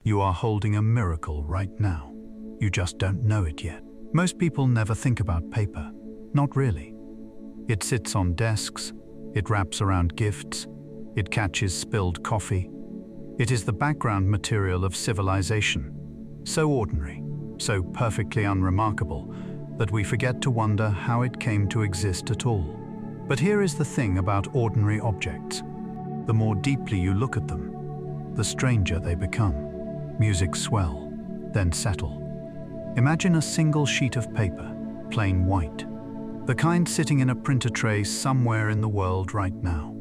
You are holding a miracle right now. You just don't know it yet. Most people never think about paper. Not really. It sits on desks, it wraps around gifts, it catches spilled coffee. It is the background material of civilization. So ordinary, so perfectly unremarkable, that we forget to wonder how it came to exist at all. But here is the thing about ordinary objects. The more deeply you look at them, the stranger they become. Music swell, then settle. Imagine a single sheet of paper, plain white. The kind sitting in a printer tray somewhere in the world right now.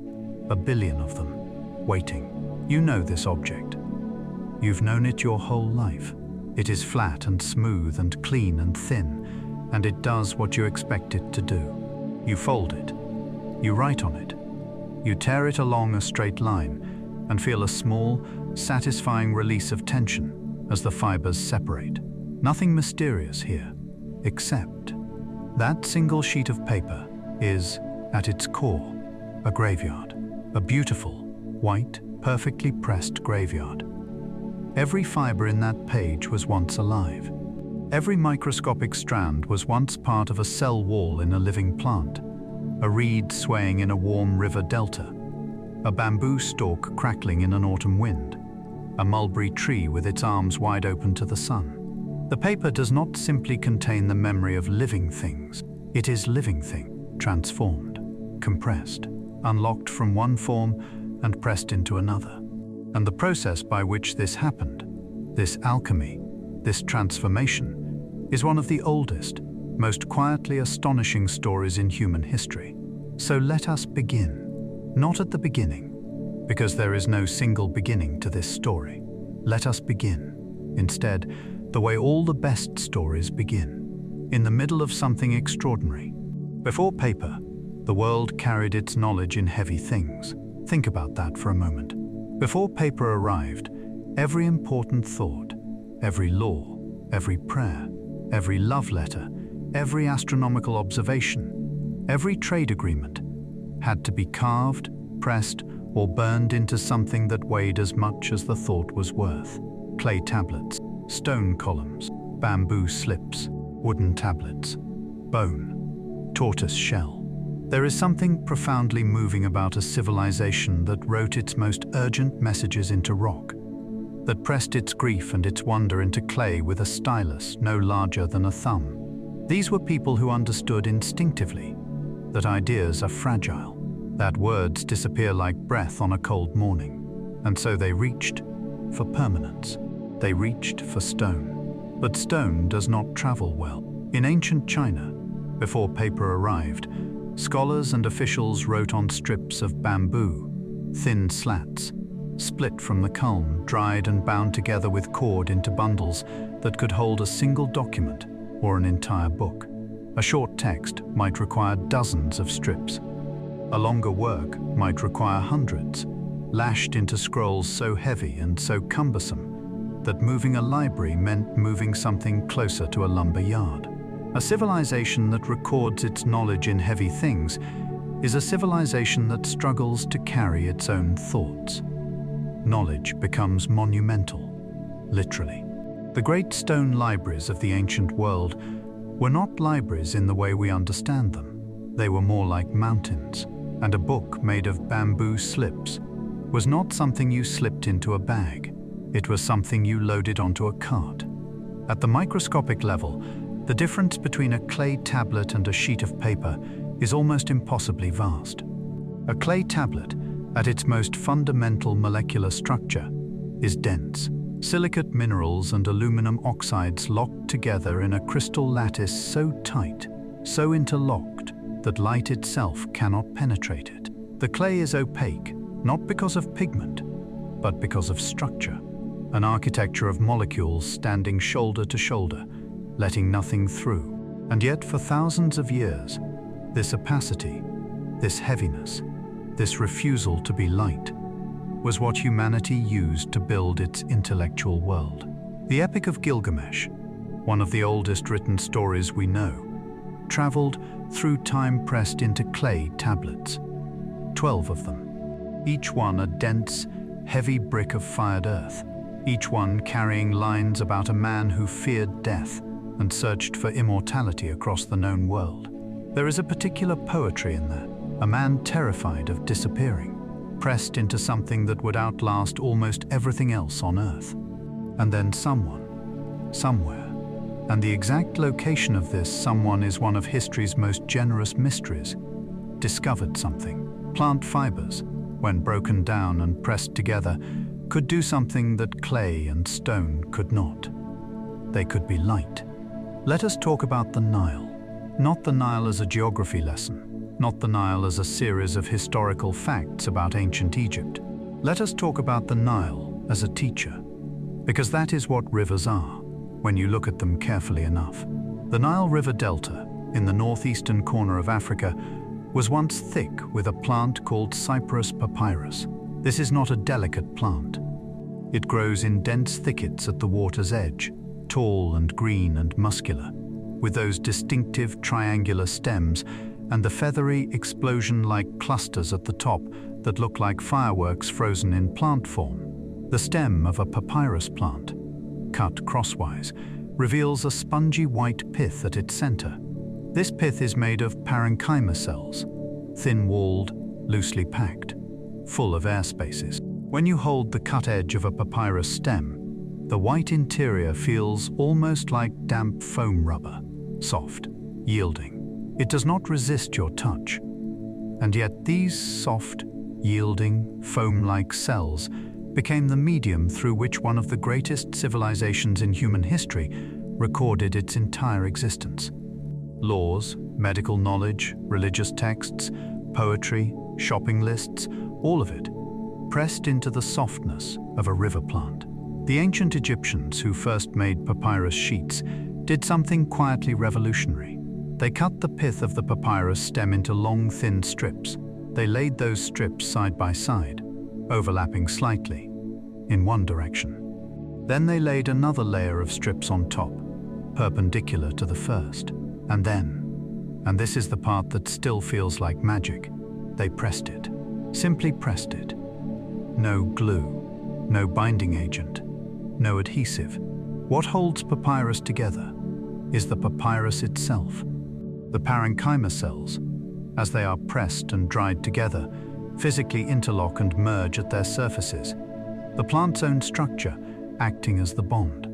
A billion of them, waiting. You know this object. You've known it your whole life. It is flat and smooth and clean and thin, and it does what you expect it to do. You fold it. You write on it. You tear it along a straight line and feel a small, satisfying release of tension as the fibers separate. Nothing mysterious here, except that single sheet of paper is, at its core, a graveyard. A beautiful, white, perfectly pressed graveyard. Every fiber in that page was once alive. Every microscopic strand was once part of a cell wall in a living plant, a reed swaying in a warm river delta, a bamboo stalk crackling in an autumn wind, a mulberry tree with its arms wide open to the sun. The paper does not simply contain the memory of living things. It is living thing, transformed, compressed, unlocked from one form and pressed into another. And the process by which this happened, this alchemy, this transformation, is one of the oldest, most quietly astonishing stories in human history. So let us begin. Not at the beginning, because there is no single beginning to this story. Let us begin, instead, the way all the best stories begin, in the middle of something extraordinary. Before paper, the world carried its knowledge in heavy things. Think about that for a moment. Before paper arrived, every important thought, every law, every prayer, every love letter, every astronomical observation, every trade agreement had to be carved, pressed, or burned into something that weighed as much as the thought was worth. Clay tablets, stone columns, bamboo slips, wooden tablets, bone, tortoise shell. There is something profoundly moving about a civilization that wrote its most urgent messages into rock, that pressed its grief and its wonder into clay with a stylus no larger than a thumb. These were people who understood instinctively that ideas are fragile, that words disappear like breath on a cold morning, and so they reached for permanence. They reached for stone. But stone does not travel well. In ancient China, before paper arrived, scholars and officials wrote on strips of bamboo, thin slats, split from the culm, dried and bound together with cord into bundles that could hold a single document or an entire book. A short text might require dozens of strips. A longer work might require hundreds, lashed into scrolls so heavy and so cumbersome that moving a library meant moving something closer to a lumber yard. A civilization that records its knowledge in heavy things is a civilization that struggles to carry its own thoughts. Knowledge becomes monumental, literally. The great stone libraries of the ancient world were not libraries in the way we understand them. They were more like mountains, and a book made of bamboo slips was not something you slipped into a bag. It was something you loaded onto a cart. At the microscopic level, the difference between a clay tablet and a sheet of paper is almost impossibly vast. A clay tablet, at its most fundamental molecular structure, is dense. Silicate minerals and aluminum oxides locked together in a crystal lattice so tight, so interlocked, that light itself cannot penetrate it. The clay is opaque, not because of pigment, but because of structure. An architecture of molecules standing shoulder to shoulder, letting nothing through. And yet for thousands of years, this opacity, this heaviness, this refusal to be light, was what humanity used to build its intellectual world. The Epic of Gilgamesh, one of the oldest written stories we know, traveled through time pressed into clay tablets. 12 of them, each one a dense, heavy brick of fired earth, each one carrying lines about a man who feared death and searched for immortality across the known world. There is a particular poetry in there, a man terrified of disappearing, pressed into something that would outlast almost everything else on Earth. And then someone, somewhere, and the exact location of this someone is one of history's most generous mysteries, discovered something. Plant fibers, when broken down and pressed together, could do something that clay and stone could not. They could be light. Let us talk about the Nile. Not the Nile as a geography lesson, not the Nile as a series of historical facts about ancient Egypt. Let us talk about the Nile as a teacher, because that is what rivers are, when you look at them carefully enough. The Nile River Delta, in the northeastern corner of Africa, was once thick with a plant called Cyperus papyrus. This is not a delicate plant. It grows in dense thickets at the water's edge, tall and green and muscular, with those distinctive triangular stems and the feathery explosion-like clusters at the top that look like fireworks frozen in plant form. The stem of a papyrus plant, cut crosswise, reveals a spongy white pith at its center. This pith is made of parenchyma cells, thin-walled, loosely packed, full of air spaces. When you hold the cut edge of a papyrus stem, the white interior feels almost like damp foam rubber, soft, yielding. It does not resist your touch. And yet these soft, yielding, foam-like cells became the medium through which one of the greatest civilizations in human history recorded its entire existence. Laws, medical knowledge, religious texts, poetry, shopping lists, all of it, pressed into the softness of a river plant. The ancient Egyptians who first made papyrus sheets did something quietly revolutionary. They cut the pith of the papyrus stem into long, thin strips. They laid those strips side by side, overlapping slightly, in one direction. Then they laid another layer of strips on top, perpendicular to the first. And then, and this is the part that still feels like magic, they pressed it, simply pressed it. No glue, no binding agent, no adhesive. What holds papyrus together is the papyrus itself. The parenchyma cells, as they are pressed and dried together, physically interlock and merge at their surfaces, the plant's own structure acting as the bond.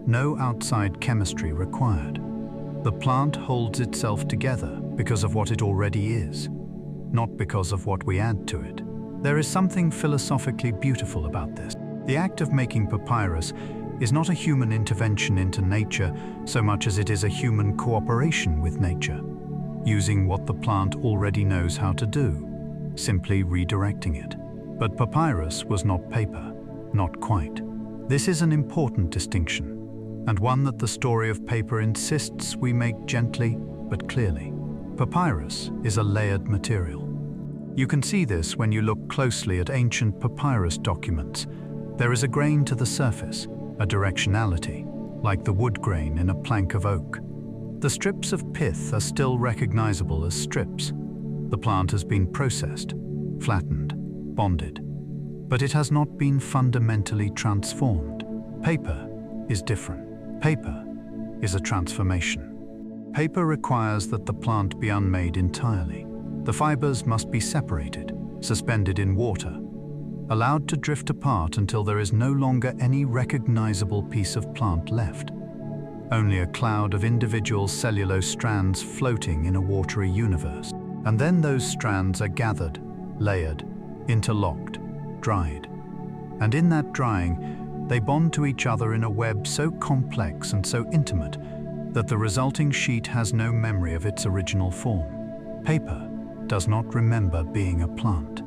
No outside chemistry required. The plant holds itself together because of what it already is, not because of what we add to it. There is something philosophically beautiful about this. The act of making papyrus is not a human intervention into nature so much as it is a human cooperation with nature, using what the plant already knows how to do, simply redirecting it. But papyrus was not paper, not quite. This is an important distinction, and one that the story of paper insists we make gently but clearly. Papyrus is a layered material. You can see this when you look closely at ancient papyrus documents. There is a grain to the surface, a directionality, like the wood grain in a plank of oak. The strips of pith are still recognizable as strips. The plant has been processed, flattened, bonded, but it has not been fundamentally transformed. Paper is different. Paper is a transformation. Paper requires that the plant be unmade entirely. The fibers must be separated, suspended in water, allowed to drift apart until there is no longer any recognizable piece of plant left. Only a cloud of individual cellulose strands floating in a watery universe. And then those strands are gathered, layered, interlocked, dried. And in that drying, they bond to each other in a web so complex and so intimate that the resulting sheet has no memory of its original form. Paper does not remember being a plant.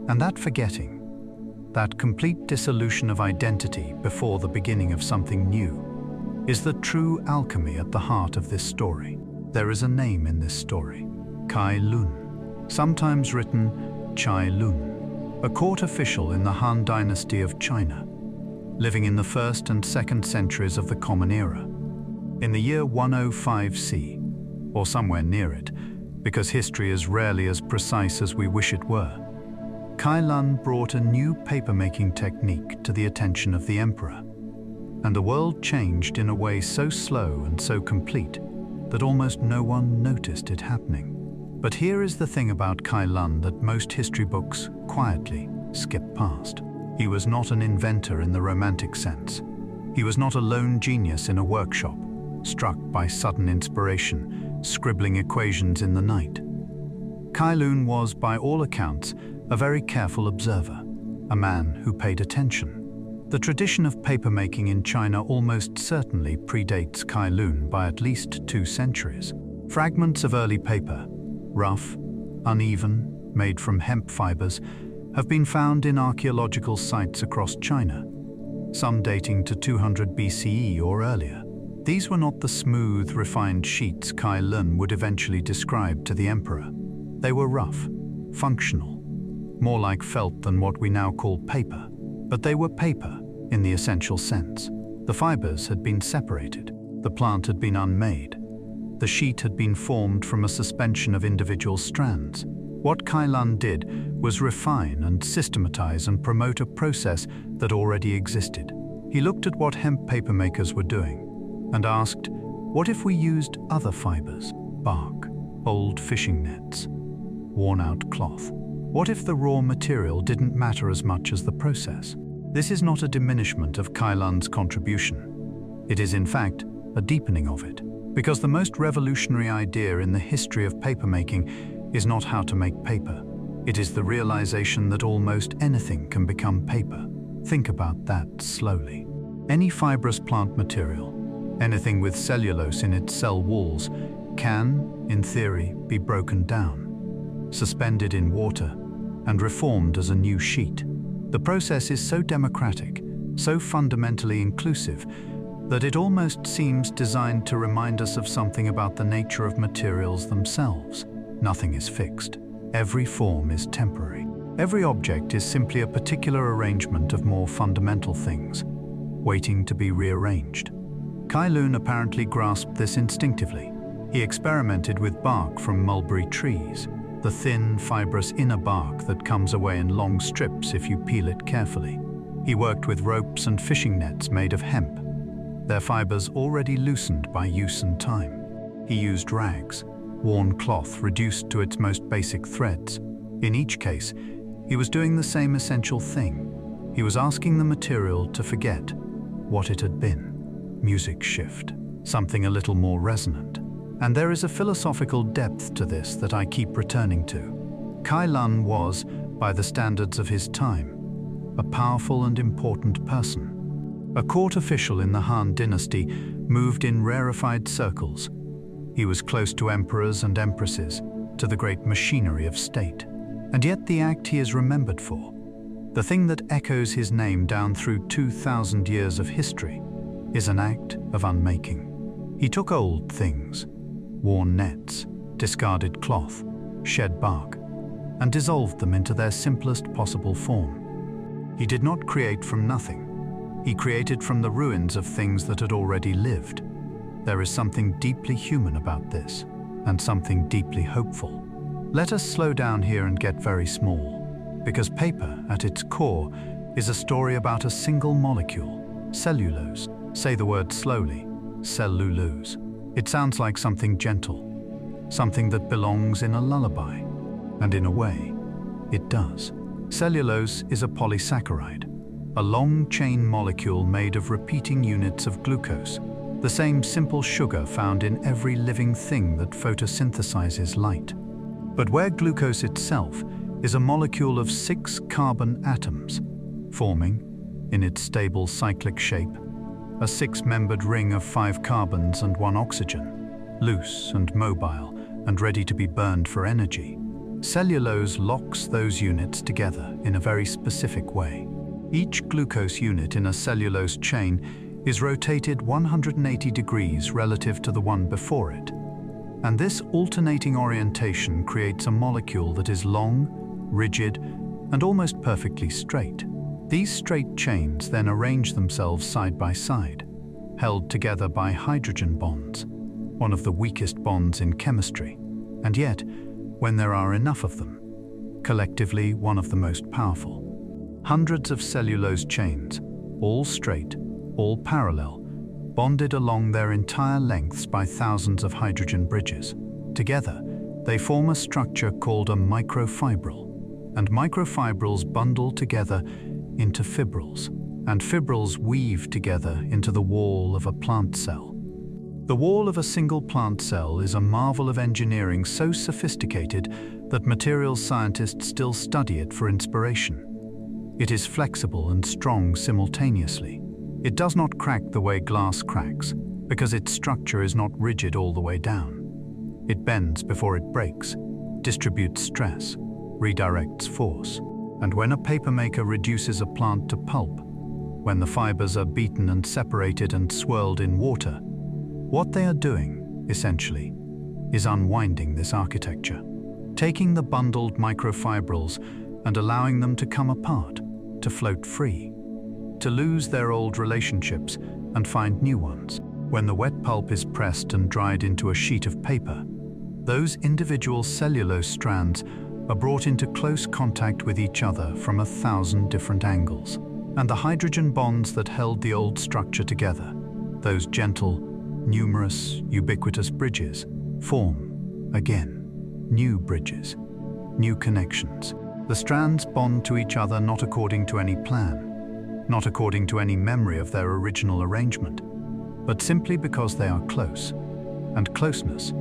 And that forgetting, that complete dissolution of identity before the beginning of something new, is the true alchemy at the heart of this story. There is a name in this story, Kai Lun, sometimes written Chai Lun, a court official in the Han Dynasty of China, living in the 1st and 2nd centuries of the Common Era. In the year 105 C, or somewhere near it, because history is rarely as precise as we wish it were, Kai Lun brought a new papermaking technique to the attention of the emperor, and the world changed in a way so slow and so complete that almost no one noticed it happening. But here is the thing about Kai Lun that most history books quietly skip past. He was not an inventor in the romantic sense. He was not a lone genius in a workshop, struck by sudden inspiration, scribbling equations in the night. Kai Lun was, by all accounts, a very careful observer, a man who paid attention. The tradition of papermaking in China almost certainly predates Kai Lun by at least 2 centuries. Fragments of early paper, rough, uneven, made from hemp fibers, have been found in archaeological sites across China, some dating to 200 BCE or earlier. These were not the smooth, refined sheets Kai Lun would eventually describe to the emperor. They were rough, functional, more like felt than what we now call paper. But they were paper in the essential sense. The fibers had been separated, the plant had been unmade, the sheet had been formed from a suspension of individual strands. What Kai Lun did was refine and systematize and promote a process that already existed. He looked at what hemp papermakers were doing and asked, what if we used other fibers, bark, old fishing nets, worn-out cloth? What if the raw material didn't matter as much as the process? This is not a diminishment of Kai Lun's contribution. It is, in fact, a deepening of it, because the most revolutionary idea in the history of papermaking is not how to make paper. It is the realization that almost anything can become paper. Think about that slowly. Any fibrous plant material, anything with cellulose in its cell walls, can, in theory, be broken down, suspended in water, and reformed as a new sheet. The process is so democratic, so fundamentally inclusive, that it almost seems designed to remind us of something about the nature of materials themselves. Nothing is fixed. Every form is temporary. Every object is simply a particular arrangement of more fundamental things, waiting to be rearranged. Kai Lun apparently grasped this instinctively. He experimented with bark from mulberry trees, the thin, fibrous inner bark that comes away in long strips if you peel it carefully. He worked with ropes and fishing nets made of hemp, their fibers already loosened by use and time. He used rags, worn cloth reduced to its most basic threads. In each case, he was doing the same essential thing. He was asking the material to forget what it had been. Music shift, something a little more resonant. And there is a philosophical depth to this that I keep returning to. Kai Lun was, by the standards of his time, a powerful and important person. A court official in the Han dynasty, moved in rarefied circles. He was close to emperors and empresses, to the great machinery of state. And yet the act he is remembered for, the thing that echoes his name down through 2,000 years of history, is an act of unmaking. He took old things, worn nets, discarded cloth, shed bark, and dissolved them into their simplest possible form. He did not create from nothing. He created from the ruins of things that had already lived. There is something deeply human about this, and something deeply hopeful. Let us slow down here and get very small, because paper, at its core, is a story about a single molecule, cellulose. Say the word slowly, cellulose. It sounds like something gentle, something that belongs in a lullaby. And in a way, it does. Cellulose is a polysaccharide, a long-chain molecule made of repeating units of glucose, the same simple sugar found in every living thing that photosynthesizes light. But where glucose itself is a molecule of 6 carbon atoms, forming, in its stable cyclic shape, a 6-membered ring of 5 carbons and 1 oxygen, loose and mobile and ready to be burned for energy. Cellulose locks those units together in a very specific way. Each glucose unit in a cellulose chain is rotated 180 degrees relative to the one before it. And this alternating orientation creates a molecule that is long, rigid, and almost perfectly straight. These straight chains then arrange themselves side by side, held together by hydrogen bonds, one of the weakest bonds in chemistry. And yet, when there are enough of them, collectively one of the most powerful. Hundreds of cellulose chains, all straight, all parallel, bonded along their entire lengths by thousands of hydrogen bridges. Together, they form a structure called a microfibril, and microfibrils bundle together into fibrils, and fibrils weave together into the wall of a plant cell. The wall of a single plant cell is a marvel of engineering so sophisticated that materials scientists still study it for inspiration. It is flexible and strong simultaneously. It does not crack the way glass cracks, because its structure is not rigid all the way down. It bends before it breaks, distributes stress, redirects force. And when a papermaker reduces a plant to pulp, when the fibers are beaten and separated and swirled in water, what they are doing, essentially, is unwinding this architecture, taking the bundled microfibrils and allowing them to come apart, to float free, to lose their old relationships and find new ones. When the wet pulp is pressed and dried into a sheet of paper, those individual cellulose strands are brought into close contact with each other from 1,000 different angles. And the hydrogen bonds that held the old structure together, those gentle, numerous, ubiquitous bridges, form, again, new bridges, new connections. The strands bond to each other not according to any plan, not according to any memory of their original arrangement, but simply because they are close. And closeness,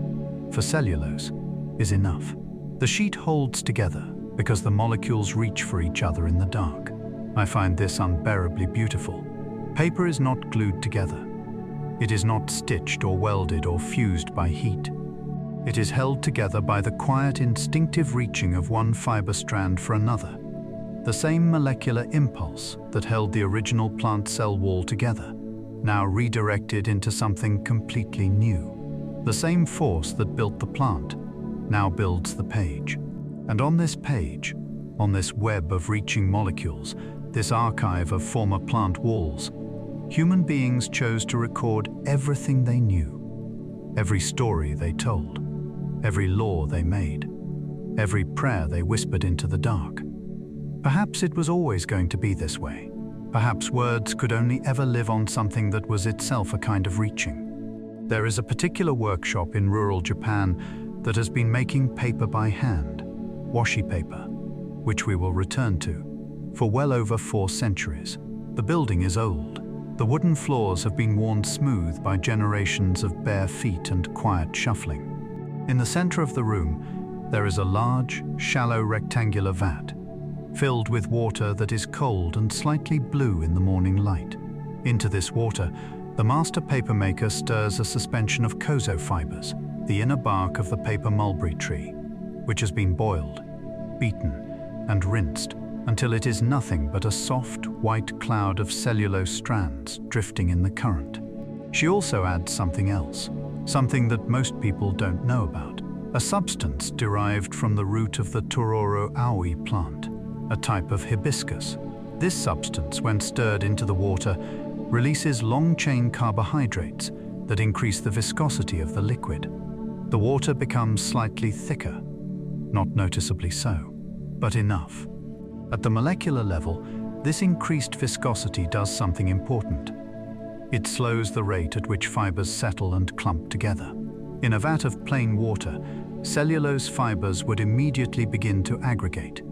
for cellulose, is enough. The sheet holds together because the molecules reach for each other in the dark. I find this unbearably beautiful. Paper is not glued together. It is not stitched or welded or fused by heat. It is held together by the quiet, instinctive reaching of one fiber strand for another. The same molecular impulse that held the original plant cell wall together, now redirected into something completely new. The same force that built the plant now builds the page. And on this page, on this web of reaching molecules, this archive of former plant walls, human beings chose to record everything they knew, every story they told, every law they made, every prayer they whispered into the dark. Perhaps it was always going to be this way. Perhaps words could only ever live on something that was itself a kind of reaching. There is a particular workshop in rural Japan that has been making paper by hand, washi paper, which we will return to, for well over 4 centuries. The building is old. The wooden floors have been worn smooth by generations of bare feet and quiet shuffling. In the center of the room, there is a large, shallow rectangular vat, filled with water that is cold and slightly blue in the morning light. Into this water, the master papermaker stirs a suspension of kozo fibers, the inner bark of the paper mulberry tree, which has been boiled, beaten, and rinsed until it is nothing but a soft, white cloud of cellulose strands drifting in the current. She also adds something else, something that most people don't know about, a substance derived from the root of the Tororo aoi plant, a type of hibiscus. This substance, when stirred into the water, releases long-chain carbohydrates that increase the viscosity of the liquid. The water becomes slightly thicker, not noticeably so, but enough. At the molecular level, this increased viscosity does something important. It slows the rate at which fibers settle and clump together. In a vat of plain water, cellulose fibers would immediately begin to aggregate.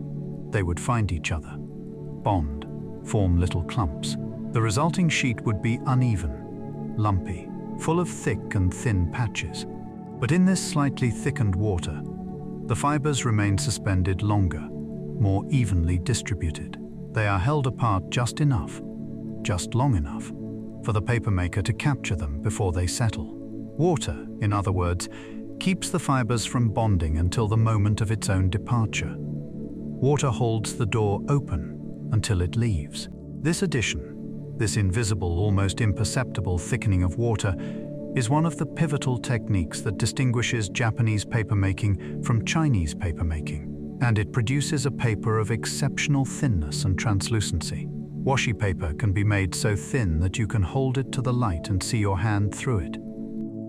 They would find each other, bond, form little clumps. The resulting sheet would be uneven, lumpy, full of thick and thin patches. But in this slightly thickened water, the fibers remain suspended longer, more evenly distributed. They are held apart just enough, just long enough, for the papermaker to capture them before they settle. Water, in other words, keeps the fibers from bonding until the moment of its own departure. Water holds the door open until it leaves. This addition, this invisible, almost imperceptible thickening of water, is one of the pivotal techniques that distinguishes Japanese papermaking from Chinese papermaking, and it produces a paper of exceptional thinness and translucency. Washi paper can be made so thin that you can hold it to the light and see your hand through it.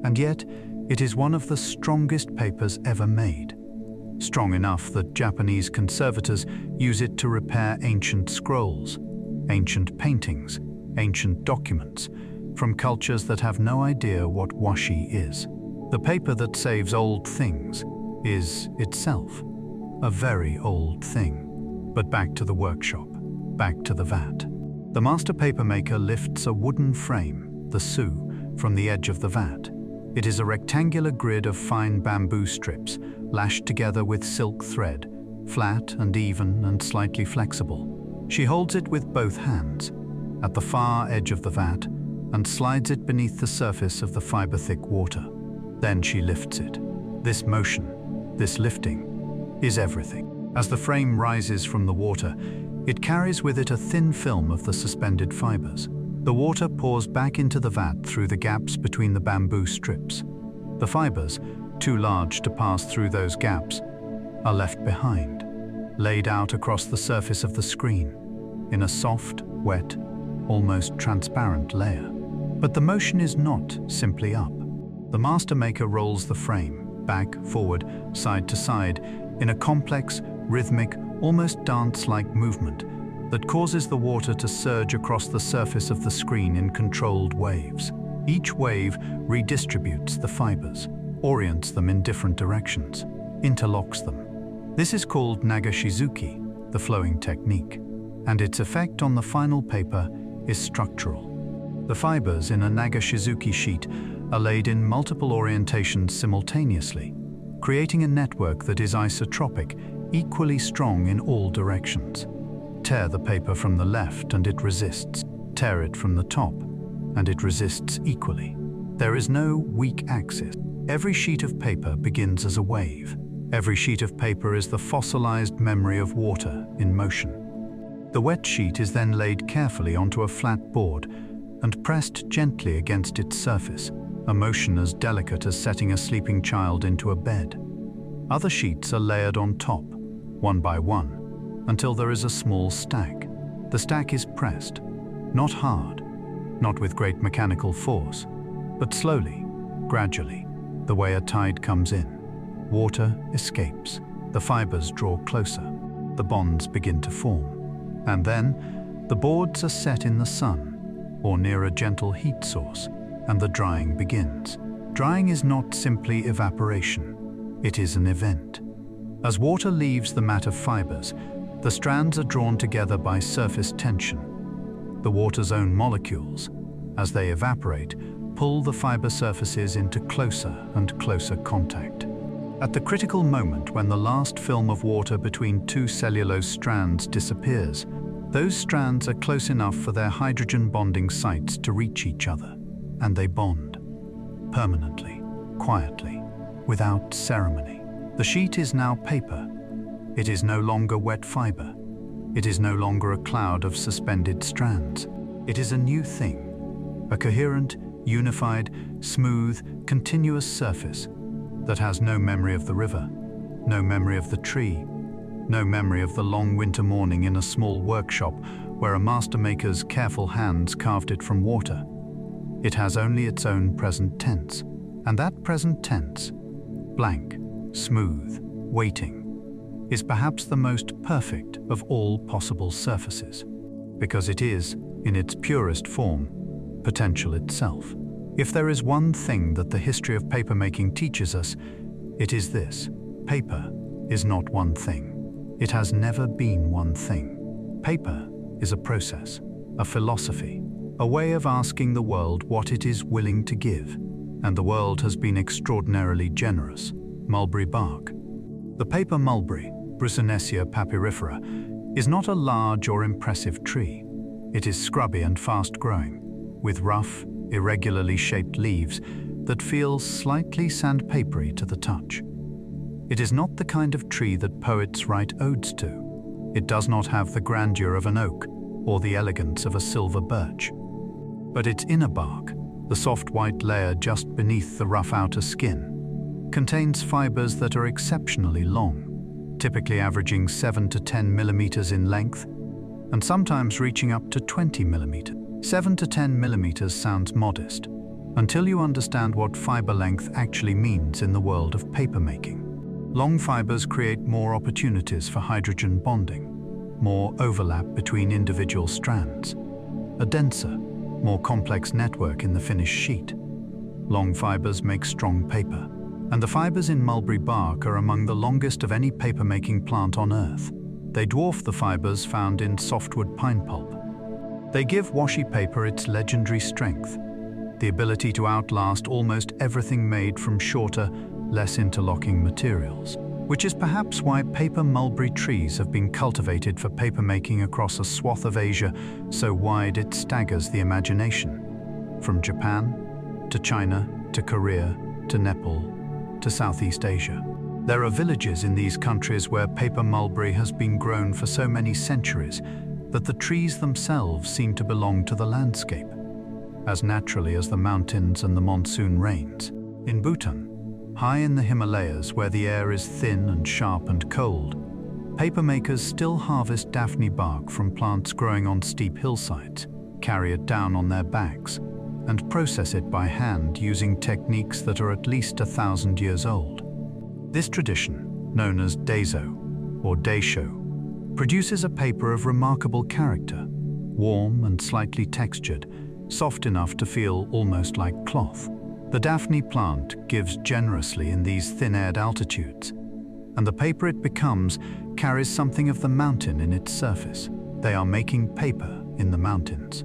And yet, it is one of the strongest papers ever made. strong enough that Japanese conservators use it to repair ancient scrolls, ancient paintings, ancient documents, from cultures that have no idea what washi is. The paper that saves old things is itself a very old thing. But back to the workshop, back to the vat. The master papermaker lifts a wooden frame, the su, from the edge of the vat. It is a rectangular grid of fine bamboo strips, lashed together with silk thread, flat and even and slightly flexible. She holds it with both hands, at the far edge of the vat, and slides it beneath the surface of the fiber-thick water. Then she lifts it. This motion, this lifting, is everything. As the frame rises from the water, it carries with it a thin film of the suspended fibers. The water pours back into the vat through the gaps between the bamboo strips. The fibers, too large to pass through those gaps, are left behind, laid out across the surface of the screen, in a soft, wet, almost transparent layer. But the motion is not simply up. The master maker rolls the frame, back, forward, side to side, in a complex, rhythmic, almost dance-like movement that causes the water to surge across the surface of the screen in controlled waves. Each wave redistributes the fibers, orients them in different directions, interlocks them. This is called nagashizuki, the flowing technique, and its effect on the final paper is structural. The fibers in a nagashizuki sheet are laid in multiple orientations simultaneously, creating a network that is isotropic, equally strong in all directions. Tear the paper from the left and it resists. Tear it from the top and it resists equally. There is no weak axis. Every sheet of paper begins as a wave. Every sheet of paper is the fossilized memory of water in motion. The wet sheet is then laid carefully onto a flat board and pressed gently against its surface, a motion as delicate as setting a sleeping child into a bed. Other sheets are layered on top, one by one, until there is a small stack. The stack is pressed, not hard, not with great mechanical force, but slowly, gradually, the way a tide comes in. Water escapes, the fibers draw closer, the bonds begin to form, and then the boards are set in the sun or near a gentle heat source, and the drying begins. Drying is not simply evaporation, it is an event. As water leaves the mat of fibers, the strands are drawn together by surface tension. The water's own molecules, as they evaporate, pull the fiber surfaces into closer and closer contact. At the critical moment when the last film of water between two cellulose strands disappears, those strands are close enough for their hydrogen bonding sites to reach each other, and they bond, permanently, quietly, without ceremony. The sheet is now paper. It is no longer wet fiber. It is no longer a cloud of suspended strands. It is a new thing, a coherent, unified, smooth, continuous surface that has no memory of the river, no memory of the tree, no memory of the long winter morning in a small workshop where a master maker's careful hands carved it from water. It has only its own present tense, and that present tense, blank, smooth, waiting, is perhaps the most perfect of all possible surfaces, because it is, in its purest form, potential itself. If there is one thing that the history of papermaking teaches us, it is this: paper is not one thing. It has never been one thing. Paper is a process, a philosophy, a way of asking the world what it is willing to give, and the world has been extraordinarily generous. Mulberry bark. The paper mulberry, Brussonesia papyrifera, is not a large or impressive tree. It is scrubby and fast-growing, with rough, irregularly shaped leaves that feel slightly sandpapery to the touch. It is not the kind of tree that poets write odes to. It does not have the grandeur of an oak or the elegance of a silver birch. But its inner bark, the soft white layer just beneath the rough outer skin, contains fibers that are exceptionally long, typically averaging 7 to 10 millimeters in length, and sometimes reaching up to 20 millimeters. 7 to 10 millimeters sounds modest, until you understand what fiber length actually means in the world of papermaking. Long fibers create more opportunities for hydrogen bonding, more overlap between individual strands, a denser, more complex network in the finished sheet. Long fibers make strong paper, and the fibers in mulberry bark are among the longest of any paper-making plant on Earth. They dwarf the fibers found in softwood pine pulp. They give washi paper its legendary strength, the ability to outlast almost everything made from shorter, less interlocking materials, which is perhaps why paper mulberry trees have been cultivated for papermaking across a swath of Asia so wide it staggers the imagination. From Japan, to China, to Korea, to Nepal, to Southeast Asia. There are villages in these countries where paper mulberry has been grown for so many centuries that the trees themselves seem to belong to the landscape, as naturally as the mountains and the monsoon rains. In Bhutan, high in the Himalayas where the air is thin and sharp and cold, papermakers still harvest Daphne bark from plants growing on steep hillsides, carry it down on their backs, and process it by hand using techniques that are at least 1,000 years old. This tradition, known as Daiso or Daisho, produces a paper of remarkable character, warm and slightly textured, soft enough to feel almost like cloth. The Daphne plant gives generously in these thin-aired altitudes, and the paper it becomes carries something of the mountain in its surface. They are making paper in the mountains.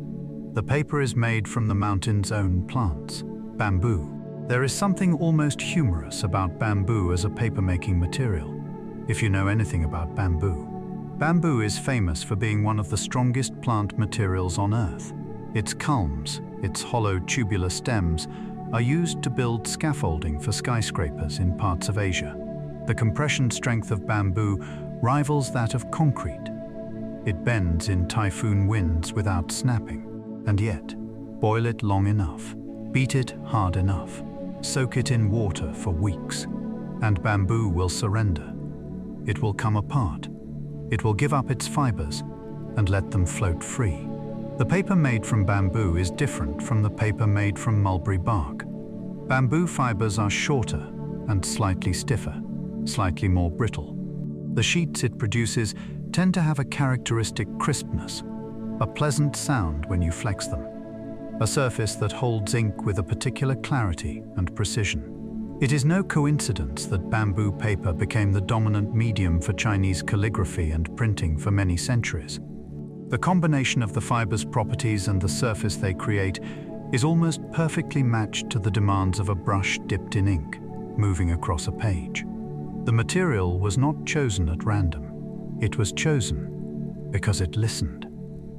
The paper is made from the mountain's own plants, bamboo. There is something almost humorous about bamboo as a paper-making material. If you know anything about bamboo, bamboo is famous for being one of the strongest plant materials on Earth. Its culms, its hollow tubular stems, are used to build scaffolding for skyscrapers in parts of Asia. The compression strength of bamboo rivals that of concrete. It bends in typhoon winds without snapping. And yet, boil it long enough, beat it hard enough, soak it in water for weeks, and bamboo will surrender. It will come apart. It will give up its fibers and let them float free. The paper made from bamboo is different from the paper made from mulberry bark. Bamboo fibers are shorter and slightly stiffer, slightly more brittle. The sheets it produces tend to have a characteristic crispness, a pleasant sound when you flex them, a surface that holds ink with a particular clarity and precision. It is no coincidence that bamboo paper became the dominant medium for Chinese calligraphy and printing for many centuries. The combination of the fiber's properties and the surface they create is almost perfectly matched to the demands of a brush dipped in ink, moving across a page. The material was not chosen at random. It was chosen because it listened.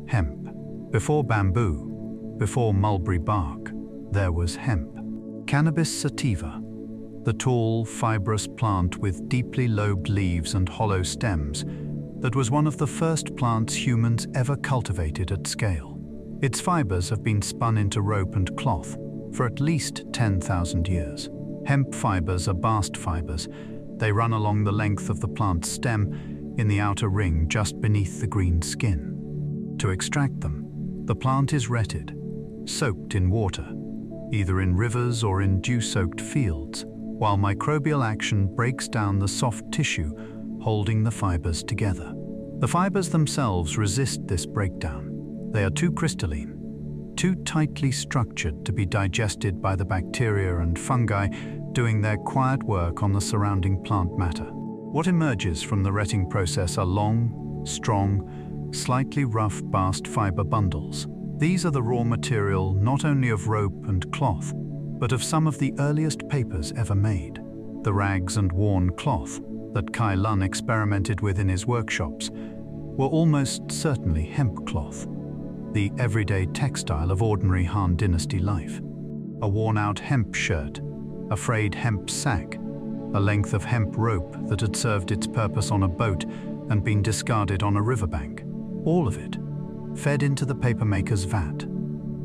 Hemp. Before bamboo, before mulberry bark, there was hemp. Cannabis sativa, the tall, fibrous plant with deeply lobed leaves and hollow stems, that was one of the first plants humans ever cultivated at scale. Its fibers have been spun into rope and cloth for at least 10,000 years. Hemp fibers are bast fibers. They run along the length of the plant's stem in the outer ring just beneath the green skin. To extract them, the plant is retted, soaked in water, either in rivers or in dew-soaked fields, while microbial action breaks down the soft tissue holding the fibers together. The fibers themselves resist this breakdown. They are too crystalline, too tightly structured to be digested by the bacteria and fungi doing their quiet work on the surrounding plant matter. What emerges from the retting process are long, strong, slightly rough bast fiber bundles. These are the raw material not only of rope and cloth, but of some of the earliest papers ever made. The rags and worn cloth that Kai Lun experimented with in his workshops were almost certainly hemp cloth, the everyday textile of ordinary Han Dynasty life. A worn-out hemp shirt, a frayed hemp sack, a length of hemp rope that had served its purpose on a boat and been discarded on a riverbank. All of it fed into the papermaker's vat,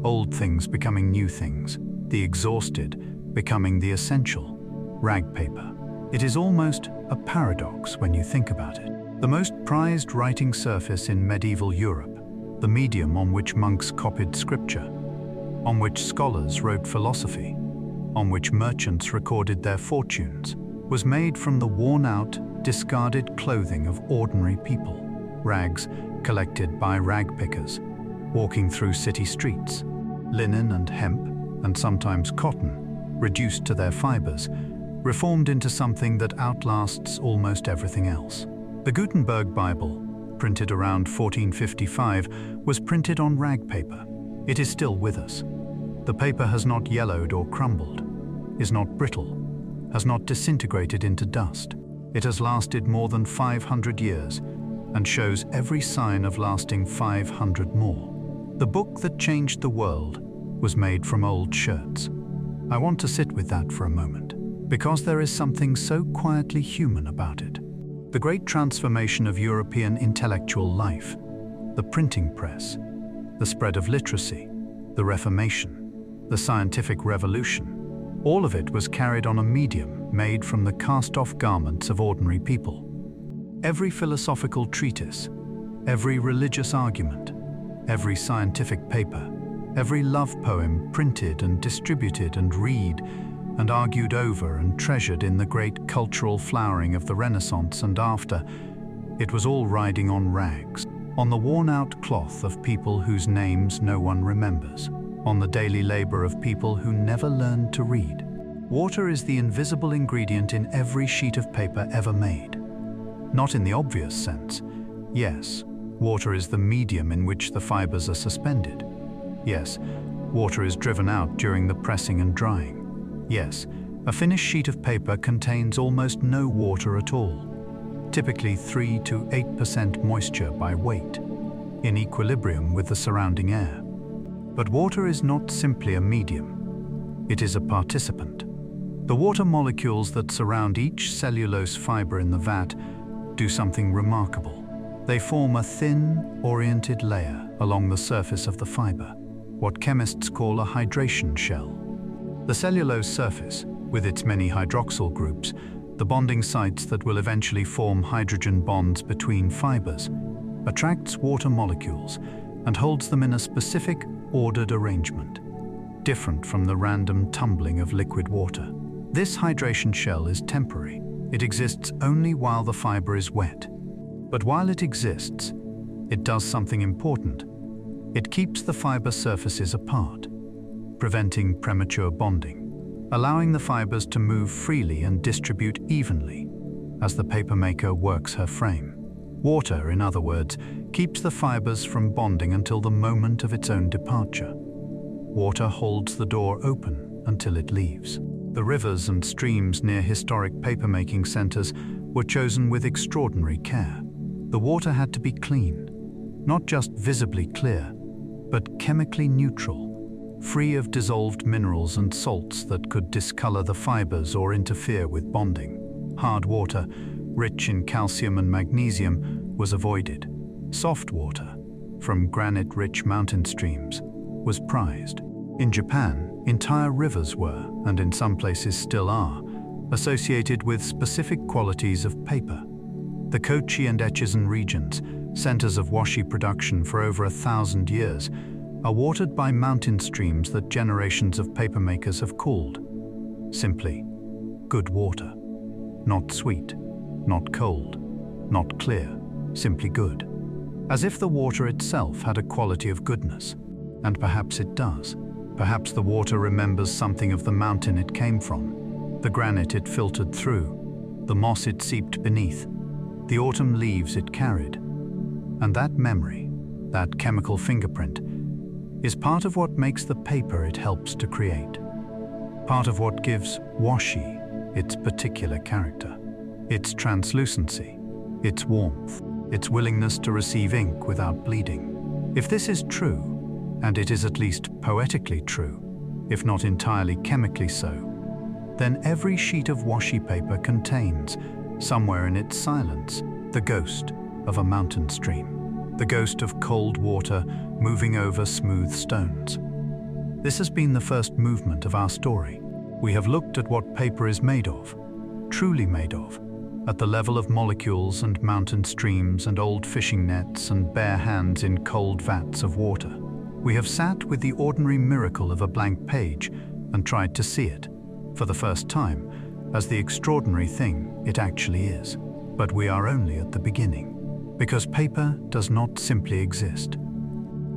old things becoming new things, the exhausted becoming the essential, rag paper. It is almost a paradox when you think about it. The most prized writing surface in medieval Europe, the medium on which monks copied scripture, on which scholars wrote philosophy, on which merchants recorded their fortunes, was made from the worn-out, discarded clothing of ordinary people, rags collected by rag pickers, walking through city streets. Linen and hemp, and sometimes cotton, reduced to their fibers, reformed into something that outlasts almost everything else. The Gutenberg Bible, printed around 1455, was printed on rag paper. It is still with us. The paper has not yellowed or crumbled, is not brittle, has not disintegrated into dust. It has lasted more than 500 years and shows every sign of lasting 500 more. The book that changed the world was made from old shirts. I want to sit with that for a moment, because there is something so quietly human about it. The great transformation of European intellectual life, the printing press, the spread of literacy, the Reformation, the scientific revolution, all of it was carried on a medium made from the cast-off garments of ordinary people. Every philosophical treatise, every religious argument, every scientific paper, every love poem printed and distributed and read and argued over and treasured in the great cultural flowering of the Renaissance and after, it was all riding on rags, on the worn-out cloth of people whose names no one remembers, on the daily labor of people who never learned to read. Water is the invisible ingredient in every sheet of paper ever made. Not in the obvious sense. Yes, water is the medium in which the fibers are suspended. Yes, water is driven out during the pressing and drying. Yes, a finished sheet of paper contains almost no water at all, typically 3 to 8% moisture by weight, in equilibrium with the surrounding air. But water is not simply a medium, it is a participant. The water molecules that surround each cellulose fiber in the vat do something remarkable. They form a thin, oriented layer along the surface of the fiber, what chemists call a hydration shell. The cellulose surface, with its many hydroxyl groups, the bonding sites that will eventually form hydrogen bonds between fibers, attracts water molecules and holds them in a specific, ordered arrangement, different from the random tumbling of liquid water. This hydration shell is temporary. It exists only while the fiber is wet. But while it exists, it does something important. It keeps the fiber surfaces apart, preventing premature bonding, allowing the fibers to move freely and distribute evenly as the papermaker works her frame. Water, in other words, keeps the fibers from bonding until the moment of its own departure. Water holds the door open until it leaves. The rivers and streams near historic papermaking centers were chosen with extraordinary care. The water had to be clean, not just visibly clear, but chemically neutral, free of dissolved minerals and salts that could discolor the fibers or interfere with bonding. Hard water, rich in calcium and magnesium, was avoided. Soft water, from granite-rich mountain streams, was prized. In Japan, entire rivers were, and in some places still are, associated with specific qualities of paper. The Kochi and Echizen regions, centers of washi production for over 1,000 years, are watered by mountain streams that generations of papermakers have called simply good water. Not sweet, not cold, not clear, simply good. As if the water itself had a quality of goodness. And perhaps it does. Perhaps the water remembers something of the mountain it came from, the granite it filtered through, the moss it seeped beneath, the autumn leaves it carried. And that memory, that chemical fingerprint, is part of what makes the paper it helps to create. Part of what gives washi its particular character, its translucency, its warmth, its willingness to receive ink without bleeding. If this is true, and it is at least poetically true, if not entirely chemically so, then every sheet of washi paper contains, somewhere in its silence, the ghost of a mountain stream, the ghost of cold water moving over smooth stones. This has been the first movement of our story. We have looked at what paper is made of, truly made of, at the level of molecules and mountain streams and old fishing nets and bare hands in cold vats of water. We have sat with the ordinary miracle of a blank page and tried to see it, for the first time, as the extraordinary thing it actually is. But we are only at the beginning, because paper does not simply exist.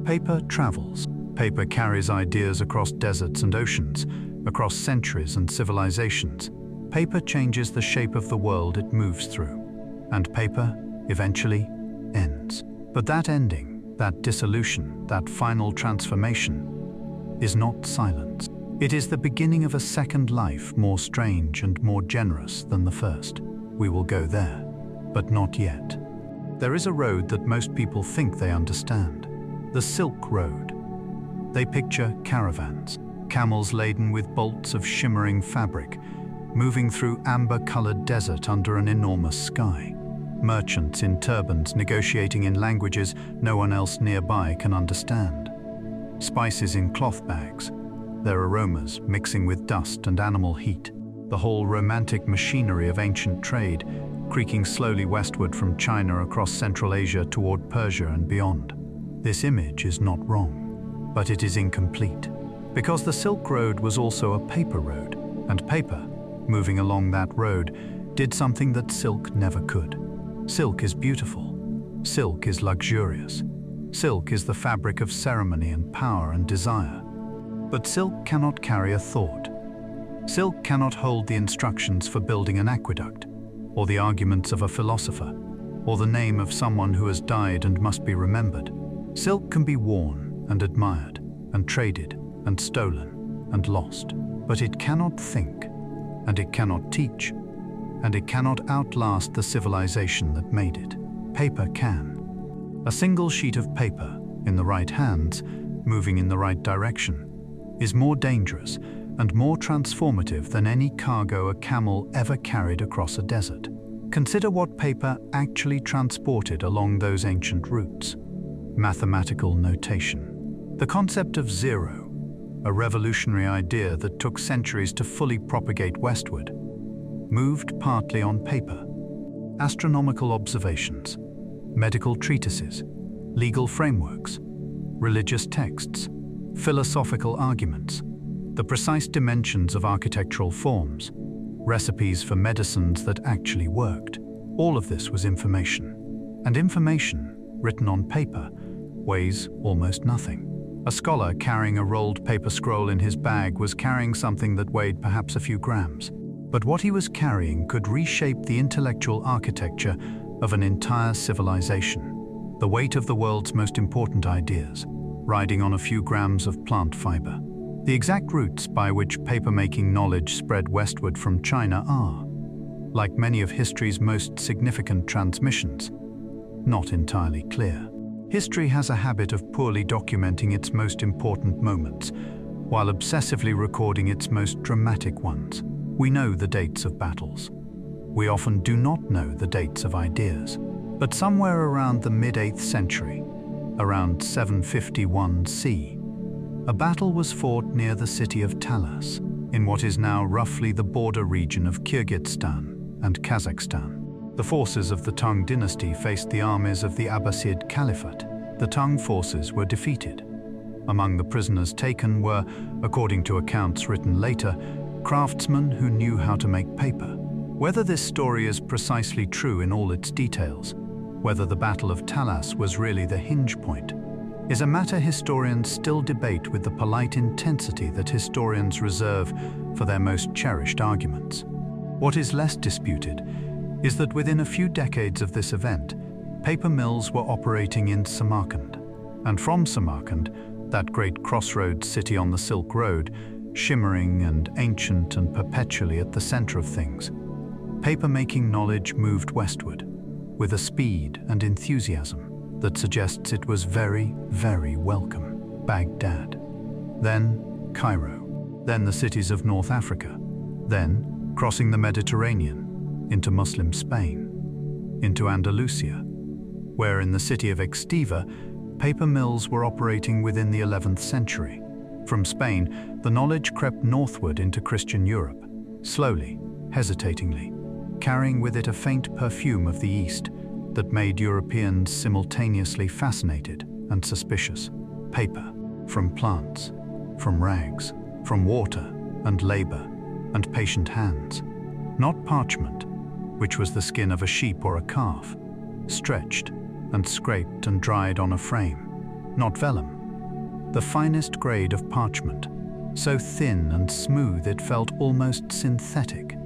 Paper travels. Paper carries ideas across deserts and oceans, across centuries and civilizations. Paper changes the shape of the world it moves through, and paper eventually ends. But that ending, that dissolution, that final transformation is not silence. It is the beginning of a second life more strange and more generous than the first. We will go there, but not yet. There is a road that most people think they understand, the Silk Road. They picture caravans, camels laden with bolts of shimmering fabric, moving through amber-colored desert under an enormous sky. Merchants in turbans negotiating in languages no one else nearby can understand. Spices in cloth bags, their aromas mixing with dust and animal heat. The whole romantic machinery of ancient trade, creaking slowly westward from China across Central Asia toward Persia and beyond. This image is not wrong, but it is incomplete, because the Silk Road was also a paper road, and paper, moving along that road, did something that silk never could. Silk is beautiful. Silk is luxurious. Silk is the fabric of ceremony and power and desire. But silk cannot carry a thought. Silk cannot hold the instructions for building an aqueduct, or the arguments of a philosopher, or the name of someone who has died and must be remembered. Silk can be worn and admired, and traded, and stolen, and lost. But it cannot think, and it cannot teach, and it cannot outlast the civilization that made it. Paper can. A single sheet of paper, in the right hands, moving in the right direction, is more dangerous and more transformative than any cargo a camel ever carried across a desert. Consider what paper actually transported along those ancient routes. Mathematical notation. The concept of zero, a revolutionary idea that took centuries to fully propagate westward, moved partly on paper. Astronomical observations, medical treatises, legal frameworks, religious texts, philosophical arguments, the precise dimensions of architectural forms, recipes for medicines that actually worked. All of this was information. And information, written on paper, weighs almost nothing. A scholar carrying a rolled paper scroll in his bag was carrying something that weighed perhaps a few grams. But what he was carrying could reshape the intellectual architecture of an entire civilization. The weight of the world's most important ideas, riding on a few grams of plant fiber. The exact routes by which papermaking knowledge spread westward from China are, like many of history's most significant transmissions, not entirely clear. History has a habit of poorly documenting its most important moments, while obsessively recording its most dramatic ones. We know the dates of battles. We often do not know the dates of ideas. But somewhere around the mid-8th century, around 751 CE, a battle was fought near the city of Talas, in what is now roughly the border region of Kyrgyzstan and Kazakhstan. The forces of the Tang dynasty faced the armies of the Abbasid Caliphate. The Tang forces were defeated. Among the prisoners taken were, according to accounts written later, craftsmen who knew how to make paper. Whether this story is precisely true in all its details, whether the Battle of Talas was really the hinge point, is a matter historians still debate with the polite intensity that historians reserve for their most cherished arguments. What is less disputed is that within a few decades of this event, paper mills were operating in Samarkand. And from Samarkand, that great crossroads city on the Silk Road, shimmering and ancient and perpetually at the center of things, paper-making knowledge moved westward, with a speed and enthusiasm that suggests it was very, very welcome. Baghdad, then Cairo, then the cities of North Africa, then crossing the Mediterranean into Muslim Spain, into Andalusia, where in the city of Extiva, paper mills were operating within the 11th century. From Spain, the knowledge crept northward into Christian Europe, slowly, hesitatingly, carrying with it a faint perfume of the East that made Europeans simultaneously fascinated and suspicious. Paper, from plants, from rags, from water and labor and patient hands. Not parchment, which was the skin of a sheep or a calf, stretched and scraped and dried on a frame. Not vellum, the finest grade of parchment, so thin and smooth it felt almost synthetic.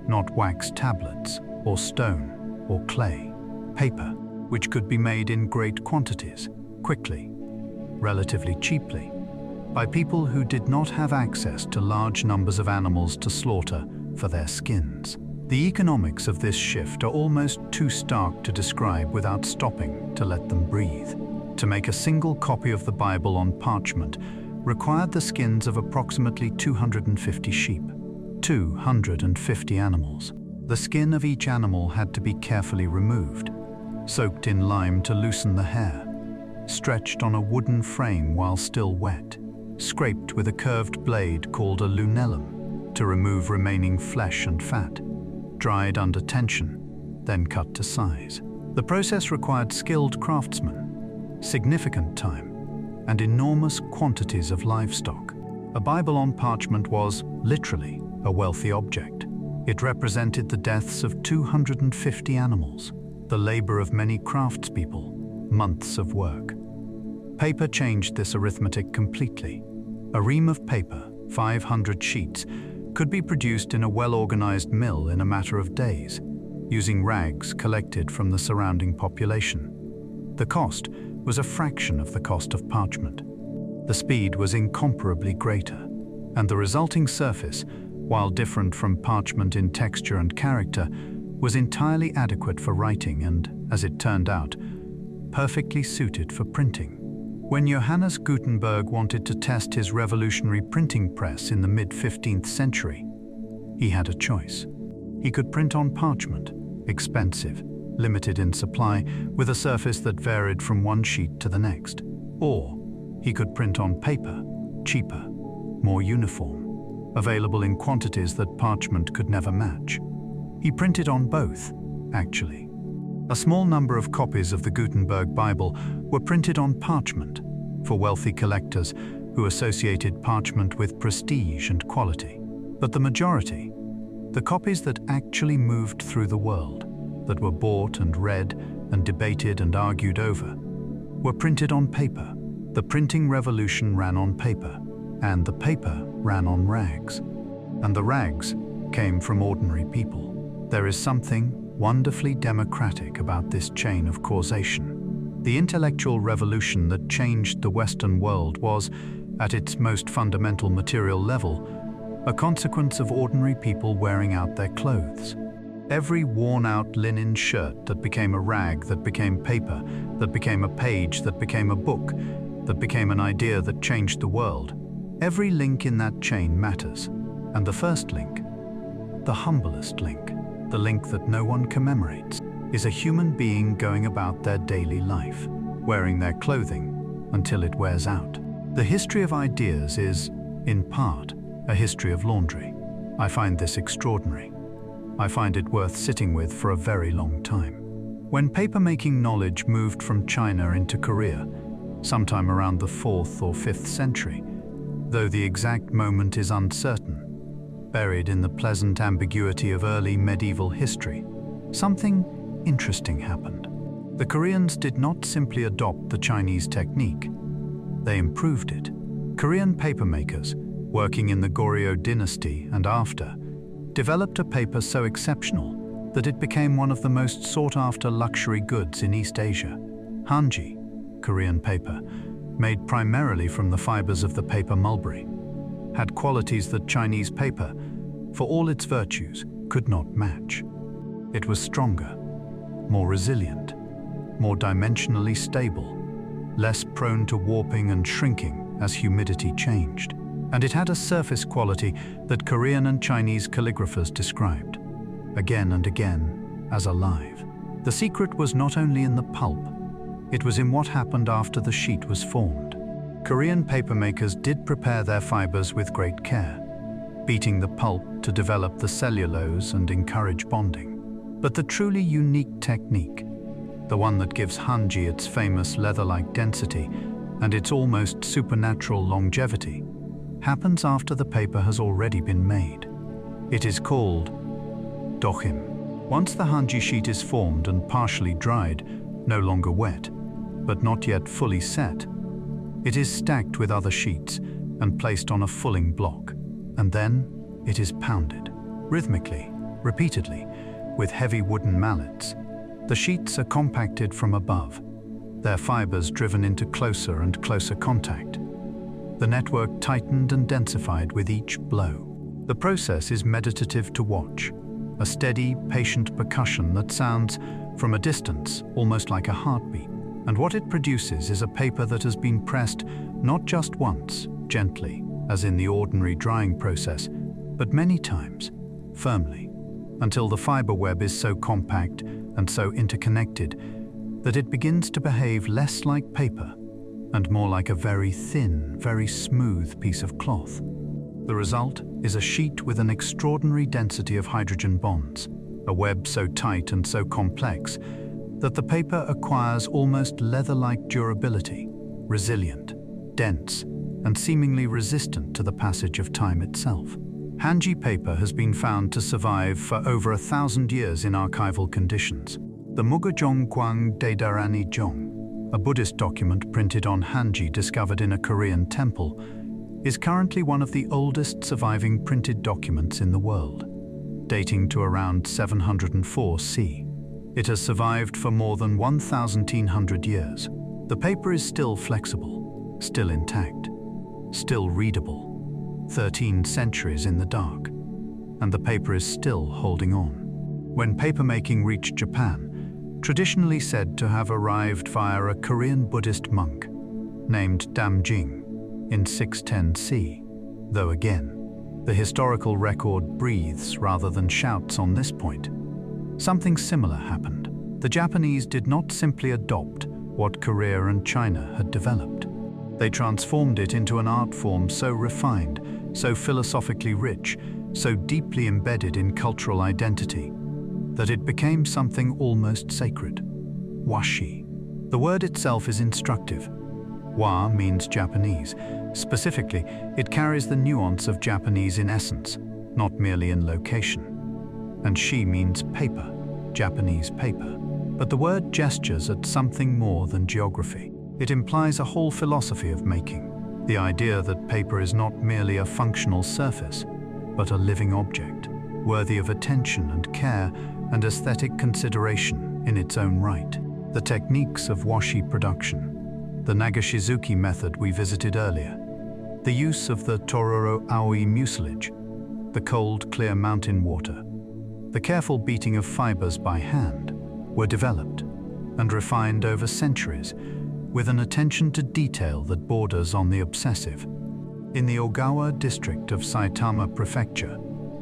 Not wax tablets or stone or clay. Paper, which could be made in great quantities, quickly, relatively cheaply, by people who did not have access to large numbers of animals to slaughter for their skins. The economics of this shift are almost too stark to describe without stopping to let them breathe. To make a single copy of the Bible on parchment required the skins of approximately 250 sheep, 250 animals. The skin of each animal had to be carefully removed, soaked in lime to loosen the hair, stretched on a wooden frame while still wet, scraped with a curved blade called a lunellum to remove remaining flesh and fat, dried under tension, then cut to size. The process required skilled craftsmen, significant time, and enormous quantities of livestock. A Bible on parchment was, literally, a wealthy object. It represented the deaths of 250 animals, the labor of many craftspeople, months of work. Paper changed this arithmetic completely. A ream of paper, 500 sheets, could be produced in a well-organized mill in a matter of days, using rags collected from the surrounding population. The cost was a fraction of the cost of parchment. The speed was incomparably greater, and the resulting surface, while different from parchment in texture and character, was entirely adequate for writing and, as it turned out, perfectly suited for printing. When Johannes Gutenberg wanted to test his revolutionary printing press in the mid-15th century, he had a choice. He could print on parchment, expensive, limited in supply, with a surface that varied from one sheet to the next. Or he could print on paper, cheaper, more uniform, available in quantities that parchment could never match. He printed on both, actually. A small number of copies of the Gutenberg Bible were printed on parchment for wealthy collectors who associated parchment with prestige and quality. But the majority, the copies that actually moved through the world, that were bought and read and debated and argued over, were printed on paper. The printing revolution ran on paper, and the paper ran on rags. And the rags came from ordinary people. There is something wonderfully democratic about this chain of causation. The intellectual revolution that changed the Western world was, at its most fundamental material level, a consequence of ordinary people wearing out their clothes. Every worn-out linen shirt that became a rag that became paper, that became a page that became a book, that became an idea that changed the world, every link in that chain matters. And the first link, the humblest link, the link that no one commemorates, is a human being going about their daily life, wearing their clothing until it wears out. The history of ideas is, in part, a history of laundry. I find this extraordinary. I find it worth sitting with for a very long time. When papermaking knowledge moved from China into Korea, sometime around the 4th or 5th century, though the exact moment is uncertain, buried in the pleasant ambiguity of early medieval history, something interesting happened. The Koreans did not simply adopt the Chinese technique, they improved it. Korean papermakers, working in the Goryeo dynasty and after, developed a paper so exceptional that it became one of the most sought-after luxury goods in East Asia. Hanji, Korean paper, made primarily from the fibers of the paper mulberry, had qualities that Chinese paper, for all its virtues, could not match. It was stronger, more resilient, more dimensionally stable, less prone to warping and shrinking as humidity changed. And it had a surface quality that Korean and Chinese calligraphers described, again and again, as alive. The secret was not only in the pulp, it was in what happened after the sheet was formed. Korean papermakers did prepare their fibers with great care, beating the pulp to develop the cellulose and encourage bonding. But the truly unique technique, the one that gives hanji its famous leather-like density and its almost supernatural longevity, happens after the paper has already been made. It is called dochim. Once the hanji sheet is formed and partially dried, no longer wet, but not yet fully set, it is stacked with other sheets and placed on a fulling block, and then it is pounded, rhythmically, repeatedly, with heavy wooden mallets. The sheets are compacted from above, their fibers driven into closer and closer contact. The network tightened and densified with each blow. The process is meditative to watch, a steady, patient percussion that sounds, from a distance, almost like a heartbeat. And what it produces is a paper that has been pressed not just once, gently, as in the ordinary drying process, but many times, firmly, until the fiber web is so compact and so interconnected that it begins to behave less like paper and more like a very thin, very smooth piece of cloth. The result is a sheet with an extraordinary density of hydrogen bonds, a web so tight and so complex that the paper acquires almost leather-like durability, resilient, dense, and seemingly resistant to the passage of time itself. Hanji paper has been found to survive for over 1,000 years in archival conditions. The Mugajong Kwang Dedarani Jong, a Buddhist document printed on Hanji discovered in a Korean temple, is currently one of the oldest surviving printed documents in the world, dating to around 704 C. It has survived for more than 1,100 years. The paper is still flexible, still intact, still readable, 13 centuries in the dark, and the paper is still holding on. When papermaking reached Japan, traditionally said to have arrived via a Korean Buddhist monk named Damjing in 610 C, though again, the historical record breathes rather than shouts on this point. Something similar happened. The Japanese did not simply adopt what Korea and China had developed. They transformed it into an art form so refined, so philosophically rich, so deeply embedded in cultural identity, that it became something almost sacred. Washi. The word itself is instructive. Wa means Japanese. Specifically, it carries the nuance of Japanese in essence, not merely in location. And shi means paper, Japanese paper. But the word gestures at something more than geography. It implies a whole philosophy of making, the idea that paper is not merely a functional surface, but a living object, worthy of attention and care and aesthetic consideration in its own right. The techniques of washi production, the Nagashizuki method we visited earlier, the use of the Tororo Aoi mucilage, the cold, clear mountain water, the careful beating of fibers by hand, were developed and refined over centuries with an attention to detail that borders on the obsessive. In the Ogawa district of Saitama Prefecture,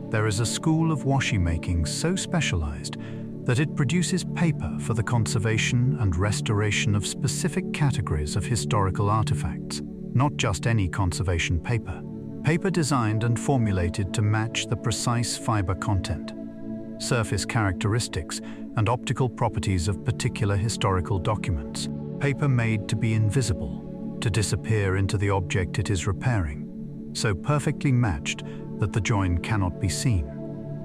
there is a school of washi making so specialized that it produces paper for the conservation and restoration of specific categories of historical artifacts, not just any conservation paper. Paper designed and formulated to match the precise fiber content, surface characteristics, and optical properties of particular historical documents. Paper made to be invisible, to disappear into the object it is repairing, so perfectly matched that the join cannot be seen.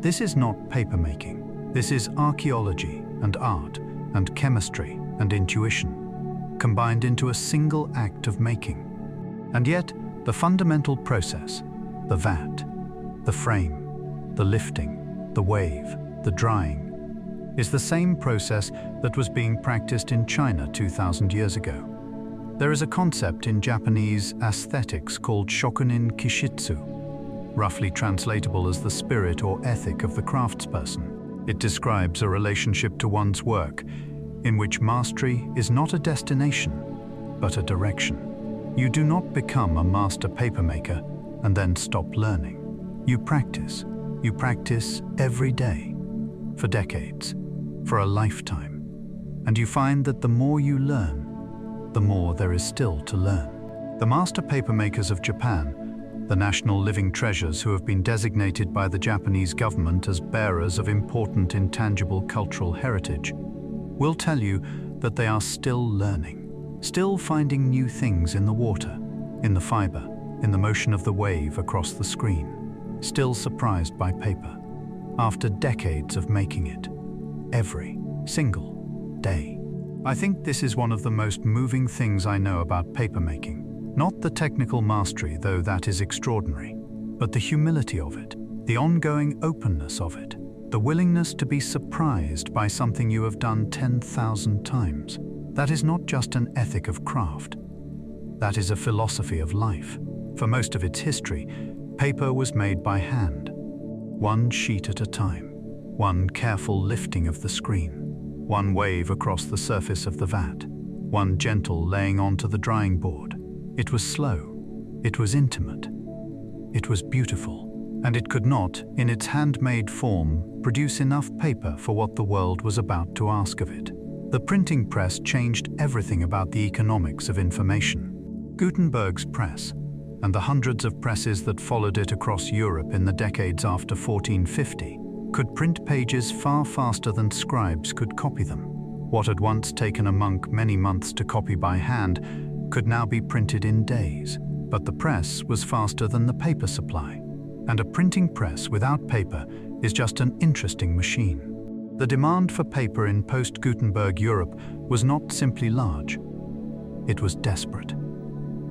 This is not papermaking. This is archaeology and art and chemistry and intuition, combined into a single act of making. And yet, the fundamental process, the vat, the frame, the lifting, the wave, the drying, is the same process that was being practiced in China 2,000 years ago. There is a concept in Japanese aesthetics called shokunin kishitsu, roughly translatable as the spirit or ethic of the craftsperson. It describes a relationship to one's work in which mastery is not a destination, but a direction. You do not become a master papermaker and then stop learning. You practice every day, for decades, for a lifetime. And you find that the more you learn, the more there is still to learn. The master papermakers of Japan, the national living treasures who have been designated by the Japanese government as bearers of important intangible cultural heritage, will tell you that they are still learning, still finding new things in the water, in the fiber, in the motion of the wave across the screen, still surprised by paper. after decades of making it, every single day. I think this is one of the most moving things I know about papermaking. Not the technical mastery, though that is extraordinary, but the humility of it, the ongoing openness of it, the willingness to be surprised by something you have done 10,000 times. That is not just an ethic of craft. That is a philosophy of life. For most of its history, paper was made by hand, one sheet at a time, one careful lifting of the screen, one wave across the surface of the vat, one gentle laying onto the drying board. It was slow, it was intimate, it was beautiful, and it could not, in its handmade form, produce enough paper for what the world was about to ask of it. The printing press changed everything about the economics of information. Gutenberg's press, and the hundreds of presses that followed it across Europe in the decades after 1450, could print pages far faster than scribes could copy them. What had once taken a monk many months to copy by hand could now be printed in days. But the press was faster than the paper supply. And a printing press without paper is just an interesting machine. The demand for paper in post-Gutenberg Europe was not simply large. It was desperate,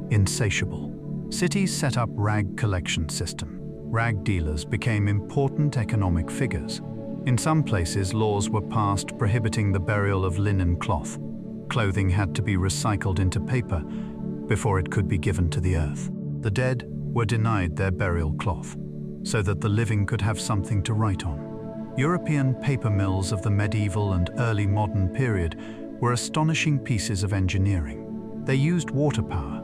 insatiable. Cities set up rag collection system. Rag dealers became important economic figures. In some places, laws were passed prohibiting the burial of linen cloth. Clothing had to be recycled into paper before it could be given to the earth. The dead were denied their burial cloth, so that the living could have something to write on. European paper mills of the medieval and early modern period were astonishing pieces of engineering. They used water power.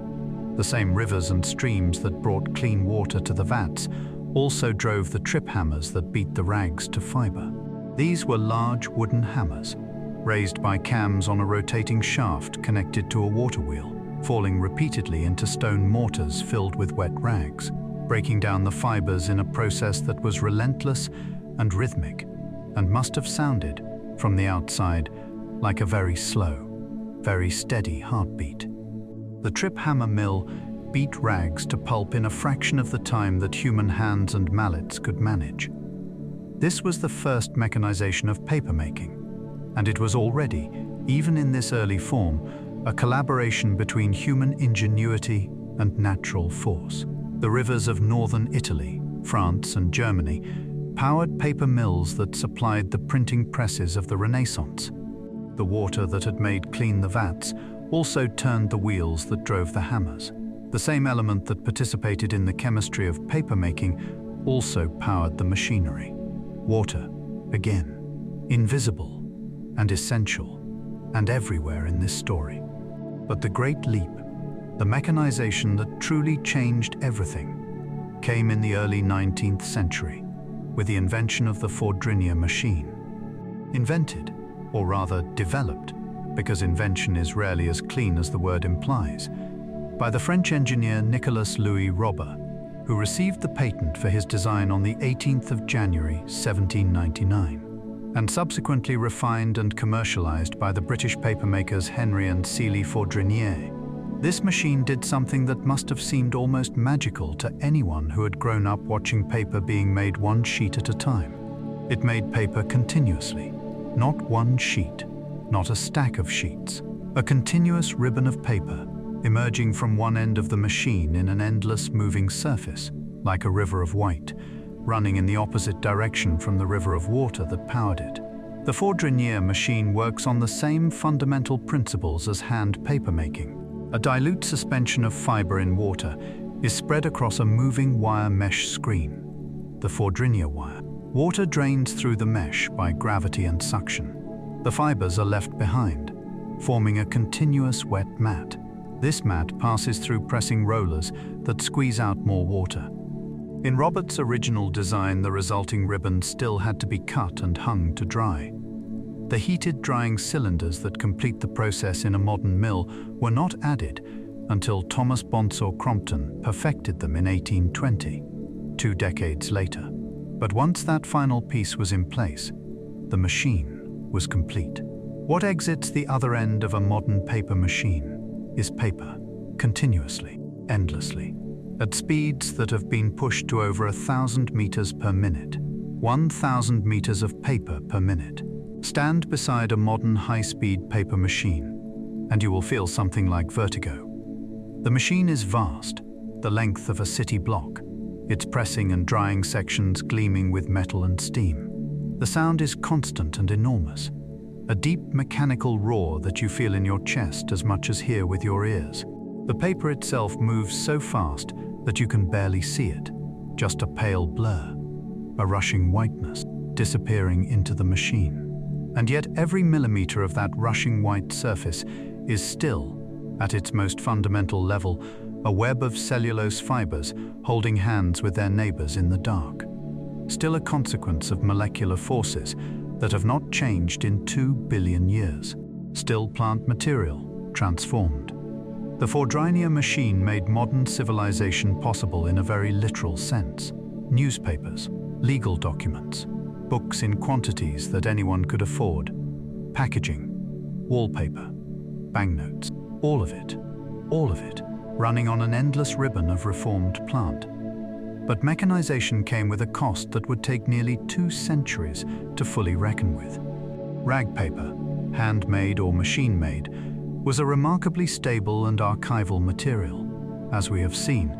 The same rivers and streams that brought clean water to the vats also drove the trip hammers that beat the rags to fiber. These were large wooden hammers, raised by cams on a rotating shaft connected to a water wheel, falling repeatedly into stone mortars filled with wet rags, breaking down the fibers in a process that was relentless and rhythmic, and must have sounded, from the outside, like a very slow, very steady heartbeat. The trip hammer mill beat rags to pulp in a fraction of the time that human hands and mallets could manage. This was the first mechanization of papermaking, and it was already, even in this early form, a collaboration between human ingenuity and natural force. The rivers of northern Italy, France, and Germany powered paper mills that supplied the printing presses of the Renaissance. The water that had made clean the vats also turned the wheels that drove the hammers. The same element that participated in the chemistry of papermaking also powered the machinery. Water, again, invisible and essential, and everywhere in this story. But the great leap, the mechanization that truly changed everything, came in the early 19th century with the invention of the Fordrinier machine. Invented, or rather developed, because invention is rarely as clean as the word implies, by the French engineer Nicolas Louis Robert, who received the patent for his design on the 18th of January 1799, and subsequently refined and commercialized by the British papermakers Henry and Seely Fordrinier. This machine did something that must have seemed almost magical to anyone who had grown up watching paper being made one sheet at a time. It made paper continuously, not one sheet, not a stack of sheets, a continuous ribbon of paper, emerging from one end of the machine in an endless moving surface, like a river of white, running in the opposite direction from the river of water that powered it. The Fordrinier machine works on the same fundamental principles as hand papermaking. A dilute suspension of fiber in water is spread across a moving wire mesh screen, the Fordrinier wire. Water drains through the mesh by gravity and suction. The fibers are left behind, forming a continuous wet mat. This mat passes through pressing rollers that squeeze out more water. In Robert's original design, the resulting ribbon still had to be cut and hung to dry. The heated drying cylinders that complete the process in a modern mill were not added until Thomas Bonsor Crompton perfected them in 1820, 2 decades later. But once that final piece was in place, the machine was complete. What exits the other end of a modern paper machine is paper, continuously, endlessly, at speeds that have been pushed to over 1,000 meters per minute. 1,000 meters of paper per minute. Stand beside a modern high-speed paper machine, and you will feel something like vertigo. The machine is vast, the length of a city block, its pressing and drying sections gleaming with metal and steam. The sound is constant and enormous, a deep mechanical roar that you feel in your chest as much as hear with your ears. The paper itself moves so fast that you can barely see it, just a pale blur, a rushing whiteness, disappearing into the machine. And yet every millimeter of that rushing white surface is still, at its most fundamental level, a web of cellulose fibers holding hands with their neighbors in the dark. Still a consequence of molecular forces that have not changed in 2 billion years. Still plant material, transformed. The Fordrinier machine made modern civilization possible in a very literal sense. Newspapers, legal documents, books in quantities that anyone could afford, packaging, wallpaper, banknotes, all of it, running on an endless ribbon of reformed plant. But mechanization came with a cost that would take nearly 2 centuries to fully reckon with. Rag paper, handmade or machine-made, was a remarkably stable and archival material. As we have seen,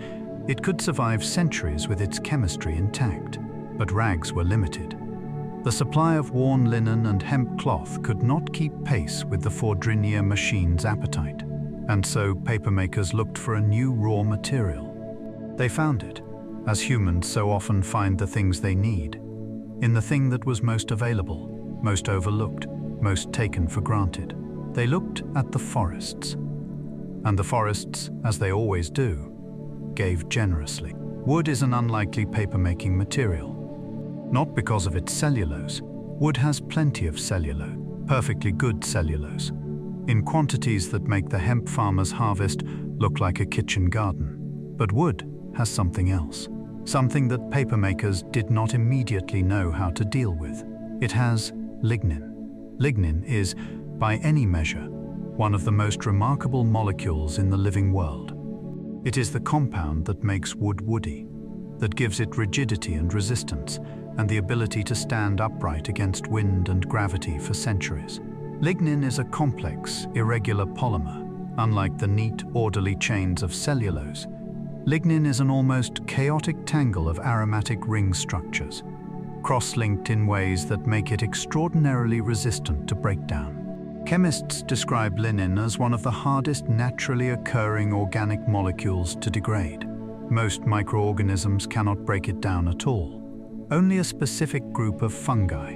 it could survive centuries with its chemistry intact, but rags were limited. The supply of worn linen and hemp cloth could not keep pace with the Fordrinier machine's appetite, and so papermakers looked for a new raw material. They found it, as humans so often find the things they need, in the thing that was most available, most overlooked, most taken for granted. They looked at the forests. And the forests, as they always do, gave generously. Wood is an unlikely paper-making material. Not because of its cellulose. Wood has plenty of cellulose, perfectly good cellulose, in quantities that make the hemp farmer's harvest look like a kitchen garden. But wood has something else, something that papermakers did not immediately know how to deal with. It has lignin. Lignin is, by any measure, one of the most remarkable molecules in the living world. It is the compound that makes wood woody, that gives it rigidity and resistance, and the ability to stand upright against wind and gravity for centuries. Lignin is a complex, irregular polymer. Unlike the neat, orderly chains of cellulose, lignin is an almost chaotic tangle of aromatic ring structures, cross-linked in ways that make it extraordinarily resistant to breakdown. Chemists describe lignin as one of the hardest naturally occurring organic molecules to degrade. Most microorganisms cannot break it down at all. Only a specific group of fungi,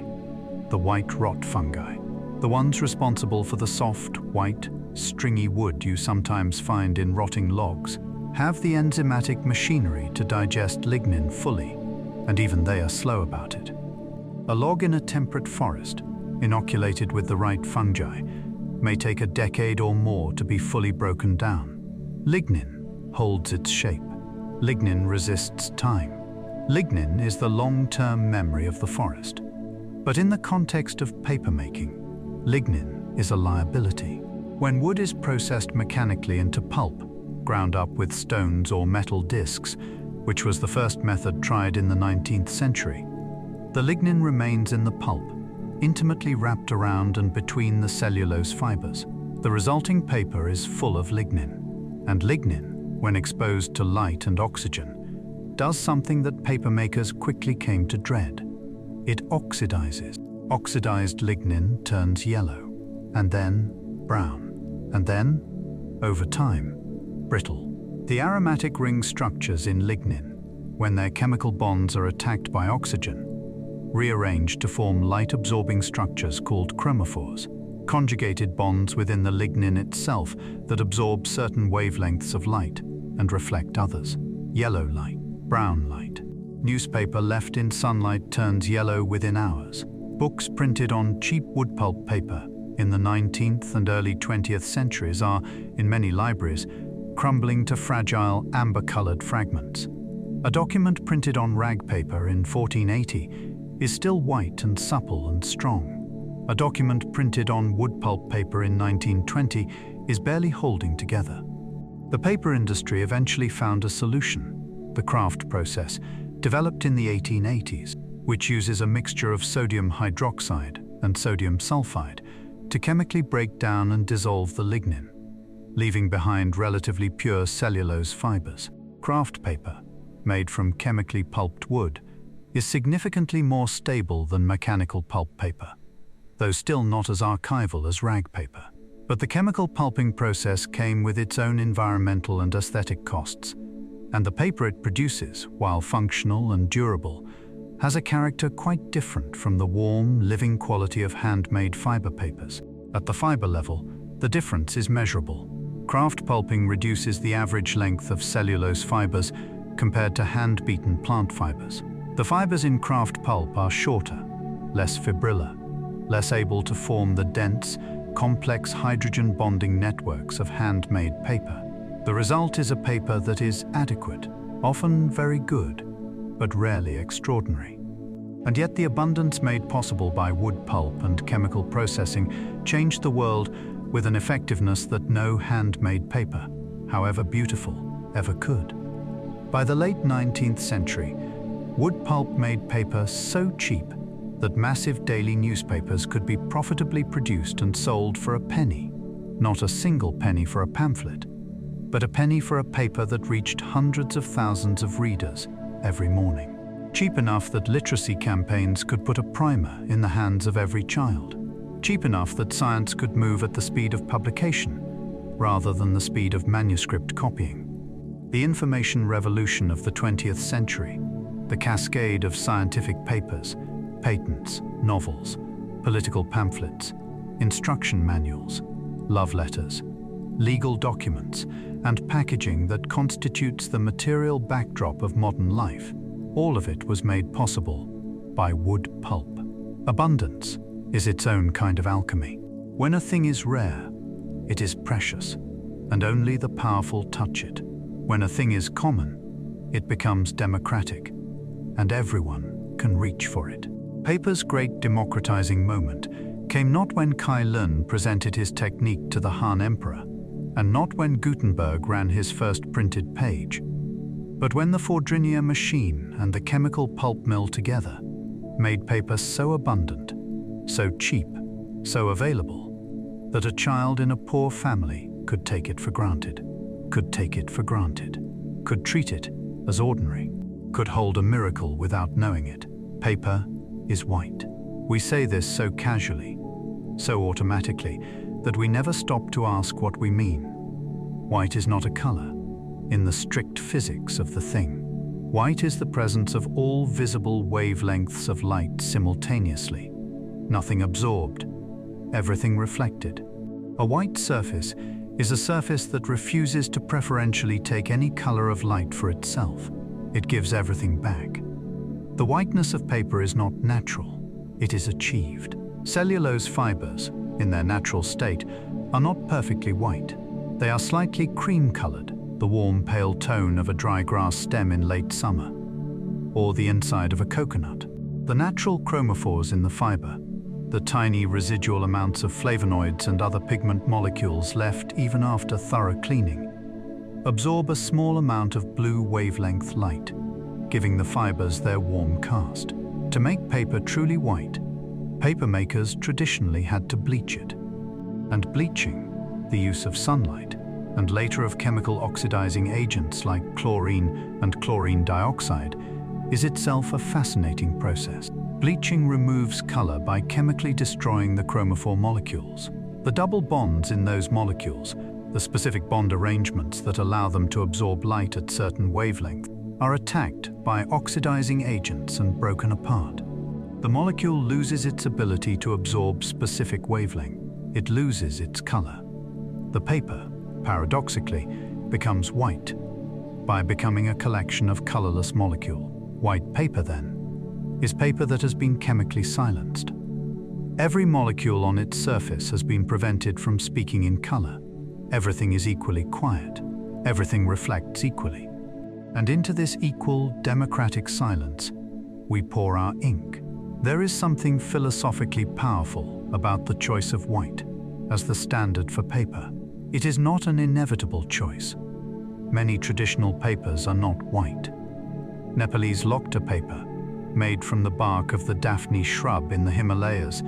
the white rot fungi, the ones responsible for the soft, white, stringy wood you sometimes find in rotting logs, have the enzymatic machinery to digest lignin fully, and even they are slow about it. A log in a temperate forest, inoculated with the right fungi, may take a decade or more to be fully broken down. Lignin holds its shape. Lignin resists time. Lignin is the long-term memory of the forest. But in the context of papermaking, lignin is a liability. When wood is processed mechanically into pulp, ground up with stones or metal discs, which was the first method tried in the 19th century, the lignin remains in the pulp, intimately wrapped around and between the cellulose fibers. The resulting paper is full of lignin. And lignin, when exposed to light and oxygen, does something that papermakers quickly came to dread. It oxidizes. Oxidized lignin turns yellow, and then brown, and then, over time, brittle. The aromatic ring structures in lignin, when their chemical bonds are attacked by oxygen, rearrange to form light-absorbing structures called chromophores, conjugated bonds within the lignin itself that absorb certain wavelengths of light and reflect others. Yellow light, brown light. Newspaper left in sunlight turns yellow within hours. Books printed on cheap wood pulp paper in the 19th and early 20th centuries are, in many libraries, crumbling to fragile amber-colored fragments. A document printed on rag paper in 1480 is still white and supple and strong. A document printed on wood pulp paper in 1920 is barely holding together. The paper industry eventually found a solution, the craft process, developed in the 1880s. which uses a mixture of sodium hydroxide and sodium sulfide to chemically break down and dissolve the lignin, leaving behind relatively pure cellulose fibers. Craft paper, made from chemically pulped wood, is significantly more stable than mechanical pulp paper, though still not as archival as rag paper. But the chemical pulping process came with its own environmental and aesthetic costs, and the paper it produces, while functional and durable, has a character quite different from the warm, living quality of handmade fiber papers. At the fiber level, the difference is measurable. Craft pulping reduces the average length of cellulose fibers compared to hand-beaten plant fibers. The fibers in craft pulp are shorter, less fibrillar, less able to form the dense, complex hydrogen bonding networks of handmade paper. The result is a paper that is adequate, often very good, but rarely extraordinary. And yet the abundance made possible by wood pulp and chemical processing changed the world with an effectiveness that no handmade paper, however beautiful, ever could. By the late 19th century, wood pulp made paper so cheap that massive daily newspapers could be profitably produced and sold for a penny, not a single penny for a pamphlet, but a penny for a paper that reached hundreds of thousands of readers every morning. Cheap enough that literacy campaigns could put a primer in the hands of every child. Cheap enough that science could move at the speed of publication, rather than the speed of manuscript copying. The information revolution of the 20th century, the cascade of scientific papers, patents, novels, political pamphlets, instruction manuals, love letters, legal documents, and packaging that constitutes the material backdrop of modern life. All of it was made possible by wood pulp. Abundance is its own kind of alchemy. When a thing is rare, it is precious, and only the powerful touch it. When a thing is common, it becomes democratic, and everyone can reach for it. Paper's great democratizing moment came not when Kai Lun presented his technique to the Han Emperor, and not when Gutenberg ran his first printed page, but when the Fordrinier machine and the chemical pulp mill together made paper so abundant, so cheap, so available, that a child in a poor family could take it for granted, could treat it as ordinary, could hold a miracle without knowing it. Paper is white. We say this so casually, so automatically, that we never stop to ask what we mean. White is not a color in the strict physics of the thing. White is the presence of all visible wavelengths of light simultaneously. Nothing absorbed, everything reflected. A white surface is a surface that refuses to preferentially take any color of light for itself. It gives everything back. The whiteness of paper is not natural, it is achieved. Cellulose fibers, in their natural state, are not perfectly white. They are slightly cream-colored, the warm pale tone of a dry grass stem in late summer, or the inside of a coconut. The natural chromophores in the fiber, the tiny residual amounts of flavonoids and other pigment molecules left even after thorough cleaning, absorb a small amount of blue wavelength light, giving the fibers their warm cast. To make paper truly white, paper makers traditionally had to bleach it. And bleaching, the use of sunlight, and later of chemical oxidizing agents like chlorine and chlorine dioxide, is itself a fascinating process. Bleaching removes color by chemically destroying the chromophore molecules. The double bonds in those molecules, the specific bond arrangements that allow them to absorb light at certain wavelengths, are attacked by oxidizing agents and broken apart. The molecule loses its ability to absorb specific wavelength. It loses its color. The paper, paradoxically, becomes white by becoming a collection of colorless molecules. White paper, then, is paper that has been chemically silenced. Every molecule on its surface has been prevented from speaking in color. Everything is equally quiet. Everything reflects equally. And into this equal, democratic silence, we pour our ink. There is something philosophically powerful about the choice of white as the standard for paper. It is not an inevitable choice. Many traditional papers are not white. Nepalese locta paper, made from the bark of the Daphne shrub in the Himalayas,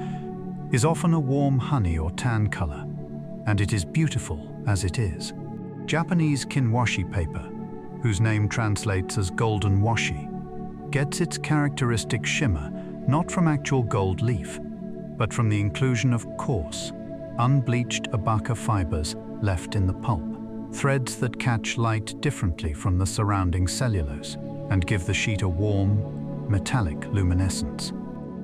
is often a warm honey or tan color, and it is beautiful as it is. Japanese kinwashi paper, whose name translates as golden washi, gets its characteristic shimmer not from actual gold leaf, but from the inclusion of coarse, unbleached abaca fibers left in the pulp, threads that catch light differently from the surrounding cellulose and give the sheet a warm, metallic luminescence.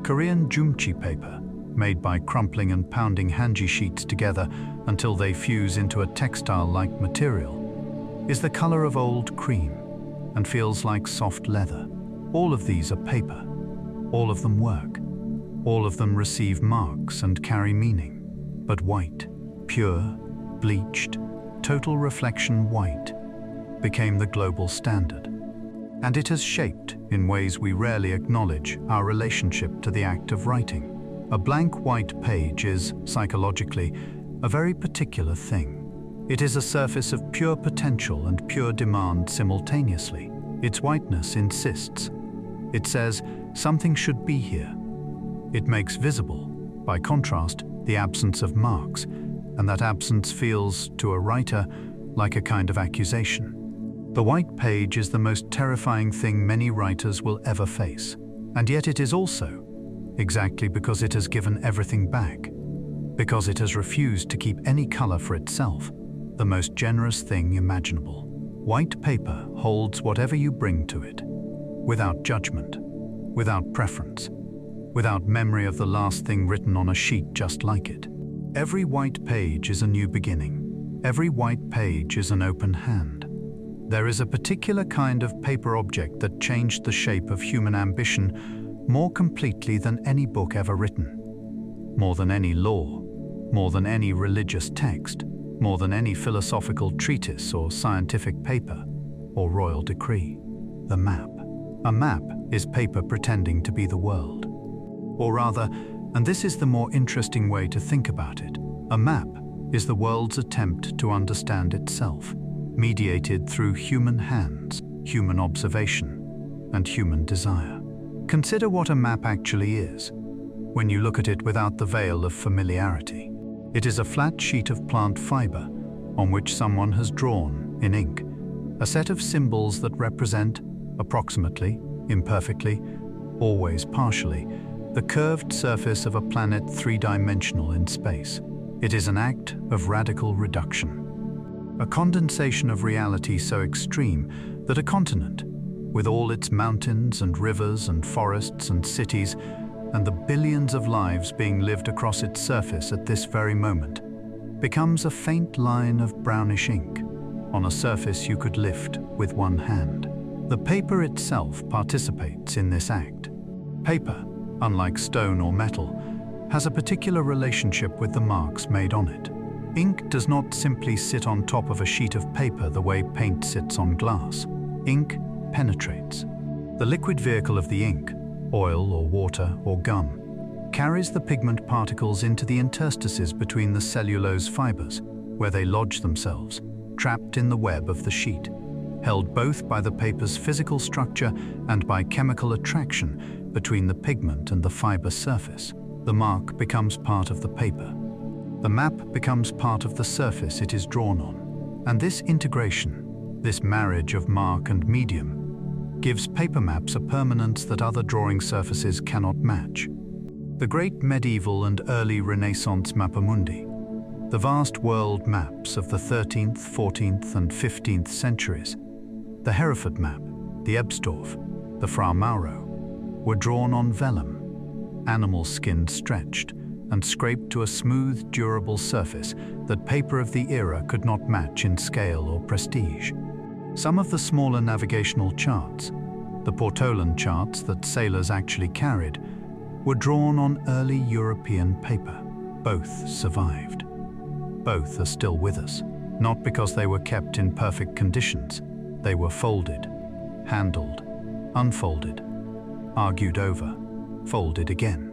Korean jumchi paper, made by crumpling and pounding hanji sheets together until they fuse into a textile-like material, is the color of old cream and feels like soft leather. All of these are paper. All of them work. All of them receive marks and carry meaning. But white, pure, bleached, total reflection white, became the global standard. And it has shaped, in ways we rarely acknowledge, our relationship to the act of writing. A blank white page is, psychologically, a very particular thing. It is a surface of pure potential and pure demand simultaneously. Its whiteness insists. It says, something should be here. It makes visible, by contrast, the absence of marks, and that absence feels, to a writer, like a kind of accusation. The white page is the most terrifying thing many writers will ever face, and yet it is also, exactly because it has given everything back, because it has refused to keep any color for itself, the most generous thing imaginable. White paper holds whatever you bring to it, without judgment, without preference, without memory of the last thing written on a sheet just like it. Every white page is a new beginning. Every white page is an open hand. There is a particular kind of paper object that changed the shape of human ambition more completely than any book ever written, more than any law, more than any religious text, more than any philosophical treatise or scientific paper or royal decree. The map. A map is paper pretending to be the world. Or rather, and this is the more interesting way to think about it, a map is the world's attempt to understand itself, mediated through human hands, human observation, and human desire. Consider what a map actually is, when you look at it without the veil of familiarity. It is a flat sheet of plant fiber on which someone has drawn, in ink, a set of symbols that represent, approximately, imperfectly, always partially, the curved surface of a planet three-dimensional in space. It is an act of radical reduction. A condensation of reality so extreme that a continent, with all its mountains and rivers and forests and cities, and the billions of lives being lived across its surface at this very moment, becomes a faint line of brownish ink on a surface you could lift with one hand. The paper itself participates in this act. Paper, unlike stone or metal, has a particular relationship with the marks made on it. Ink does not simply sit on top of a sheet of paper the way paint sits on glass. Ink penetrates. The liquid vehicle of the ink, oil or water or gum, carries the pigment particles into the interstices between the cellulose fibers, where they lodge themselves, trapped in the web of the sheet, held both by the paper's physical structure and by chemical attraction between the pigment and the fiber surface. The mark becomes part of the paper. The map becomes part of the surface it is drawn on. And this integration, this marriage of mark and medium, gives paper maps a permanence that other drawing surfaces cannot match. The great medieval and early Renaissance mappamundi, the vast world maps of the 13th, 14th and 15th centuries, the Hereford map, the Ebstorf, the Fra Mauro, were drawn on vellum, animal skin stretched and scraped to a smooth, durable surface that paper of the era could not match in scale or prestige. Some of the smaller navigational charts, the Portolan charts that sailors actually carried, were drawn on early European paper. Both survived. Both are still with us, not because they were kept in perfect conditions. They were folded, handled, unfolded, argued over, folded again.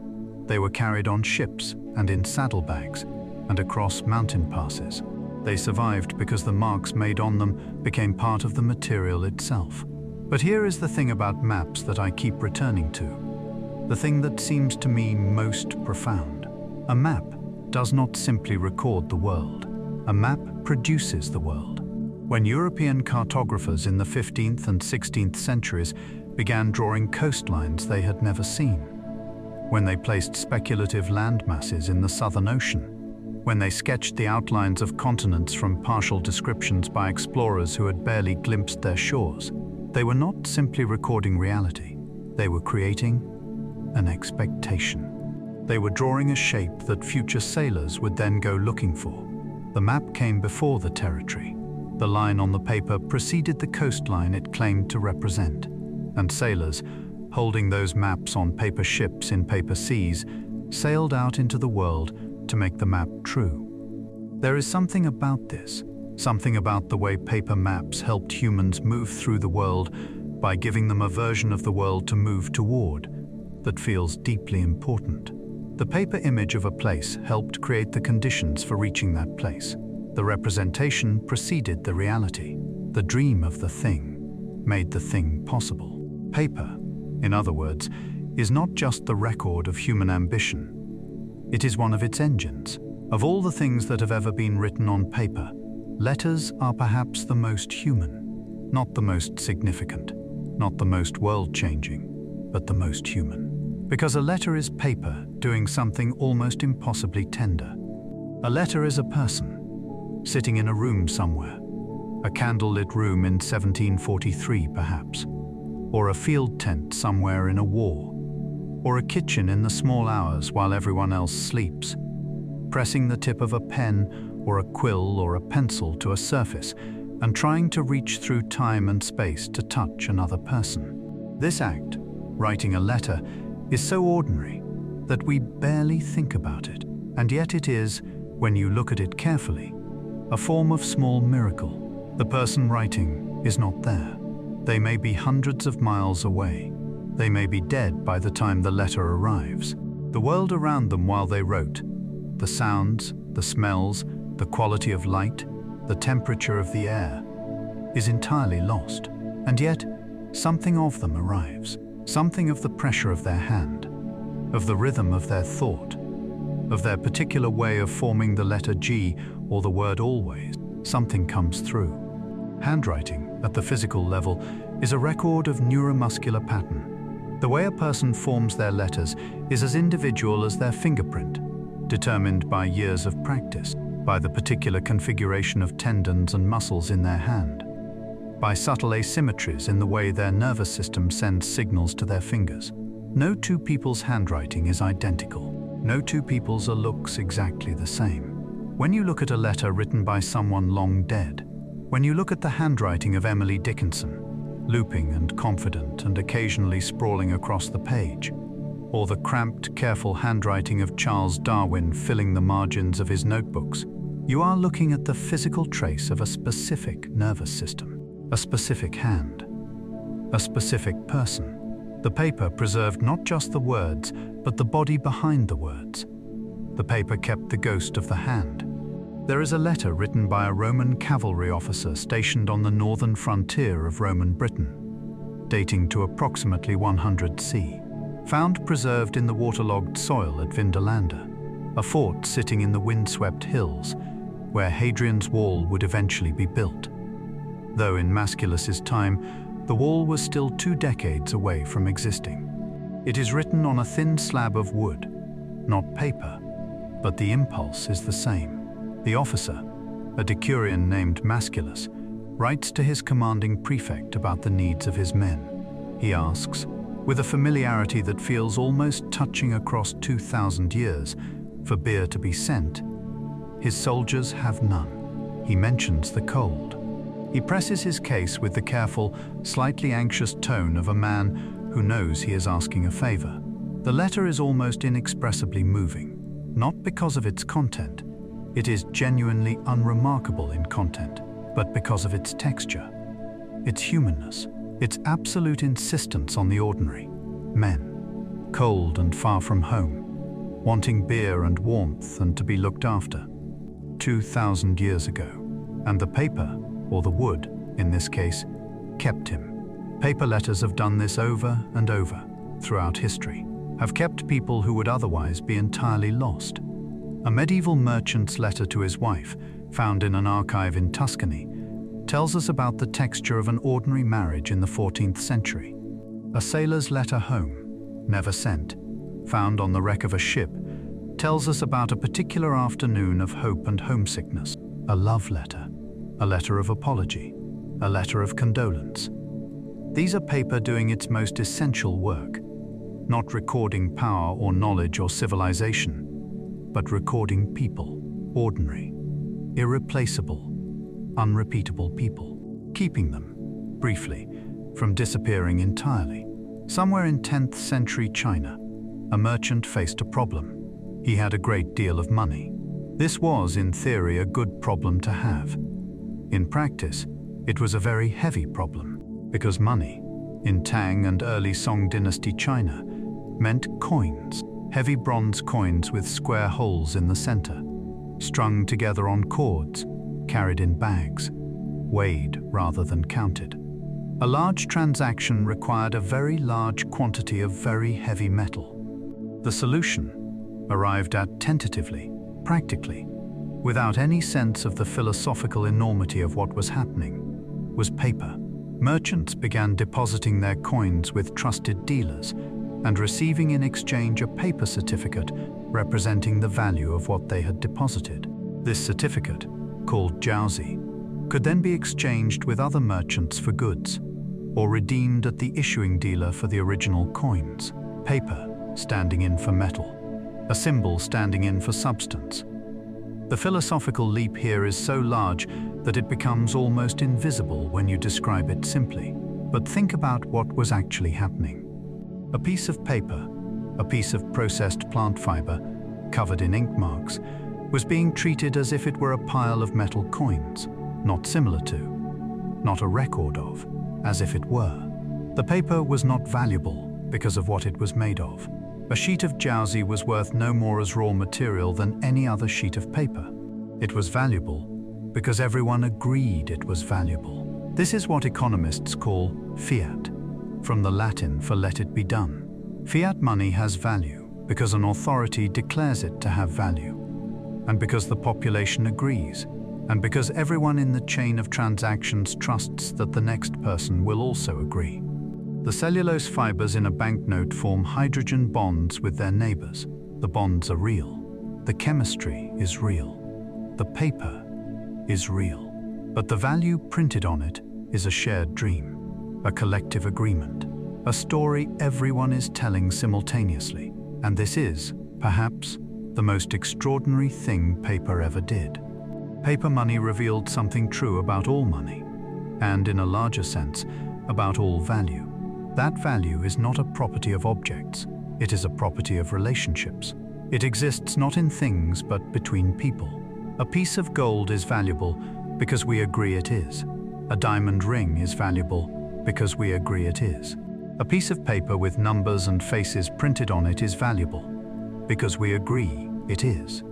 They were carried on ships and in saddlebags and across mountain passes. They survived because the marks made on them became part of the material itself. But here is the thing about maps that I keep returning to. The thing that seems to me most profound. A map does not simply record the world. A map produces the world. When European cartographers in the 15th and 16th centuries began drawing coastlines they had never seen, when they placed speculative land masses in the Southern Ocean, when they sketched the outlines of continents from partial descriptions by explorers who had barely glimpsed their shores, they were not simply recording reality. They were creating an expectation. They were drawing a shape that future sailors would then go looking for. The map came before the territory. The line on the paper preceded the coastline it claimed to represent, and sailors, holding those maps on paper ships in paper seas, sailed out into the world to make the map true. There is something about this, something about the way paper maps helped humans move through the world by giving them a version of the world to move toward, that feels deeply important. The paper image of a place helped create the conditions for reaching that place. The representation preceded the reality. The dream of the thing made the thing possible. Paper, in other words, is not just the record of human ambition. It is one of its engines. Of all the things that have ever been written on paper, letters are perhaps the most human, not the most significant, not the most world-changing, but the most human. Because a letter is paper doing something almost impossibly tender. A letter is a person, sitting in a room somewhere, a candlelit room in 1743 perhaps, or a field tent somewhere in a war, or a kitchen in the small hours while everyone else sleeps, pressing the tip of a pen or a quill or a pencil to a surface and trying to reach through time and space to touch another person. This act, writing a letter, is so ordinary that we barely think about it, and yet it is, when you look at it carefully, a form of small miracle. The person writing is not there. They may be hundreds of miles away. They may be dead by the time the letter arrives. The world around them while they wrote, the sounds, the smells, the quality of light, the temperature of the air, is entirely lost. And yet, something of them arrives. Something of the pressure of their hand, of the rhythm of their thought, of their particular way of forming the letter G or the word always. Something comes through. Handwriting, at the physical level, is a record of neuromuscular pattern. The way a person forms their letters is as individual as their fingerprint, determined by years of practice, by the particular configuration of tendons and muscles in their hand, by subtle asymmetries in the way their nervous system sends signals to their fingers. No two people's handwriting is identical. No two people's looks exactly the same. When you look at a letter written by someone long dead, when you look at the handwriting of Emily Dickinson, looping and confident and occasionally sprawling across the page, or the cramped, careful handwriting of Charles Darwin filling the margins of his notebooks, you are looking at the physical trace of a specific nervous system. A specific hand, a specific person. The paper preserved not just the words, but the body behind the words. The paper kept the ghost of the hand. There is a letter written by a Roman cavalry officer stationed on the northern frontier of Roman Britain, dating to approximately 100 C, found preserved in the waterlogged soil at Vindolanda, a fort sitting in the windswept hills, where Hadrian's Wall would eventually be built. Though in Masculus's time, the wall was still 2 decades away from existing. It is written on a thin slab of wood, not paper, but the impulse is the same. The officer, a decurion named Masculus, writes to his commanding prefect about the needs of his men. He asks, with a familiarity that feels almost touching across 2,000 years, for beer to be sent. His soldiers have none. He mentions the cold. He presses his case with the careful, slightly anxious tone of a man who knows he is asking a favor. The letter is almost inexpressibly moving, not because of its content. It is genuinely unremarkable in content, but because of its texture, its humanness, its absolute insistence on the ordinary. Men, cold and far from home, wanting beer and warmth and to be looked after. 2,000 years ago. And the paper, or the wood, in this case, kept him. Paper letters have done this over and over throughout history, have kept people who would otherwise be entirely lost. A medieval merchant's letter to his wife, found in an archive in Tuscany, tells us about the texture of an ordinary marriage in the 14th century. A sailor's letter home, never sent, found on the wreck of a ship, tells us about a particular afternoon of hope and homesickness. A love letter, a letter of apology, a letter of condolence. These are paper doing its most essential work, not recording power or knowledge or civilization, but recording people, ordinary, irreplaceable, unrepeatable people, keeping them, briefly, from disappearing entirely. Somewhere in 10th century China, a merchant faced a problem. He had a great deal of money. This was, in theory, a good problem to have. In practice, it was a very heavy problem, because money, in Tang and early Song dynasty China, meant coins, heavy bronze coins with square holes in the center, strung together on cords, carried in bags, weighed rather than counted. A large transaction required a very large quantity of very heavy metal. The solution, arrived at tentatively, practically, without any sense of the philosophical enormity of what was happening, was paper. Merchants began depositing their coins with trusted dealers and receiving in exchange a paper certificate representing the value of what they had deposited. This certificate, called jiaozi, could then be exchanged with other merchants for goods, or redeemed at the issuing dealer for the original coins. Paper standing in for metal, a symbol standing in for substance. The philosophical leap here is so large that it becomes almost invisible when you describe it simply. But think about what was actually happening. A piece of paper, a piece of processed plant fiber, covered in ink marks, was being treated as if it were a pile of metal coins, not similar to, not a record of, as if it were. The paper was not valuable because of what it was made of. A sheet of jiaozi was worth no more as raw material than any other sheet of paper. It was valuable because everyone agreed it was valuable. This is what economists call fiat, from the Latin for let it be done. Fiat money has value because an authority declares it to have value, and because the population agrees, and because everyone in the chain of transactions trusts that the next person will also agree. The cellulose fibers in a banknote form hydrogen bonds with their neighbors. The bonds are real. The chemistry is real. The paper is real. But the value printed on it is a shared dream, a collective agreement, a story everyone is telling simultaneously. And this is, perhaps, the most extraordinary thing paper ever did. Paper money revealed something true about all money, and in a larger sense, about all value. That value is not a property of objects, it is a property of relationships. It exists not in things but between people. A piece of gold is valuable because we agree it is. A diamond ring is valuable because we agree it is. A piece of paper with numbers and faces printed on it is valuable because we agree it is.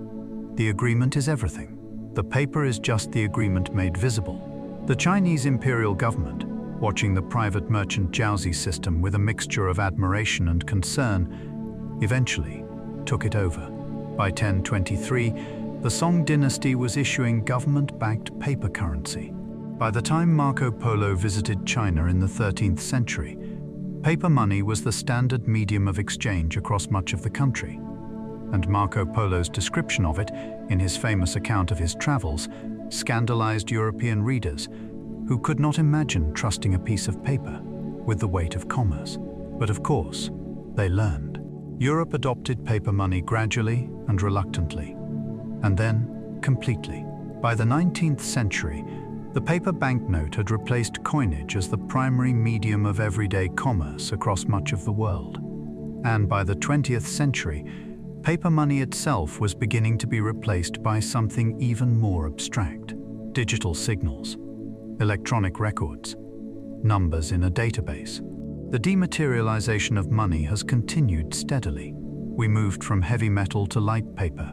The agreement is everything. The paper is just the agreement made visible. The Chinese imperial government, watching the private merchant jiaozi system with a mixture of admiration and concern, eventually took it over. By 1023, the Song dynasty was issuing government-backed paper currency. By the time Marco Polo visited China in the 13th century, paper money was the standard medium of exchange across much of the country. And Marco Polo's description of it, in his famous account of his travels, scandalized European readers who could not imagine trusting a piece of paper with the weight of commerce. But of course, they learned. Europe adopted paper money gradually and reluctantly, and then completely. By the 19th century, the paper banknote had replaced coinage as the primary medium of everyday commerce across much of the world. And by the 20th century, paper money itself was beginning to be replaced by something even more abstract: digital signals, electronic records, numbers in a database. The dematerialization of money has continued steadily. We moved from heavy metal to light paper,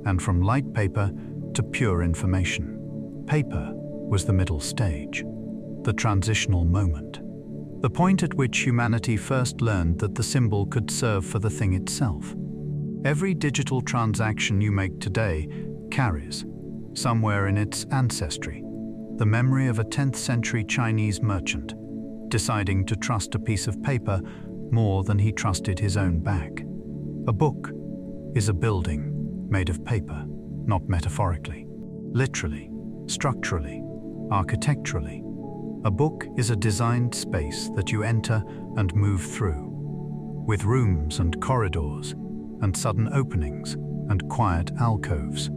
and from light paper to pure information. Paper was the middle stage, the transitional moment. the point at which humanity first learned that the symbol could serve for the thing itself. Every digital transaction you make today carries, somewhere in its ancestry, the memory of a 10th century Chinese merchant deciding to trust a piece of paper more than he trusted his own bag. A book is a building made of paper, not metaphorically, literally, structurally, architecturally. A book is a designed space that you enter and move through, with rooms and corridors, and sudden openings and quiet alcoves.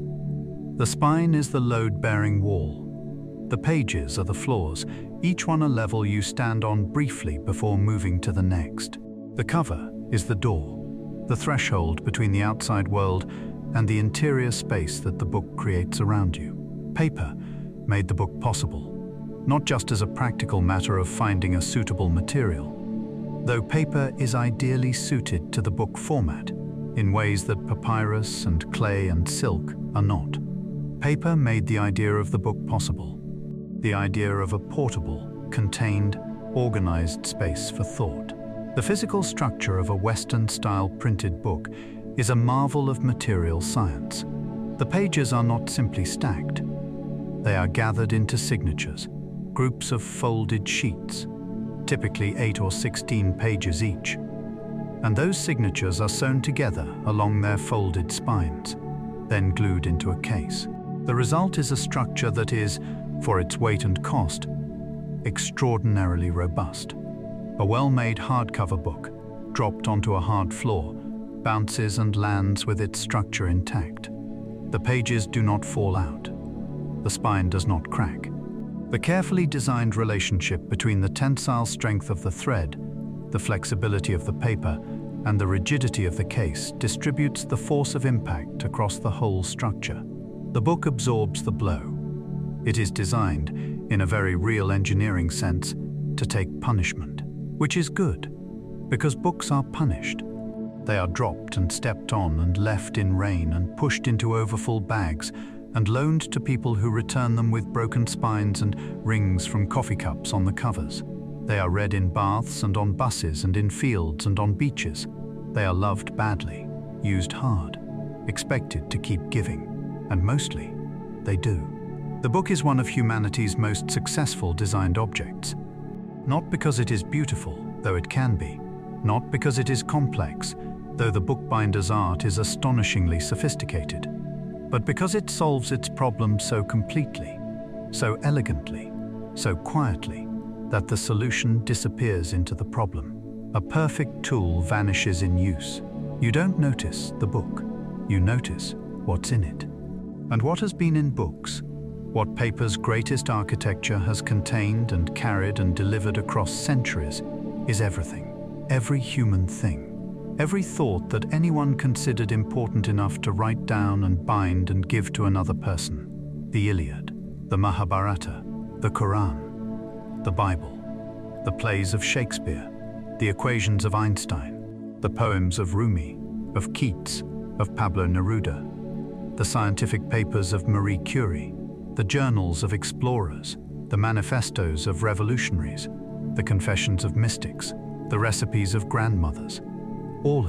The spine is the load-bearing wall. The pages are the floors, each one a level you stand on briefly before moving to the next. The cover is the door, the threshold between the outside world and the interior space that the book creates around you. Paper made the book possible, not just as a practical matter of finding a suitable material, though paper is ideally suited to the book format in ways that papyrus and clay and silk are not. Paper made the idea of the book possible, the idea of a portable, contained, organized space for thought. The physical structure of a Western-style printed book is a marvel of material science. The pages are not simply stacked. They are gathered into signatures, groups of folded sheets, typically 8 or 16 pages each. And those signatures are sewn together along their folded spines, then glued into a case. The result is a structure that is, for its weight and cost, extraordinarily robust. A well-made hardcover book, dropped onto a hard floor, bounces and lands with its structure intact. The pages do not fall out. The spine does not crack. The carefully designed relationship between the tensile strength of the thread, the flexibility of the paper, and the rigidity of the case distributes the force of impact across the whole structure. The book absorbs the blow. It is designed, in a very real engineering sense, to take punishment, which is good, because books are punished. They are dropped and stepped on and left in rain and pushed into overfull bags and loaned to people who return them with broken spines and rings from coffee cups on the covers. They are read in baths and on buses and in fields and on beaches. They are loved badly, used hard, expected to keep giving, and mostly, they do. The book is one of humanity's most successful designed objects. Not because it is beautiful, though it can be. Not because it is complex, though the bookbinder's art is astonishingly sophisticated. But because it solves its problem so completely, so elegantly, so quietly, that the solution disappears into the problem. A perfect tool vanishes in use. You don't notice the book. You notice what's in it. And what has been in books, what paper's greatest architecture has contained and carried and delivered across centuries, is everything. Every human thing. Every thought that anyone considered important enough to write down and bind and give to another person. The Iliad, the Mahabharata, the Quran, the Bible, the plays of Shakespeare, the equations of Einstein, the poems of Rumi, of Keats, of Pablo Neruda, the scientific papers of Marie Curie, the journals of explorers, the manifestos of revolutionaries, the confessions of mystics, the recipes of grandmothers. All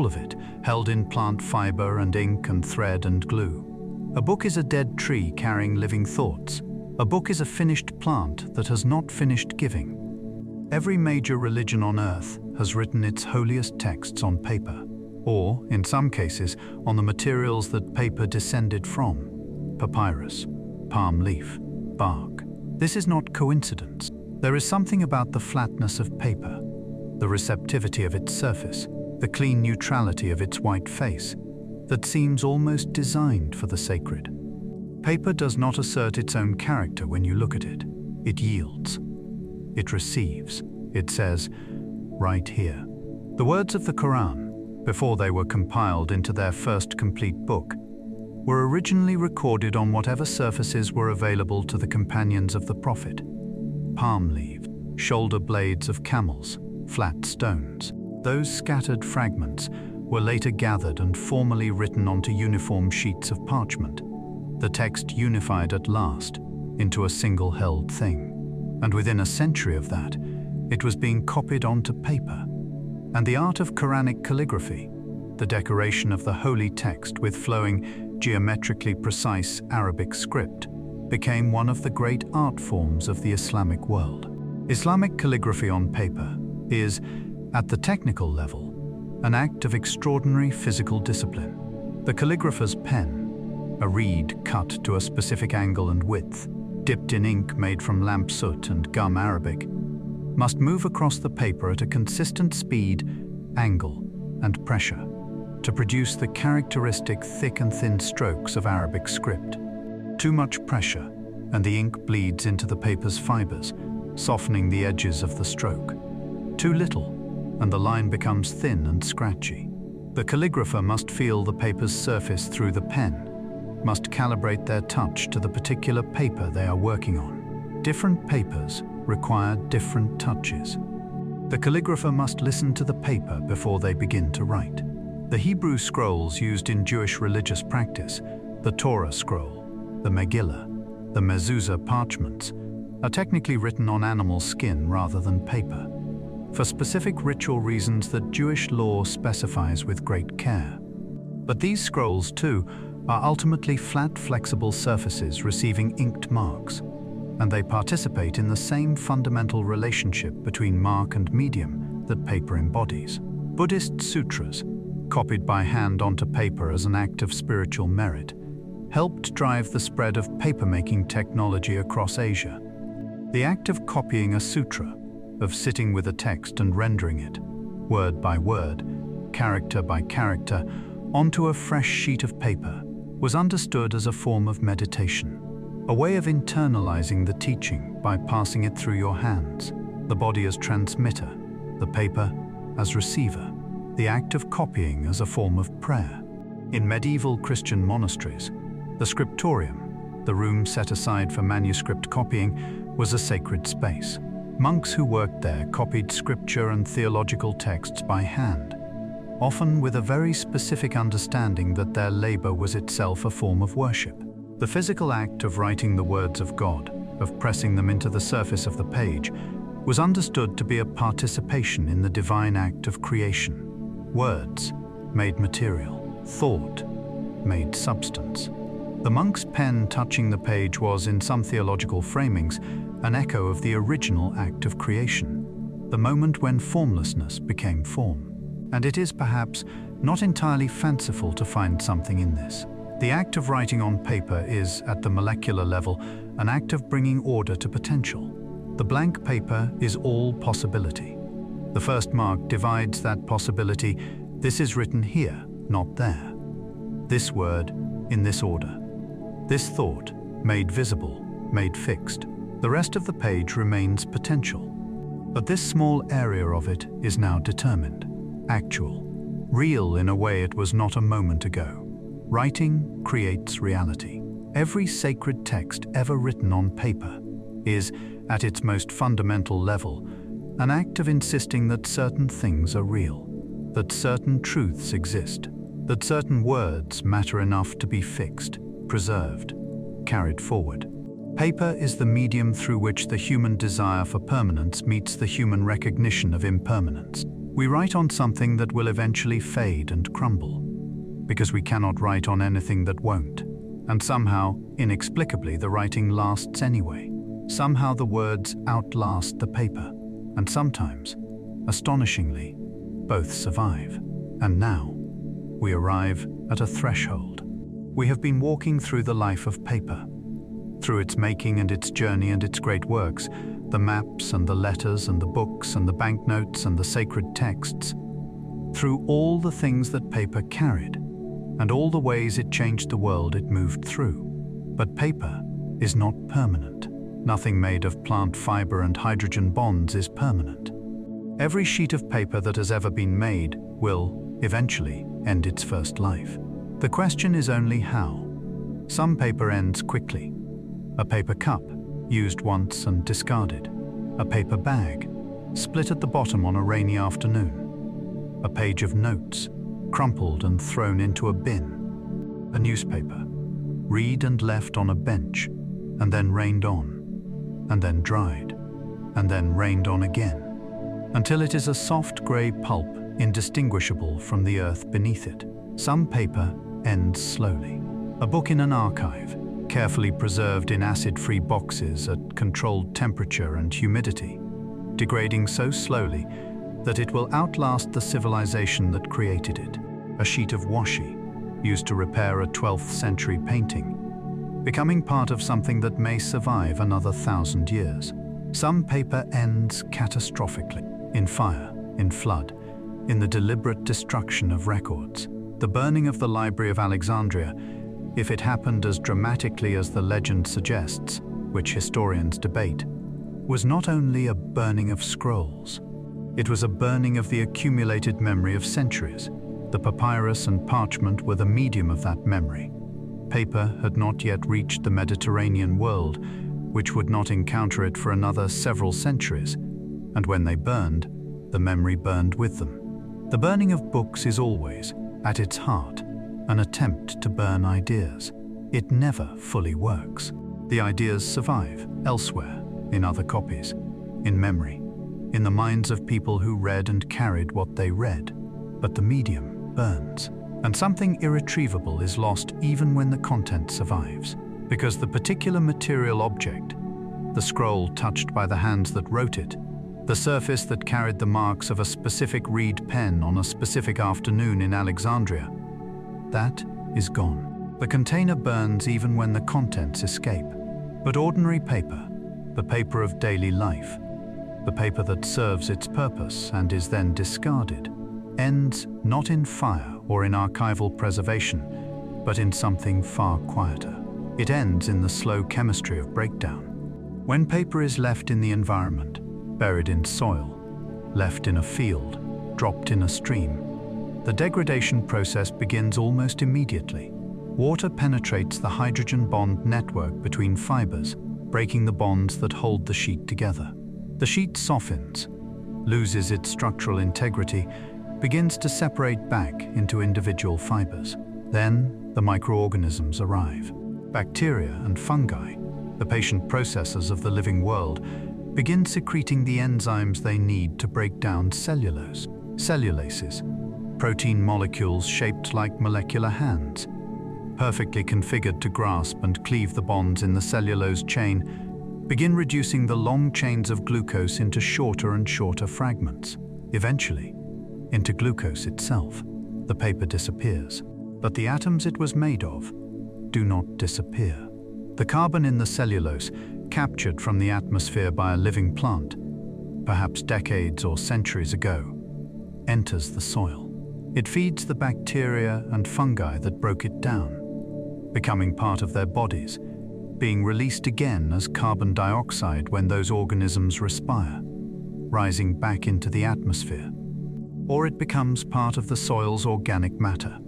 of it, held in plant fiber and ink and thread and glue. A book is a dead tree carrying living thoughts. A book is a finished plant that has not finished giving. Every major religion on earth has written its holiest texts on paper, or, in some cases, on the materials that paper descended from: papyrus, palm leaf, bark. This is not coincidence. There is something about the flatness of paper, the receptivity of its surface, the clean neutrality of its white face, that seems almost designed for the sacred. Paper does not assert its own character when you look at it. It yields. It receives. It says, right here. The words of the Quran, before they were compiled into their first complete book, were originally recorded on whatever surfaces were available to the companions of the Prophet: palm leaves, shoulder blades of camels, flat stones. Those scattered fragments were later gathered and formally written onto uniform sheets of parchment, the text unified at last into a single held thing. And within a century of that, It was being copied onto paper. And the art of Quranic calligraphy, the decoration of the holy text with flowing, geometrically precise Arabic script, became one of the great art forms of the Islamic world. Islamic calligraphy on paper is, at the technical level, an act of extraordinary physical discipline. The calligrapher's pen, a reed cut to a specific angle and width, dipped in ink made from lamp soot and gum Arabic, must move across the paper at a consistent speed, angle, and pressure to produce the characteristic thick and thin strokes of Arabic script. Too much pressure, and the ink bleeds into the paper's fibers, softening the edges of the stroke. Too little, and the line becomes thin and scratchy. The calligrapher must feel the paper's surface through the pen, must calibrate their touch to the particular paper they are working on. Different papers require different touches. The calligrapher must listen to the paper before they begin to write. The Hebrew scrolls used in Jewish religious practice, the Torah scroll, the Megillah, the mezuzah parchments, are technically written on animal skin rather than paper, for specific ritual reasons that Jewish law specifies with great care. But these scrolls, too, are ultimately flat, flexible surfaces receiving inked marks, and they participate in the same fundamental relationship between mark and medium that paper embodies. Buddhist sutras, copied by hand onto paper as an act of spiritual merit, helped drive the spread of papermaking technology across Asia. The act of copying a sutra, of sitting with a text and rendering it, word by word, character by character, onto a fresh sheet of paper, was understood as a form of meditation, a way of internalizing the teaching by passing it through your hands, the body as transmitter, the paper as receiver, the act of copying as a form of prayer. In medieval Christian monasteries, the scriptorium, the room set aside for manuscript copying, was a sacred space. Monks who worked there copied scripture and theological texts by hand, often with a very specific understanding that their labor was itself a form of worship. The physical act of writing the words of God, of pressing them into the surface of the page, was understood to be a participation in the divine act of creation. Words made material, thought made substance. The monk's pen touching the page was, in some theological framings, an echo of the original act of creation, the moment when formlessness became form. And it is perhaps not entirely fanciful to find something in this. The act of writing on paper is, at the molecular level, an act of bringing order to potential. The blank paper is all possibility. The first mark divides that possibility. This is written here, not there. This word, in this order. This thought, made visible, made fixed. The rest of the page remains potential. But this small area of it is now determined, actual, real in a way it was not a moment ago. Writing creates reality. Every sacred text ever written on paper is, at its most fundamental level, an act of insisting that certain things are real, that certain truths exist, that certain words matter enough to be fixed, preserved, carried forward. Paper is the medium through which the human desire for permanence meets the human recognition of impermanence. We write on something that will eventually fade and crumble, because we cannot write on anything that won't. And somehow, inexplicably, the writing lasts anyway. Somehow the words outlast the paper, and sometimes, astonishingly, both survive. And now, we arrive at a threshold. We have been walking through the life of paper, through its making and its journey and its great works, the maps and the letters and the books and the banknotes and the sacred texts, through all the things that paper carried, and all the ways it changed the world it moved through. But paper is not permanent. Nothing made of plant fiber and hydrogen bonds is permanent. Every sheet of paper that has ever been made will, eventually, end its first life. The question is only how. Some paper ends quickly. A paper cup, used once and discarded. A paper bag, split at the bottom on a rainy afternoon. A page of notes, crumpled and thrown into a bin. A newspaper, read and left on a bench, and then rained on, and then dried, and then rained on again. until it is a soft grey pulp indistinguishable from the earth beneath it. Some paper ends slowly. A book in an archive, carefully preserved in acid-free boxes at controlled temperature and humidity, degrading so slowly that it will outlast the civilization that created it. A sheet of washi, used to repair a 12th century painting, becoming part of something that may survive another 1,000 years. Some paper ends catastrophically, in fire, in flood, in the deliberate destruction of records. The burning of the Library of Alexandria, if it happened as dramatically as the legend suggests, which historians debate, was not only a burning of scrolls. It was a burning of the accumulated memory of centuries. The papyrus and parchment were the medium of that memory. Paper had not yet reached the Mediterranean world, which would not encounter it for another several centuries, and when they burned, the memory burned with them. The burning of books is always, at its heart, an attempt to burn ideas. It never fully works. The ideas survive elsewhere, in other copies, in memory, in the minds of people who read and carried what they read. But the medium burns, and something irretrievable is lost even when the content survives, because the particular material object, the scroll touched by the hands that wrote it, the surface that carried the marks of a specific reed pen on a specific afternoon in Alexandria, that is gone. The container burns even when the contents escape. But ordinary paper, the paper of daily life, the paper that serves its purpose and is then discarded, ends not in fire or in archival preservation, but in something far quieter. It ends in the slow chemistry of breakdown. When paper is left in the environment, buried in soil, left in a field, dropped in a stream, the degradation process begins almost immediately. Water penetrates the hydrogen bond network between fibers, breaking the bonds that hold the sheet together. The sheet softens, loses its structural integrity, begins to separate back into individual fibers. Then the microorganisms arrive. Bacteria and fungi, the patient processors of the living world, begin secreting the enzymes they need to break down cellulose. Cellulases, protein molecules shaped like molecular hands, perfectly configured to grasp and cleave the bonds in the cellulose chain, begin reducing the long chains of glucose into shorter and shorter fragments. Eventually, into glucose itself. The paper disappears, but the atoms it was made of do not disappear. The carbon in the cellulose, captured from the atmosphere by a living plant, perhaps decades or centuries ago, enters the soil. It feeds the bacteria and fungi that broke it down, becoming part of their bodies, being released again as carbon dioxide when those organisms respire, rising back into the atmosphere. Or it becomes part of the soil's organic matter,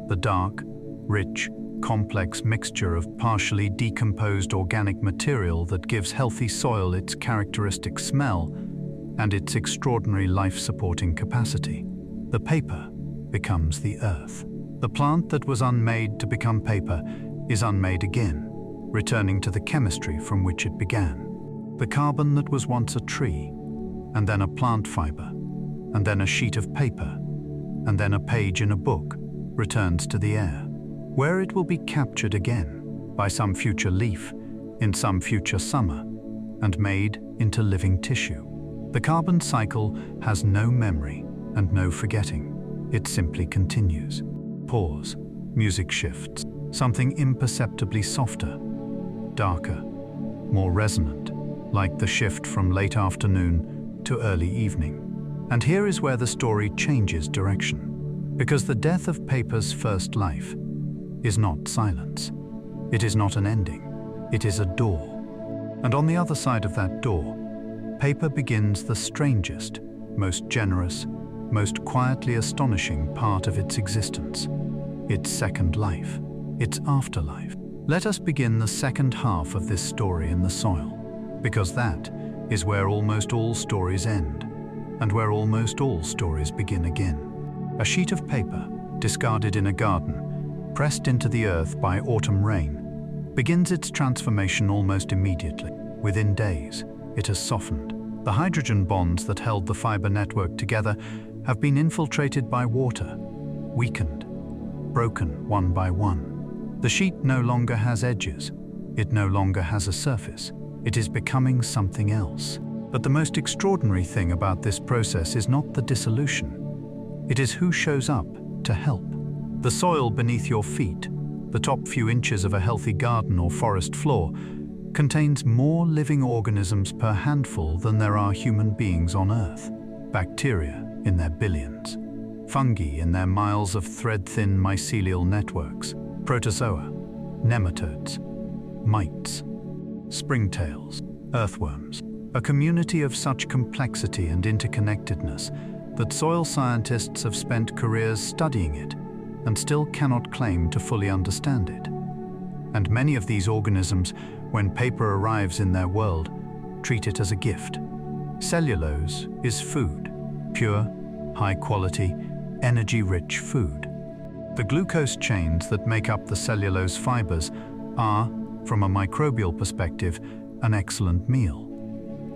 the dark, rich, complex mixture of partially decomposed organic material that gives healthy soil its characteristic smell and its extraordinary life-supporting capacity. The paper becomes the earth. The plant that was unmade to become paper is unmade again, returning to the chemistry from which it began. The carbon that was once a tree, and then a plant fiber, and then a sheet of paper, and then a page in a book, returns to the air, where it will be captured again by some future leaf, in some future summer, and made into living tissue. The carbon cycle has no memory and no forgetting. It simply continues. Pause. Music shifts. Something imperceptibly softer, darker, more resonant, like the shift from late afternoon to early evening. And here is where the story changes direction. Because the death of paper's first life is not silence. It is not an ending. It is a door. And on the other side of that door, paper begins the strangest, most generous, most quietly astonishing part of its existence. Its second life. Its afterlife. Let us begin the second half of this story in the soil, because that is where almost all stories end, and where almost all stories begin again. A sheet of paper, discarded in a garden, pressed into the earth by autumn rain, begins its transformation almost immediately. Within days, it has softened, The hydrogen bonds that held the fiber network together have been infiltrated by water, weakened, broken one by one. The sheet no longer has edges. It no longer has a surface. It is becoming something else. But the most extraordinary thing about this process is not the dissolution. It is who shows up to help. The soil beneath your feet, the top few inches of a healthy garden or forest floor, contains more living organisms per handful than there are human beings on Earth. Bacteria in their billions, fungi in their miles of thread-thin mycelial networks, protozoa, nematodes, mites, springtails, earthworms. A community of such complexity and interconnectedness that soil scientists have spent careers studying it and still cannot claim to fully understand it. And many of these organisms, when paper arrives in their world, treat it as a gift. Cellulose is food, pure, high-quality, energy-rich food. The glucose chains that make up the cellulose fibers are, from a microbial perspective, an excellent meal,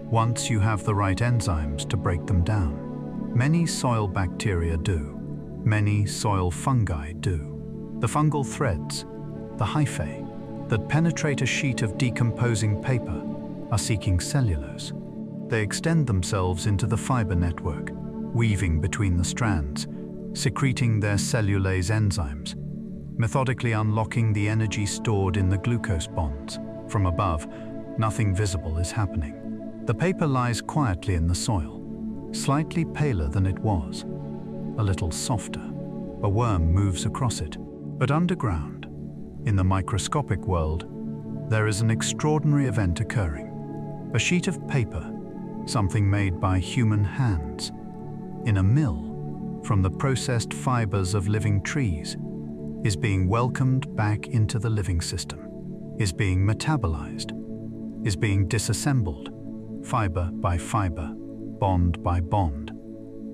once you have the right enzymes to break them down. Many soil bacteria do. Many soil fungi do. The fungal threads, the hyphae, that penetrate a sheet of decomposing paper are seeking cellulose. They extend themselves into the fiber network, weaving between the strands, secreting their cellulase enzymes, methodically unlocking the energy stored in the glucose bonds. From above, nothing visible is happening. The paper lies quietly in the soil, slightly paler than it was, a little softer. A worm moves across it. But underground, in the microscopic world, there is an extraordinary event occurring. A sheet of paper, something made by human hands, in a mill, from the processed fibers of living trees, is being welcomed back into the living system, is being metabolized, is being disassembled, fiber by fiber, bond by bond,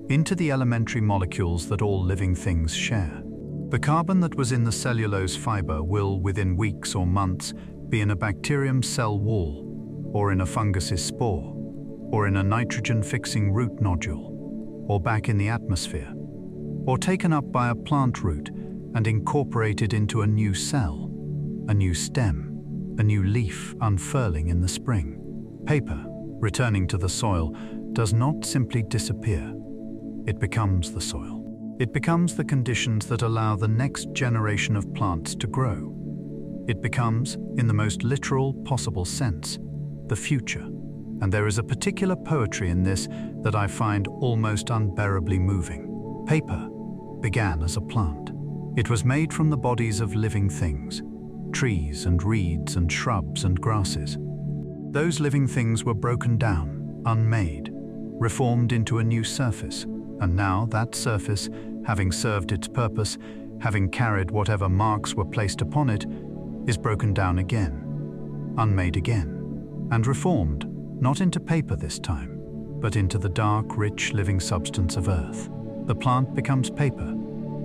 into the elementary molecules that all living things share. The carbon that was in the cellulose fiber will, within weeks or months, be in a bacterium's cell wall, or in a fungus's spore, or in a nitrogen-fixing root nodule, or back in the atmosphere, or taken up by a plant root and incorporated into a new cell, a new stem, a new leaf unfurling in the spring. Paper, returning to the soil, does not simply disappear. It becomes the soil. It becomes the conditions that allow the next generation of plants to grow. It becomes, in the most literal possible sense, the future. And there is a particular poetry in this that I find almost unbearably moving. Paper began as a plant. It was made from the bodies of living things, trees and reeds and shrubs and grasses. Those living things were broken down, unmade, reformed into a new surface, and now that surface, having served its purpose, having carried whatever marks were placed upon it, is broken down again, unmade again, and reformed, not into paper this time, but into the dark, rich, living substance of earth. The plant becomes paper,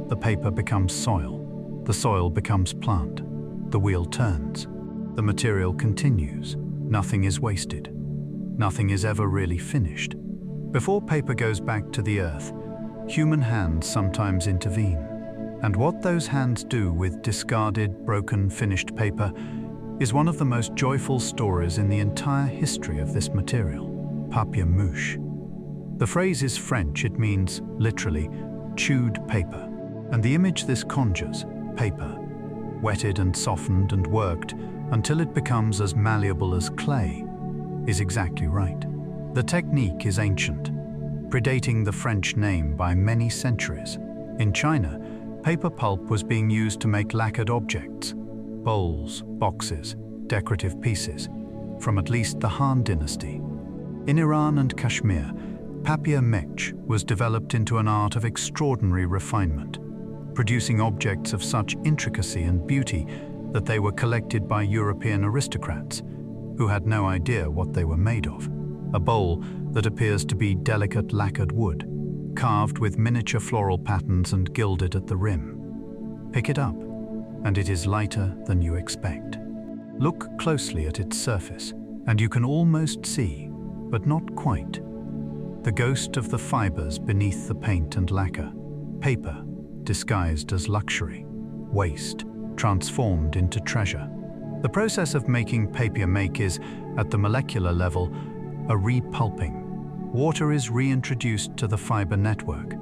the paper becomes soil, the soil becomes plant, the wheel turns, the material continues, nothing is wasted, nothing is ever really finished. Before paper goes back to the earth, human hands sometimes intervene. And what those hands do with discarded, broken, finished paper is one of the most joyful stories in the entire history of this material, papier-mâché. The phrase is French. It means, literally, chewed paper. And the image this conjures, paper, wetted and softened and worked until it becomes as malleable as clay, is exactly right. The technique is ancient, predating the French name by many centuries. In China, paper pulp was being used to make lacquered objects, bowls, boxes, decorative pieces, from at least the Han dynasty. In Iran and Kashmir, papier-mâché was developed into an art of extraordinary refinement, producing objects of such intricacy and beauty that they were collected by European aristocrats, who had no idea what they were made of. A bowl that appears to be delicate lacquered wood, carved with miniature floral patterns and gilded at the rim. Pick it up, and it is lighter than you expect. Look closely at its surface, and you can almost see, but not quite. The ghost of the fibers beneath the paint and lacquer. Paper, disguised as luxury, waste, transformed into treasure. The process of making papier-mâché is, at the molecular level, a repulping. Water is reintroduced to the fiber network,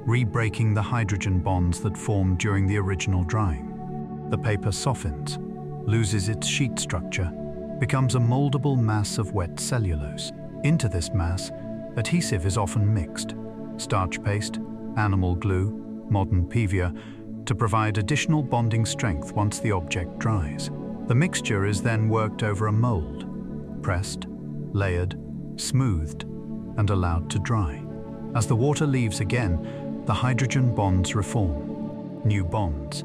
re-breaking the hydrogen bonds that formed during the original drying. The paper softens, loses its sheet structure, becomes a moldable mass of wet cellulose. Into this mass, adhesive is often mixed, starch paste, animal glue, modern PVA, to provide additional bonding strength once the object dries. The mixture is then worked over a mold, pressed, layered, smoothed, and allowed to dry. As the water leaves again, the hydrogen bonds reform. New bonds,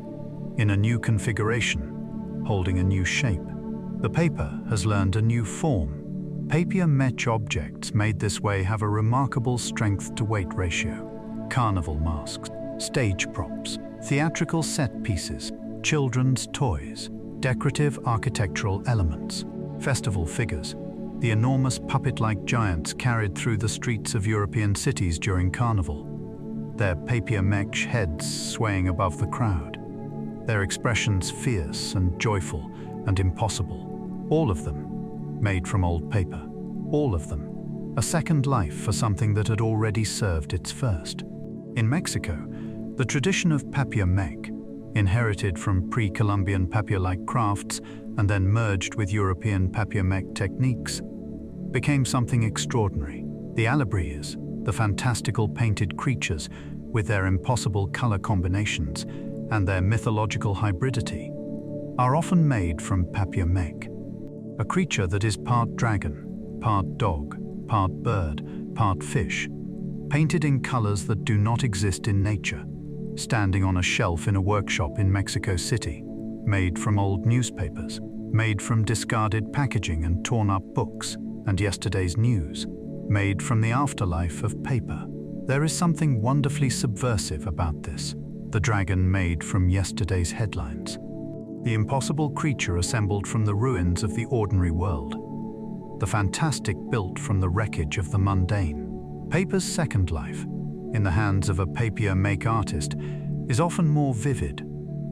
in a new configuration, holding a new shape. The paper has learned a new form. Papier-mâché objects made this way have a remarkable strength-to-weight ratio. Carnival masks, stage props, theatrical set pieces, children's toys, decorative architectural elements, festival figures, the enormous puppet-like giants carried through the streets of European cities during Carnival, their papier-mâché heads swaying above the crowd, their expressions fierce and joyful and impossible, all of them made from old paper, all of them a second life for something that had already served its first. In Mexico, the tradition of papier-mâché, inherited from pre-Columbian papier-like crafts and then merged with European papier-mâché techniques, became something extraordinary. The alabrillas, the fantastical painted creatures with their impossible color combinations and their mythological hybridity, are often made from papier-mâché. A creature that is part dragon, part dog, part bird, part fish, painted in colors that do not exist in nature, standing on a shelf in a workshop in Mexico City, made from old newspapers, made from discarded packaging and torn-up books, and yesterday's news, made from the afterlife of paper. There is something wonderfully subversive about this, the dragon made from yesterday's headlines. The impossible creature assembled from the ruins of the ordinary world. The fantastic built from the wreckage of the mundane. Paper's second life, in the hands of a papier-mâché artist, is often more vivid,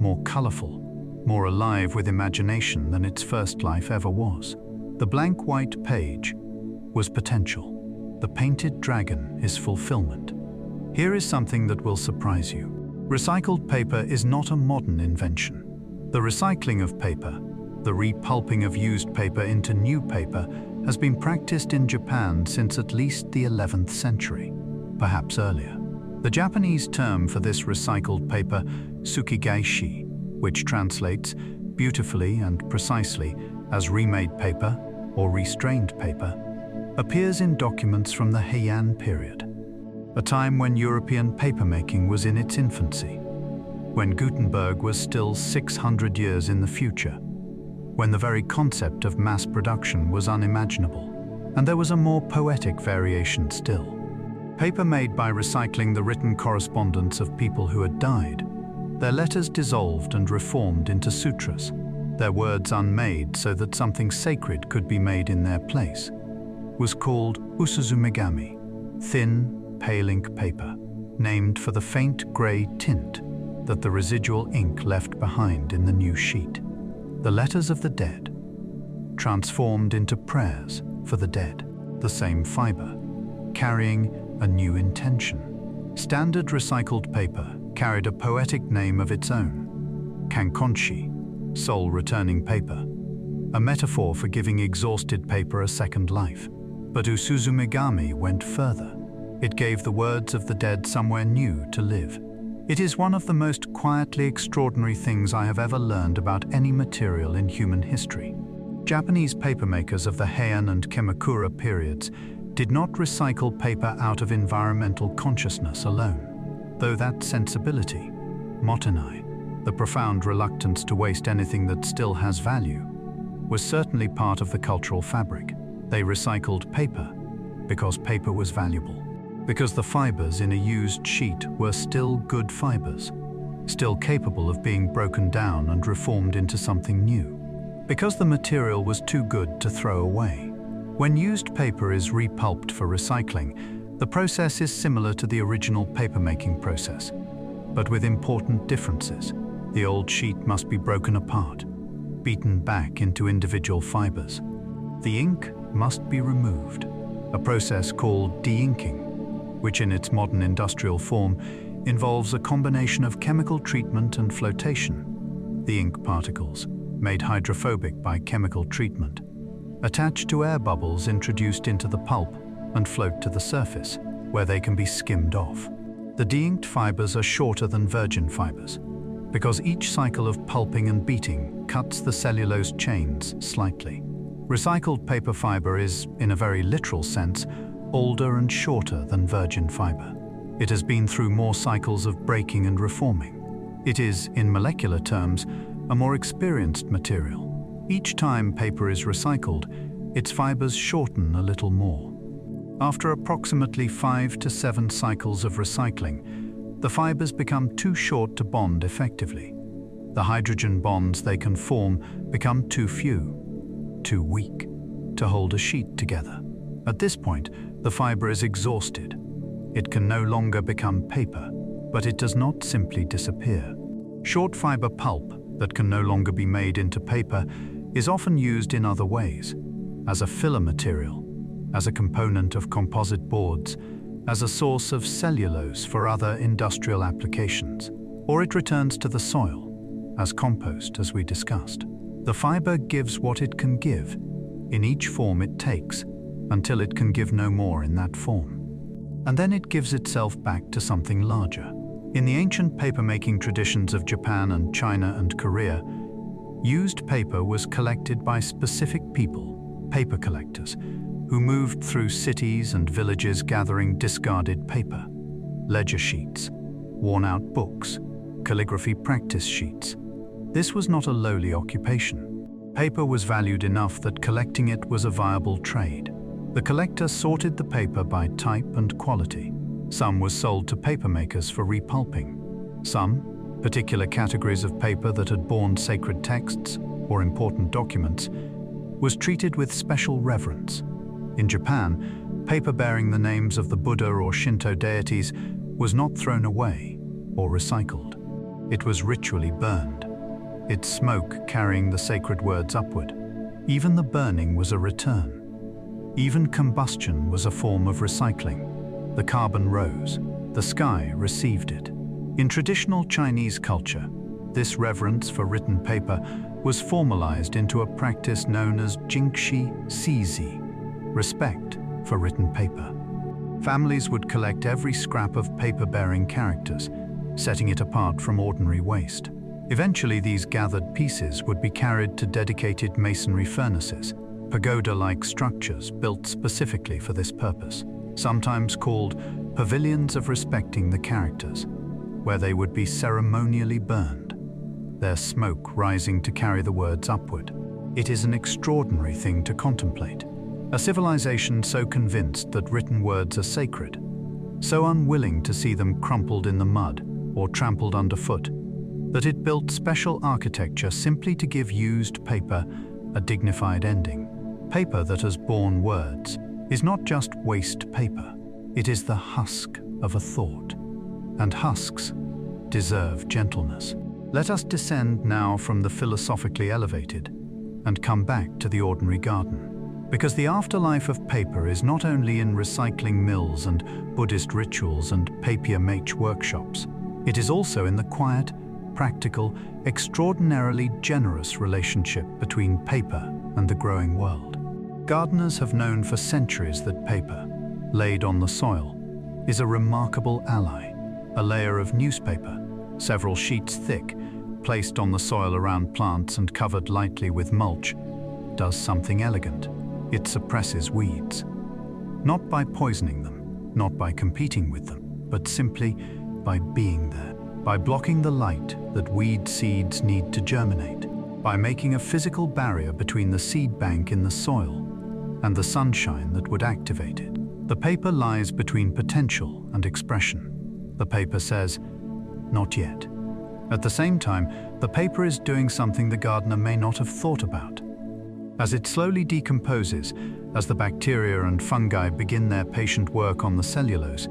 more colorful, more alive with imagination than its first life ever was. The blank white page was potential. The painted dragon is fulfillment. Here is something that will surprise you. Recycled paper is not a modern invention. The recycling of paper, the repulping of used paper into new paper, has been practiced in Japan since at least the 11th century, perhaps earlier. The Japanese term for this recycled paper, tsukigaishi, which translates beautifully and precisely as remade paper or restrained paper, appears in documents from the Heian period, a time when European papermaking was in its infancy, when Gutenberg was still 600 years in the future, when the very concept of mass production was unimaginable, and there was a more poetic variation still. Paper made by recycling the written correspondence of people who had died, their letters dissolved and reformed into sutras, their words unmade so that something sacred could be made in their place, was called usuzumegami, thin, pale ink paper, named for the faint grey tint that the residual ink left behind in the new sheet. The letters of the dead, transformed into prayers for the dead, the same fiber, carrying a new intention. Standard recycled paper carried a poetic name of its own, kankonshi, soul returning paper, a metaphor for giving exhausted paper a second life. But usuzumegami went further. It gave the words of the dead somewhere new to live. It is one of the most quietly extraordinary things I have ever learned about any material in human history. Japanese papermakers of the Heian and Kamakura periods did not recycle paper out of environmental consciousness alone, though that sensibility, motenai, the profound reluctance to waste anything that still has value, was certainly part of the cultural fabric. They recycled paper because paper was valuable, because the fibers in a used sheet were still good fibers, still capable of being broken down and reformed into something new, because the material was too good to throw away. When used paper is repulped for recycling, the process is similar to the original papermaking process, but with important differences. The old sheet must be broken apart, beaten back into individual fibers. The ink must be removed, a process called de-inking, which in its modern industrial form involves a combination of chemical treatment and flotation. The ink particles, made hydrophobic by chemical treatment, attach to air bubbles introduced into the pulp and float to the surface, where they can be skimmed off. The de-inked fibers are shorter than virgin fibers, because each cycle of pulping and beating cuts the cellulose chains slightly. Recycled paper fiber is, in a very literal sense, older and shorter than virgin fiber. It has been through more cycles of breaking and reforming. It is, in molecular terms, a more experienced material. Each time paper is recycled, its fibers shorten a little more. After approximately 5 to 7 cycles of recycling, the fibers become too short to bond effectively. The hydrogen bonds they can form become too few, too weak, to hold a sheet together. At this point, the fiber is exhausted. It can no longer become paper, but it does not simply disappear. Short fiber pulp that can no longer be made into paper is often used in other ways, as a filler material, as a component of composite boards, as a source of cellulose for other industrial applications, or it returns to the soil, as compost, as we discussed. The fiber gives what it can give, in each form it takes, until it can give no more in that form. And then it gives itself back to something larger. In the ancient papermaking traditions of Japan and China and Korea, used paper was collected by specific people, paper collectors, who moved through cities and villages gathering discarded paper, ledger sheets, worn-out books, calligraphy practice sheets. This was not a lowly occupation. Paper was valued enough that collecting it was a viable trade. The collector sorted the paper by type and quality. Some was sold to papermakers for repulping. Some, particular categories of paper that had borne sacred texts or important documents, was treated with special reverence. In Japan, paper bearing the names of the Buddha or Shinto deities was not thrown away or recycled. It was ritually burned, its smoke carrying the sacred words upward. Even the burning was a return. Even combustion was a form of recycling. The carbon rose, the sky received it. In traditional Chinese culture, this reverence for written paper was formalized into a practice known as jingxi cizi, respect for written paper. Families would collect every scrap of paper-bearing characters, setting it apart from ordinary waste. Eventually, these gathered pieces would be carried to dedicated masonry furnaces, pagoda-like structures built specifically for this purpose, sometimes called pavilions of respecting the characters, where they would be ceremonially burned, their smoke rising to carry the words upward. It is an extraordinary thing to contemplate. A civilization so convinced that written words are sacred, so unwilling to see them crumpled in the mud or trampled underfoot, that it built special architecture simply to give used paper a dignified ending. Paper that has borne words is not just waste paper, it is the husk of a thought. And husks deserve gentleness. Let us descend now from the philosophically elevated and come back to the ordinary garden. Because the afterlife of paper is not only in recycling mills and Buddhist rituals and papier-mâché workshops, it is also in the quiet, practical, extraordinarily generous relationship between paper and the growing world. Gardeners have known for centuries that paper, laid on the soil, is a remarkable ally. A layer of newspaper, several sheets thick, placed on the soil around plants and covered lightly with mulch, does something elegant. It suppresses weeds. Not by poisoning them, not by competing with them, but simply by being there, by blocking the light that weed seeds need to germinate, by making a physical barrier between the seed bank in the soil and the sunshine that would activate it. The paper lies between potential and expression. The paper says, "Not yet." At the same time, the paper is doing something the gardener may not have thought about. As it slowly decomposes, as the bacteria and fungi begin their patient work on the cellulose,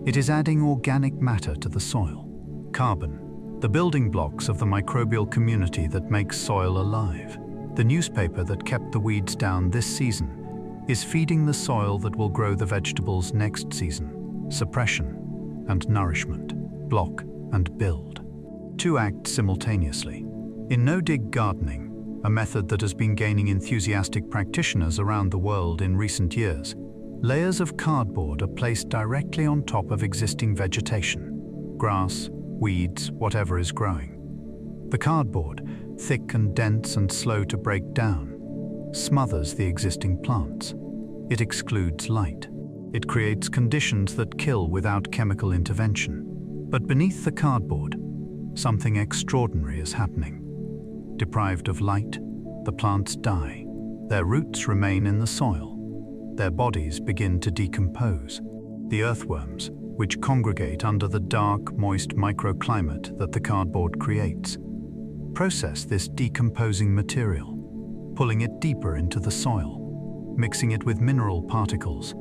it is adding organic matter to the soil. Carbon, the building blocks of the microbial community that makes soil alive. The newspaper that kept the weeds down this season is feeding the soil that will grow the vegetables next season. Suppression and nourishment, block and build. Two act simultaneously. In no-dig gardening, a method that has been gaining enthusiastic practitioners around the world in recent years, layers of cardboard are placed directly on top of existing vegetation, grass, weeds, whatever is growing. The cardboard, thick and dense and slow to break down, smothers the existing plants. It excludes light. It creates conditions that kill without chemical intervention. But beneath the cardboard, something extraordinary is happening. Deprived of light, the plants die. Their roots remain in the soil. Their bodies begin to decompose. The earthworms, which congregate under the dark, moist microclimate that the cardboard creates, process this decomposing material, pulling it deeper into the soil, mixing it with mineral particles,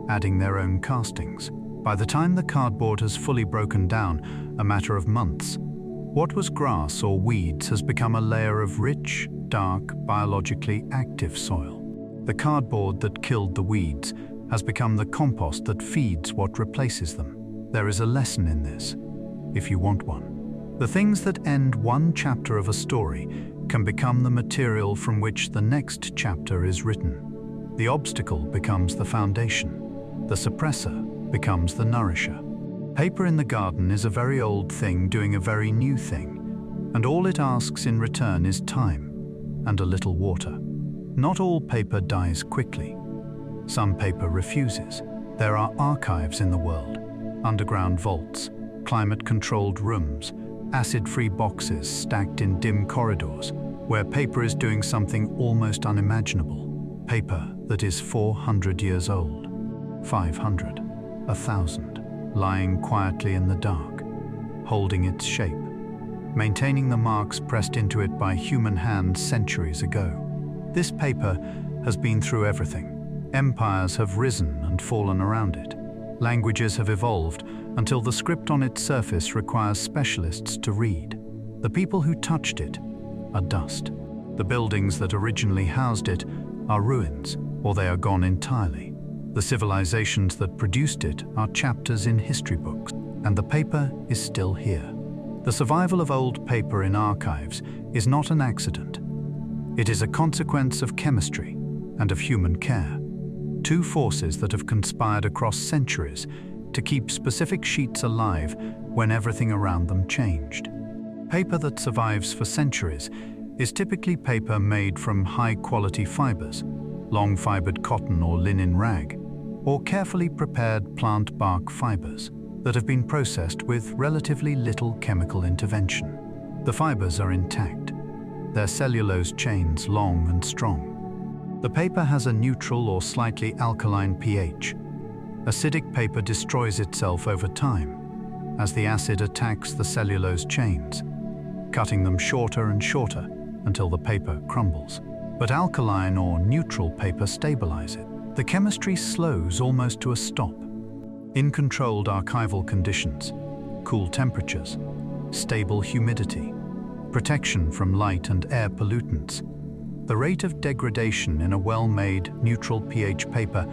adding their own castings. By the time the cardboard has fully broken down, a matter of months, what was grass or weeds has become a layer of rich, dark, biologically active soil. The cardboard that killed the weeds has become the compost that feeds what replaces them. There is a lesson in this, if you want one. The things that end one chapter of a story can become the material from which the next chapter is written. The obstacle becomes the foundation. The suppressor becomes the nourisher. Paper in the garden is a very old thing doing a very new thing, and all it asks in return is time and a little water. Not all paper dies quickly. Some paper refuses. There are archives in the world, underground vaults, climate-controlled rooms, acid-free boxes stacked in dim corridors, where paper is doing something almost unimaginable. Paper that is 400 years old, 500, 1,000. Lying quietly in the dark, holding its shape, maintaining the marks pressed into it by human hands centuries ago. This paper has been through everything. Empires have risen and fallen around it. Languages have evolved until the script on its surface requires specialists to read. The people who touched it are dust. The buildings that originally housed it are ruins, or they are gone entirely. The civilizations that produced it are chapters in history books, and the paper is still here. The survival of old paper in archives is not an accident. It is a consequence of chemistry and of human care, two forces that have conspired across centuries to keep specific sheets alive when everything around them changed. Paper that survives for centuries is typically paper made from high-quality fibers, long-fibered cotton or linen rag, or carefully prepared plant bark fibers that have been processed with relatively little chemical intervention. The fibers are intact, their cellulose chains long and strong. The paper has a neutral or slightly alkaline pH. Acidic paper destroys itself over time as the acid attacks the cellulose chains, cutting them shorter and shorter until the paper crumbles. But alkaline or neutral paper stabilize it. The chemistry slows almost to a stop. In controlled archival conditions, cool temperatures, stable humidity, protection from light and air pollutants, the rate of degradation in a well-made neutral pH paper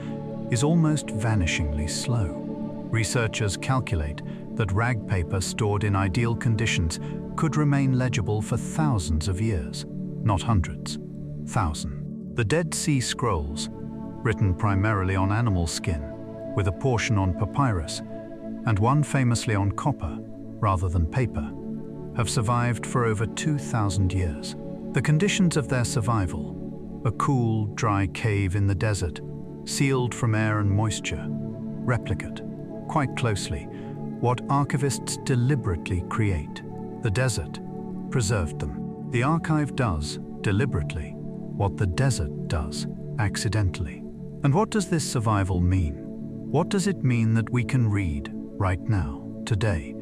is almost vanishingly slow. Researchers calculate that rag paper stored in ideal conditions could remain legible for thousands of years, not hundreds, thousands. The Dead Sea Scrolls, written primarily on animal skin, with a portion on papyrus, and one famously on copper rather than paper, have survived for over 2,000 years. The conditions of their survival, a cool, dry cave in the desert, sealed from air and moisture, replicate, quite closely, what archivists deliberately create. The desert preserved them. The archive does, deliberately, what the desert does, accidentally. And what does this survival mean? What does it mean that we can read, right now, today,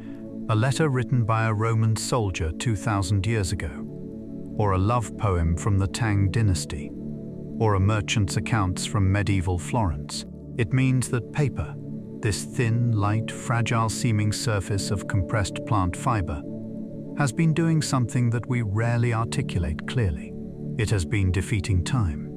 a letter written by a Roman soldier 2,000 years ago, or a love poem from the Tang dynasty? or a merchant's accounts from medieval Florence. It means that paper, this thin, light, fragile-seeming surface of compressed plant fiber, has been doing something that we rarely articulate clearly. It has been defeating time.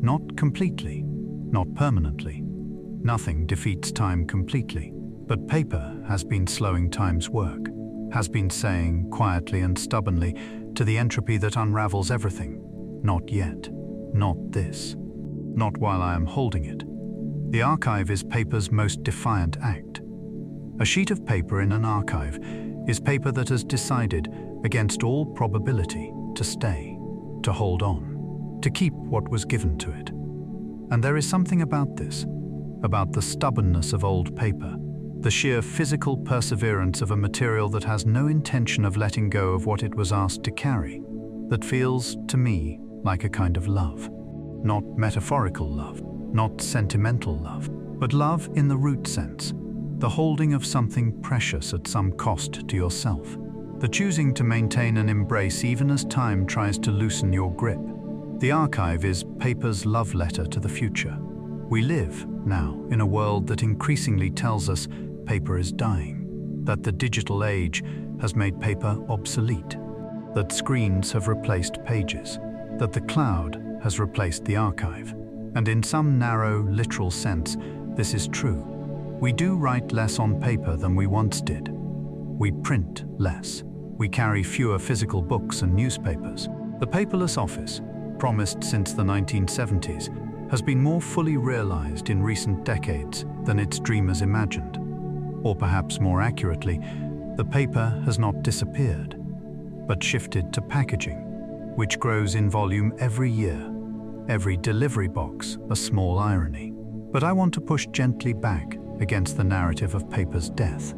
Not completely, not permanently. Nothing defeats time completely. But paper has been slowing time's work, has been saying, quietly and stubbornly, to the entropy that unravels everything, not yet, not this, not while I am holding it. The archive is paper's most defiant act. A sheet of paper in an archive is paper that has decided, against all probability, to stay, to hold on, to keep what was given to it. And there is something about this, about the stubbornness of old paper, the sheer physical perseverance of a material that has no intention of letting go of what it was asked to carry, that feels, to me, like a kind of love. Not metaphorical love, not sentimental love, but love in the root sense, the holding of something precious at some cost to yourself, the choosing to maintain an embrace even as time tries to loosen your grip. The archive is paper's love letter to the future. We live, now, in a world that increasingly tells us paper is dying, that the digital age has made paper obsolete, that screens have replaced pages, that the cloud has replaced the archive. And in some narrow, literal sense, this is true. We do write less on paper than we once did. We print less. We carry fewer physical books and newspapers. The paperless office, promised since the 1970s, has been more fully realized in recent decades than its dreamers imagined. Or perhaps more accurately, the paper has not disappeared, but shifted to packaging, which grows in volume every year. Every delivery box, a small irony. But I want to push gently back against the narrative of paper's death.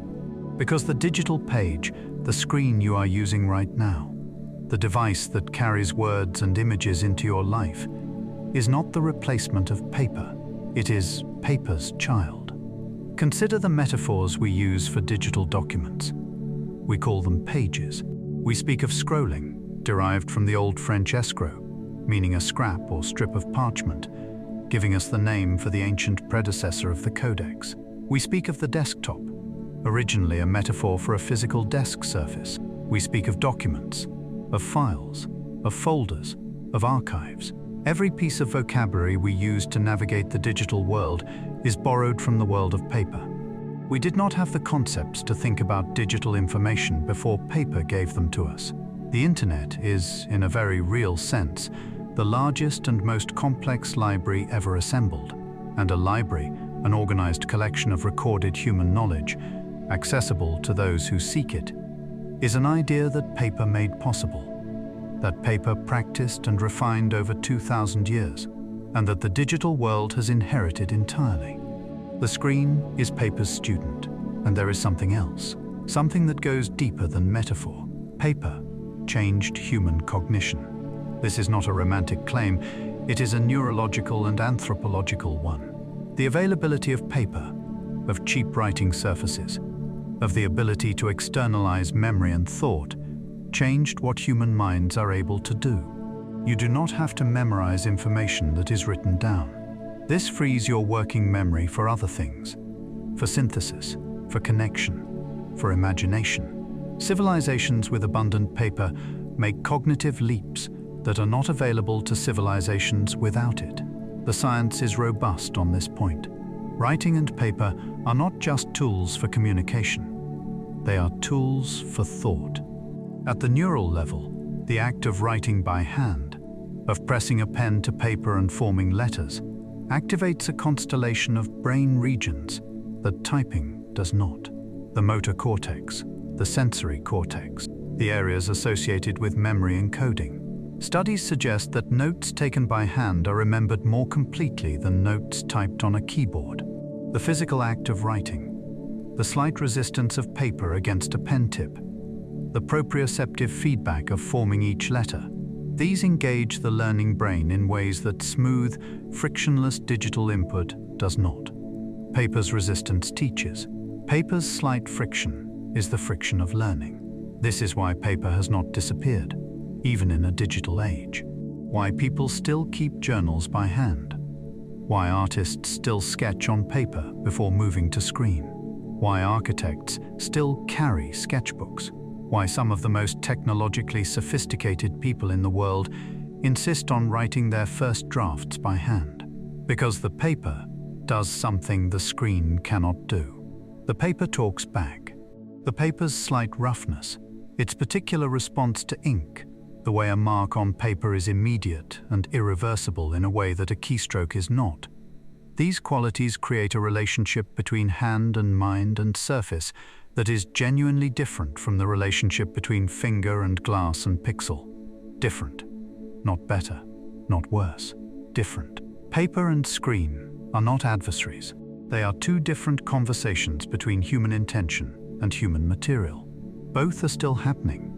Because the digital page, the screen you are using right now, the device that carries words and images into your life, is not the replacement of paper. It is paper's child. Consider the metaphors we use for digital documents. We call them pages. We speak of scrolling, derived from the old French escrow, meaning a scrap or strip of parchment, giving us the name for the ancient predecessor of the codex. We speak of the desktop, originally a metaphor for a physical desk surface. We speak of documents, of files, of folders, of archives. Every piece of vocabulary we use to navigate the digital world is borrowed from the world of paper. We did not have the concepts to think about digital information before paper gave them to us. The internet is, in a very real sense, the largest and most complex library ever assembled. And a library, an organized collection of recorded human knowledge, accessible to those who seek it, is an idea that paper made possible, that paper practiced and refined over 2,000 years, and that the digital world has inherited entirely. The screen is paper's student, and there is something else, something that goes deeper than metaphor. Paper changed human cognition. This is not a romantic claim, it is a neurological and anthropological one. The availability of paper, of cheap writing surfaces, of the ability to externalize memory and thought, changed what human minds are able to do. You do not have to memorize information that is written down. This frees your working memory for other things, for synthesis, for connection, for imagination. Civilizations with abundant paper make cognitive leaps that are not available to civilizations without it. The science is robust on this point. Writing and paper are not just tools for communication. They are tools for thought. At the neural level, the act of writing by hand, of pressing a pen to paper and forming letters, activates a constellation of brain regions that typing does not. The motor cortex, the sensory cortex, the areas associated with memory and coding. Studies suggest that notes taken by hand are remembered more completely than notes typed on a keyboard. The physical act of writing, the slight resistance of paper against a pen tip, the proprioceptive feedback of forming each letter, these engage the learning brain in ways that smooth, frictionless digital input does not. Paper's resistance teaches. Paper's slight friction is the friction of learning. This is why paper has not disappeared, even in a digital age. why people still keep journals by hand, why artists still sketch on paper before moving to screen, why architects still carry sketchbooks, why some of the most technologically sophisticated people in the world insist on writing their first drafts by hand. Because the paper does something the screen cannot do. The paper talks back. The paper's slight roughness, its particular response to ink, the way a mark on paper is immediate and irreversible in a way that a keystroke is not. These qualities create a relationship between hand and mind and surface that is genuinely different from the relationship between finger and glass and pixel. Different. Not better. Not worse. Different. Paper and screen are not adversaries. They are two different conversations between human intention and human material. Both are still happening.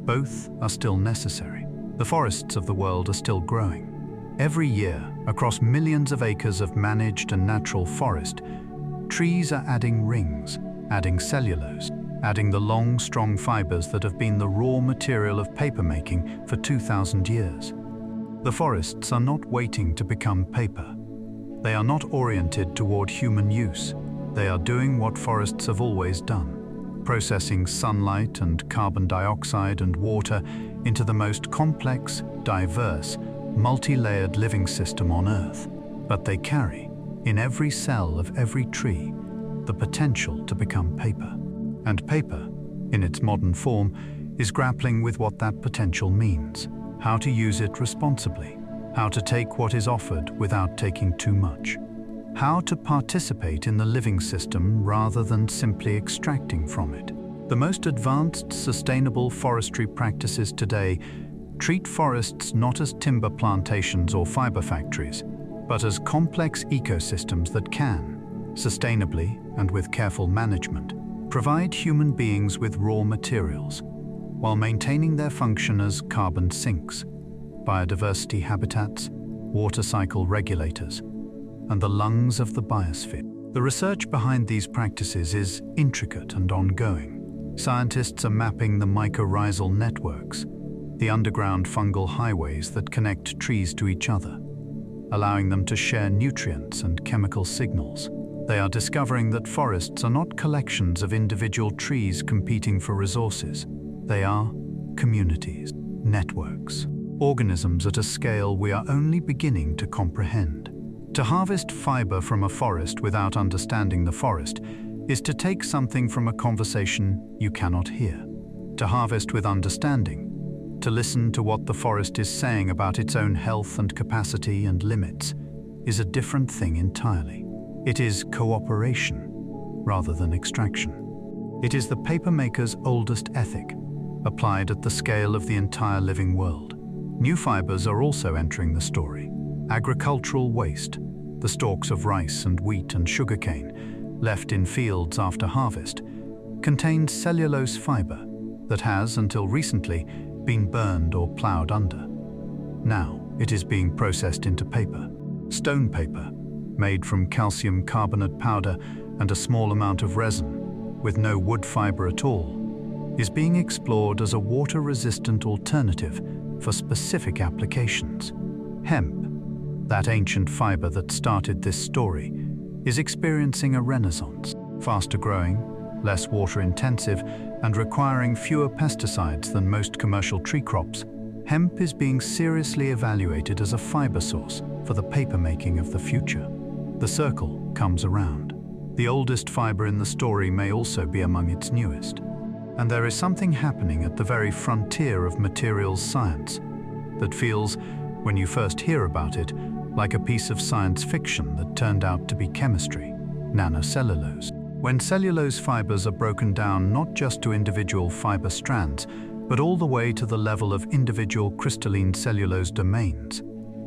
Both are still necessary. The forests of the world are still growing. Every year, across millions of acres of managed and natural forest, trees are adding rings, adding cellulose, adding the long, strong fibers that have been the raw material of papermaking for 2,000 years. The forests are not waiting to become paper. They are not oriented toward human use. They are doing what forests have always done, processing sunlight and carbon dioxide and water into the most complex, diverse, multi-layered living system on Earth. But they carry, in every cell of every tree, the potential to become paper. And paper, in its modern form, is grappling with what that potential means, how to use it responsibly, how to take what is offered without taking too much, how to participate in the living system rather than simply extracting from it. The most advanced sustainable forestry practices today treat forests not as timber plantations or fiber factories, but as complex ecosystems that can, sustainably and with careful management, provide human beings with raw materials, while maintaining their function as carbon sinks, biodiversity habitats, water cycle regulators, and the lungs of the biosphere. The research behind these practices is intricate and ongoing. Scientists are mapping the mycorrhizal networks, the underground fungal highways that connect trees to each other, allowing them to share nutrients and chemical signals. They are discovering that forests are not collections of individual trees competing for resources. They are communities, networks, organisms at a scale we are only beginning to comprehend. To harvest fiber from a forest without understanding the forest is to take something from a conversation you cannot hear. To harvest with understanding, to listen to what the forest is saying about its own health and capacity and limits, is a different thing entirely. It is cooperation rather than extraction. It is the papermaker's oldest ethic, applied at the scale of the entire living world. New fibers are also entering the story. Agricultural waste, the stalks of rice and wheat and sugarcane, left in fields after harvest, contained cellulose fiber that has, until recently, been burned or plowed under. Now, it is being processed into paper. Stone paper, made from calcium carbonate powder and a small amount of resin, with no wood fiber at all, is being explored as a water-resistant alternative for specific applications. Hemp, that ancient fiber that started this story, is experiencing a renaissance. Faster growing, less water-intensive, and requiring fewer pesticides than most commercial tree crops, hemp is being seriously evaluated as a fiber source for the papermaking of the future. The circle comes around. The oldest fiber in the story may also be among its newest. And there is something happening at the very frontier of materials science that feels, when you first hear about it, like a piece of science fiction that turned out to be chemistry, nanocellulose. When cellulose fibers are broken down not just to individual fiber strands, but all the way to the level of individual crystalline cellulose domains,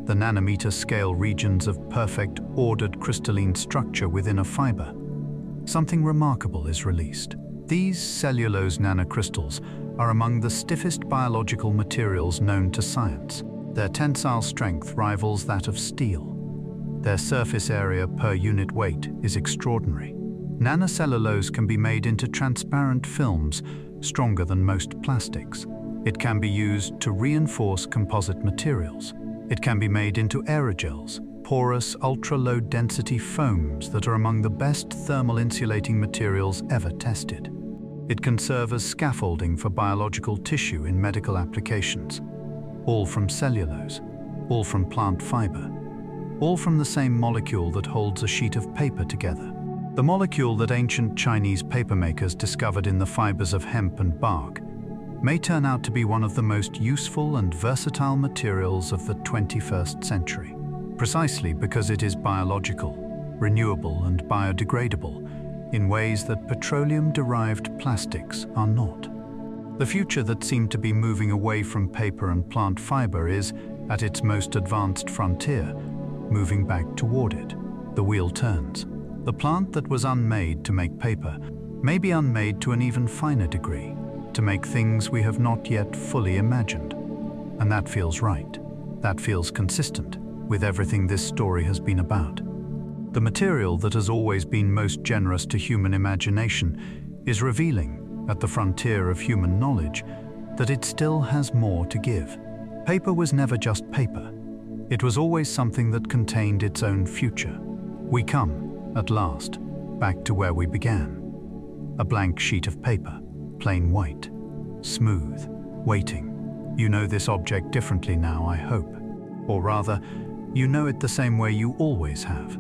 the nanometer scale regions of perfect, ordered crystalline structure within a fiber, something remarkable is released. These cellulose nanocrystals are among the stiffest biological materials known to science. Their tensile strength rivals that of steel. Their surface area per unit weight is extraordinary. Nanocellulose can be made into transparent films stronger than most plastics. It can be used to reinforce composite materials, It can be made into aerogels, porous, ultra-low-density foams that are among the best thermal insulating materials ever tested. It can serve as scaffolding for biological tissue in medical applications, all from cellulose, all from plant fiber, all from the same molecule that holds a sheet of paper together. The molecule that ancient Chinese papermakers discovered in the fibers of hemp and bark may turn out to be one of the most useful and versatile materials of the 21st century, precisely because it is biological, renewable and biodegradable in ways that petroleum-derived plastics are not. The future that seemed to be moving away from paper and plant fiber is, at its most advanced frontier, moving back toward it. The wheel turns. The plant that was unmade to make paper may be unmade to an even finer degree, to make things we have not yet fully imagined. And that feels right. That feels consistent with everything this story has been about. The material that has always been most generous to human imagination is revealing, at the frontier of human knowledge, that it still has more to give. Paper was never just paper. It was always something that contained its own future. We come, at last, back to where we began. A blank sheet of paper, plain white, smooth, waiting. You know this object differently now, I hope. Or rather, you know it the same way you always have.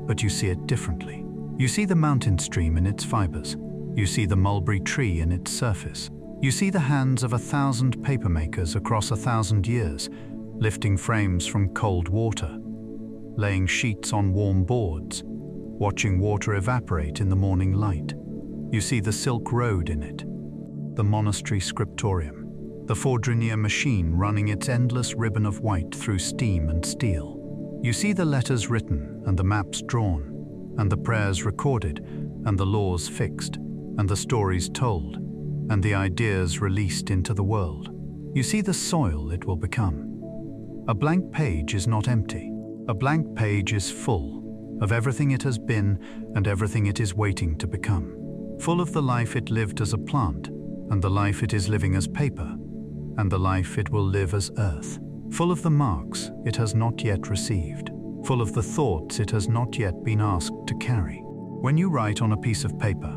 But you see it differently. You see the mountain stream in its fibers. You see the mulberry tree in its surface. You see the hands of 1,000 papermakers across 1,000 years, lifting frames from cold water, laying sheets on warm boards, watching water evaporate in the morning light. You see the Silk Road in it, the monastery scriptorium, the Fordrinier machine running its endless ribbon of white through steam and steel. You see the letters written and the maps drawn, and the prayers recorded, and the laws fixed, and the stories told, and the ideas released into the world. You see the soil it will become. A blank page is not empty. A blank page is full of everything it has been and everything it is waiting to become. Full of the life it lived as a plant, and the life it is living as paper, and the life it will live as earth. Full of the marks it has not yet received. Full of the thoughts it has not yet been asked to carry. When you write on a piece of paper,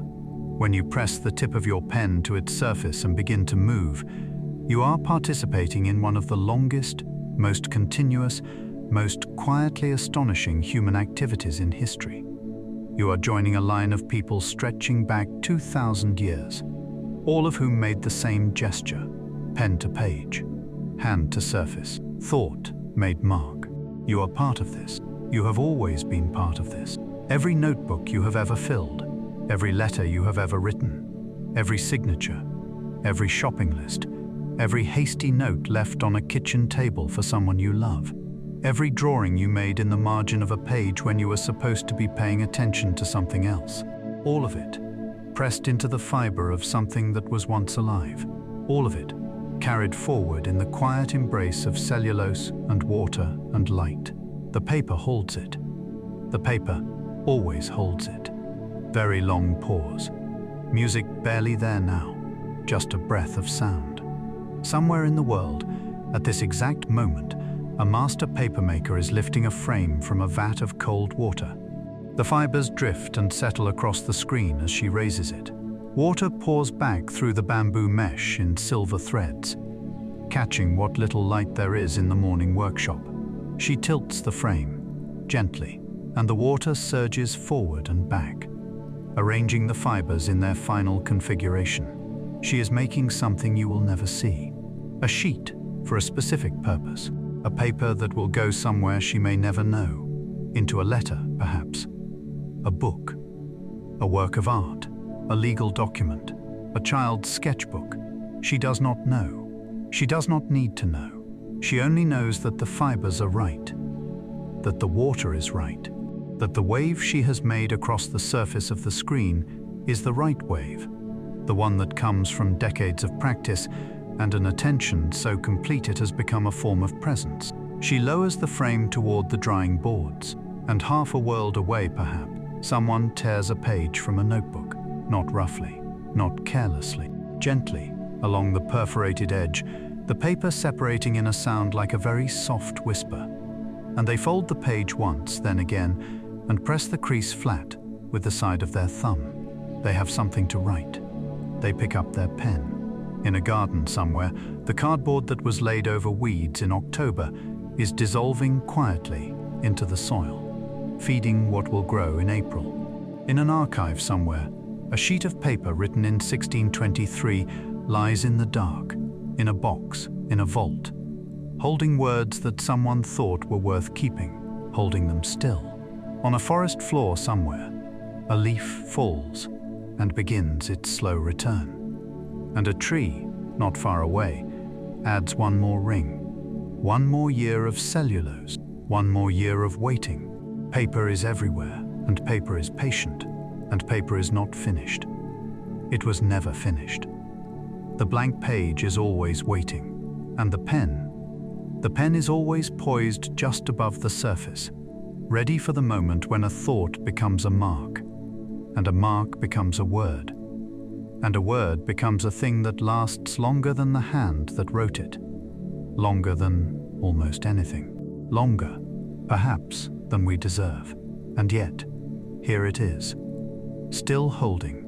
when you press the tip of your pen to its surface and begin to move, you are participating in one of the longest, most continuous, most quietly astonishing human activities in history. You are joining a line of people stretching back 2,000 years, all of whom made the same gesture, pen to page, hand to surface, thought made mark. You are part of this. You have always been part of this. Every notebook you have ever filled, every letter you have ever written, every signature, every shopping list, every hasty note left on a kitchen table for someone you love, every drawing you made in the margin of a page when you were supposed to be paying attention to something else. All of it, pressed into the fiber of something that was once alive. All of it, carried forward in the quiet embrace of cellulose and water and light. The paper holds it. The paper always holds it. Very long pause. Music barely there now, just a breath of sound. Somewhere in the world, at this exact moment, a master papermaker is lifting a frame from a vat of cold water. The fibers drift and settle across the screen as she raises it. Water pours back through the bamboo mesh in silver threads, catching what little light there is in the morning workshop. She tilts the frame, gently, and the water surges forward and back, arranging the fibers in their final configuration. She is making something you will never see. A sheet for a specific purpose. A paper that will go somewhere she may never know. Into a letter, perhaps. A book. A work of art. A legal document. A child's sketchbook. She does not know. She does not need to know. She only knows that the fibers are right. That the water is right. That the wave she has made across the surface of the screen is the right wave. The one that comes from decades of practice and an attention so complete it has become a form of presence. She lowers the frame toward the drying boards, and half a world away perhaps, someone tears a page from a notebook, not roughly, not carelessly, gently, along the perforated edge, the paper separating in a sound like a very soft whisper. And they fold the page once, then again, and press the crease flat with the side of their thumb. They have something to write. They pick up their pen. In a garden somewhere, the cardboard that was laid over weeds in October is dissolving quietly into the soil, feeding what will grow in April. In an archive somewhere, a sheet of paper written in 1623 lies in the dark, in a box, in a vault, holding words that someone thought were worth keeping, holding them still. On a forest floor somewhere, a leaf falls and begins its slow return. And a tree, not far away, adds one more ring, one more year of cellulose, one more year of waiting. Paper is everywhere, and paper is patient, and paper is not finished. It was never finished. The blank page is always waiting, and the pen is always poised just above the surface, ready for the moment when a thought becomes a mark, and a mark becomes a word, and a word becomes a thing that lasts longer than the hand that wrote it, longer than almost anything, longer, perhaps, than we deserve. And yet, here it is, still holding,